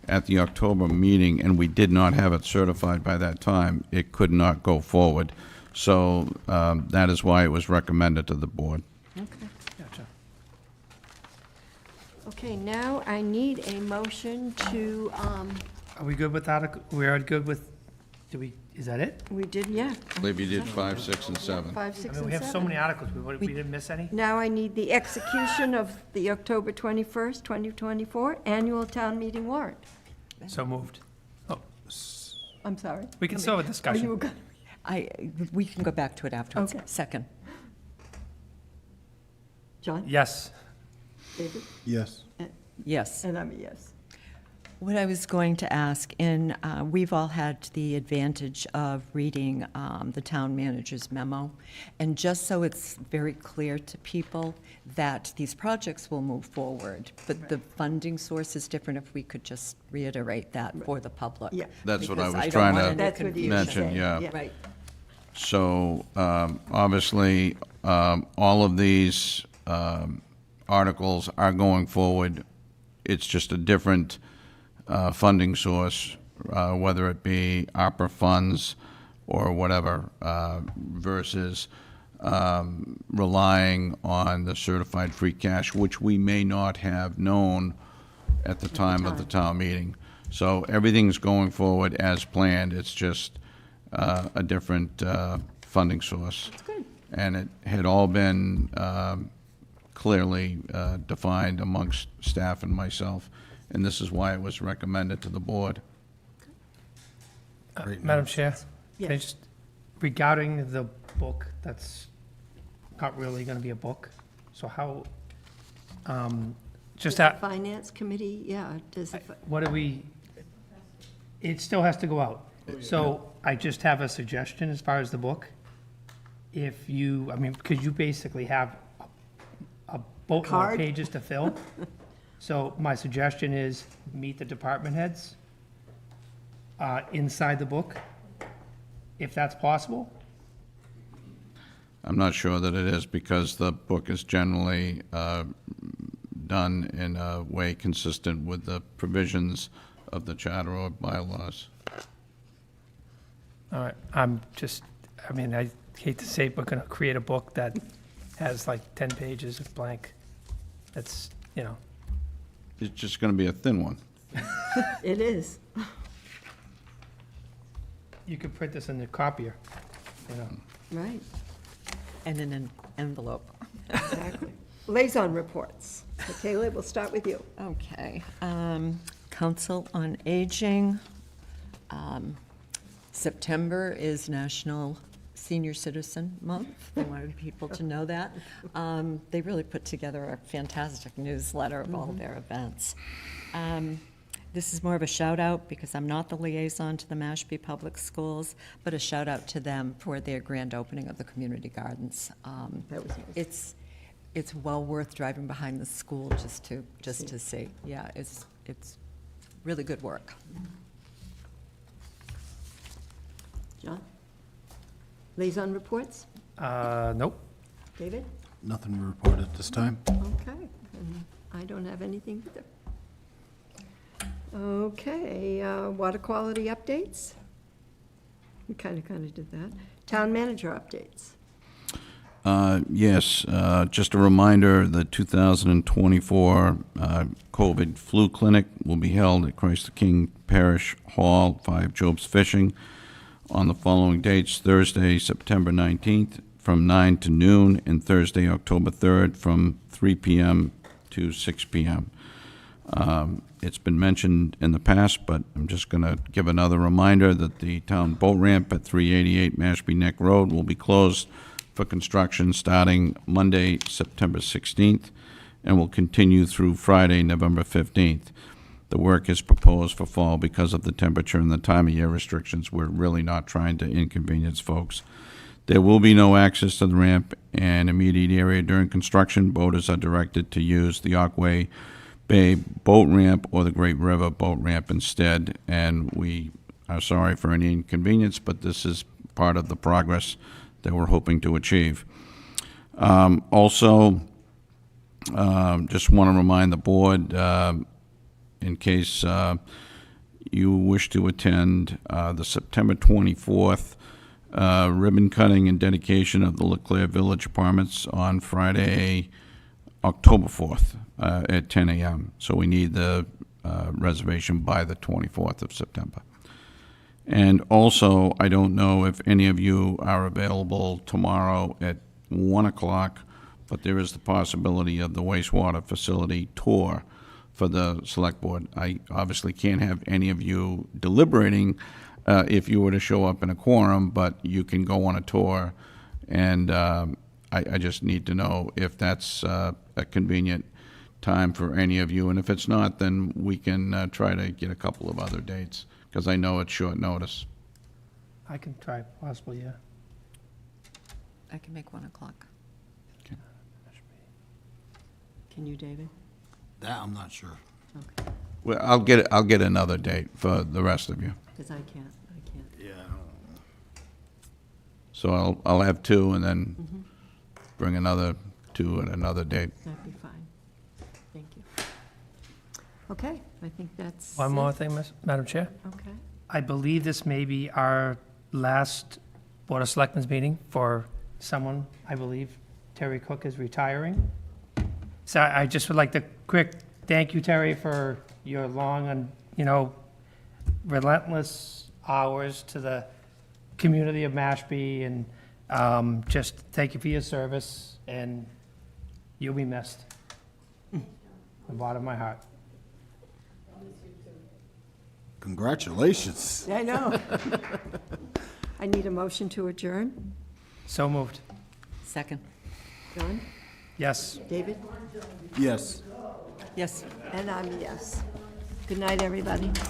at the October meeting and we did not have it certified by that time, it could not go forward. So that is why it was recommended to the board.
Okay.
Gotcha.
Okay, now I need a motion to,
Are we good with Article, we are good with, is that it?
we did, yeah.
I believe you did 5, 6, and 7.
5,
I
6,
mean,
and
we have so
7.
many articles, we didn't miss any?
Now I need the execution of the October 21st, 2024 annual town meeting warrant.
So moved. Oh,
I'm sorry.
we can still have a
Oh, you
discussion.
were gonna-
We can go back to it afterwards.
Okay.
Second.
John?
Yes.
David?
Yes.
Yes.
And I'm a yes.
What I was going to ask, we've all had the advantage of reading the town manager's memo, and just so it's very clear to people that these projects will move forward, but the funding source is different, if we could just reiterate that for the public.
Yeah.
That's what I
Because
was
don't
trying
want
to
any
That's what he was
mention,
saying,
yeah.
yeah.
Right.
So, obviously, all of these articles are going forward. It's just a different funding source, whether it be ARPA funds or whatever, versus relying on the certified free cash, which we may not have known at the time of the town meeting. So everything's going forward as planned. It's just a different funding source.
That's good.
And it had all been clearly defined amongst staff and myself, and this is why it was recommended to the board.
Madam Chair? Can I
Yes.
just, regarding the book, that's not really gonna be a book, so how, just that,
Finance committee, yeah, does it,
what do we, it still has to go out. So I just have a suggestion as far as the book. If you, I mean, because you basically have a boatload of
Card?
pages to fill. So my suggestion is meet the department heads inside the book, if that's possible.
I'm not sure that it is, because the book is generally done in a way consistent with the provisions of the charter or bylaws.
All right, I'm just, I mean, I hate to say it, but gonna create a book that has like 10 pages of blank. That's, you know,
It's just going to be a thin one.
it is.
you could print this in the copier, you know.
Right,
And in an envelope.
exactly. Liaison reports. Michaela, we'll start with you.
Okay. Council on Aging. September is National Senior Citizen Month. They wanted people to know that. They really put together a fantastic newsletter of all their events. This is more of a shout out, because I'm not the liaison to the Mashpee Public Schools, but a shout out to them for their grand opening of the community gardens.
That was nice.
It's well worth driving behind the school just to see. Yeah, it's really good work.
John? Liaison reports?
Nope.
David?
Nothing to report at this time.
Okay, and I don't have anything either. Okay, water quality updates? We kind of did that. Town manager updates?
Yes, just a reminder, the 2024 COVID flu clinic will be held at Christ the King Parish Hall, 5 Jobs Fishing, on the following dates: Thursday, September 19th, from 9 to noon, and Thursday, October 3rd, from 3 p.m. to 6 p.m. It's been mentioned in the past, but I'm just going to give another reminder that the town boat ramp at 388 Mashpee Neck Road will be closed for construction starting Monday, September 16th, and will continue through Friday, November 15th. The work is proposed for fall because of the temperature and the time of year restrictions. We're really not trying to inconvenience folks. There will be no access to the ramp and immediate area during construction. Boaters are directed to use the Aquay Bay boat ramp or the Great River boat ramp instead, and we are sorry for any inconvenience, but this is part of the progress that we're hoping to achieve. Also, just want to remind the board, in case you wish to attend the September 24th ribbon cutting and dedication of the LeClaire Village Apartments on Friday, October 4th at 10 a.m. So we need the reservation by the 24th of September. And also, I don't know if any of you are available tomorrow at 1 o'clock, but there is the possibility of the wastewater facility tour for the select board. I obviously can't have any of you deliberating if you were to show up in a quorum, but you can go on a tour, and I just need to know if that's a convenient time for any of you, and if it's not, then we can try to get a couple of other dates, because I know it's short notice.
I can try possibly, yeah.
I can make 1 o'clock. Can you, David?
That I'm not sure.
Okay,
Well, I'll get another date for the rest of you.
because I can't.
Yeah.
So I'll have 2 and then bring another 2 at another date.
That'd be fine. Thank you. Okay, I think that's
One more
it.
thing, Madam Chair.
Okay.
I believe this may be our last Board of Selectmen's meeting for someone, I believe Terry Cook is retiring. So I just would like to quick thank you, Terry, for your long and, relentless hours to the community of Mashpee, and just thank you for your service, and you'll be missed. From the bottom of my heart.
Congratulations.
I know. I need a motion to adjourn.
So moved.
Second.
John?
Yes.
David?
Yes.
Yes.
And I'm a yes. Good night, everybody.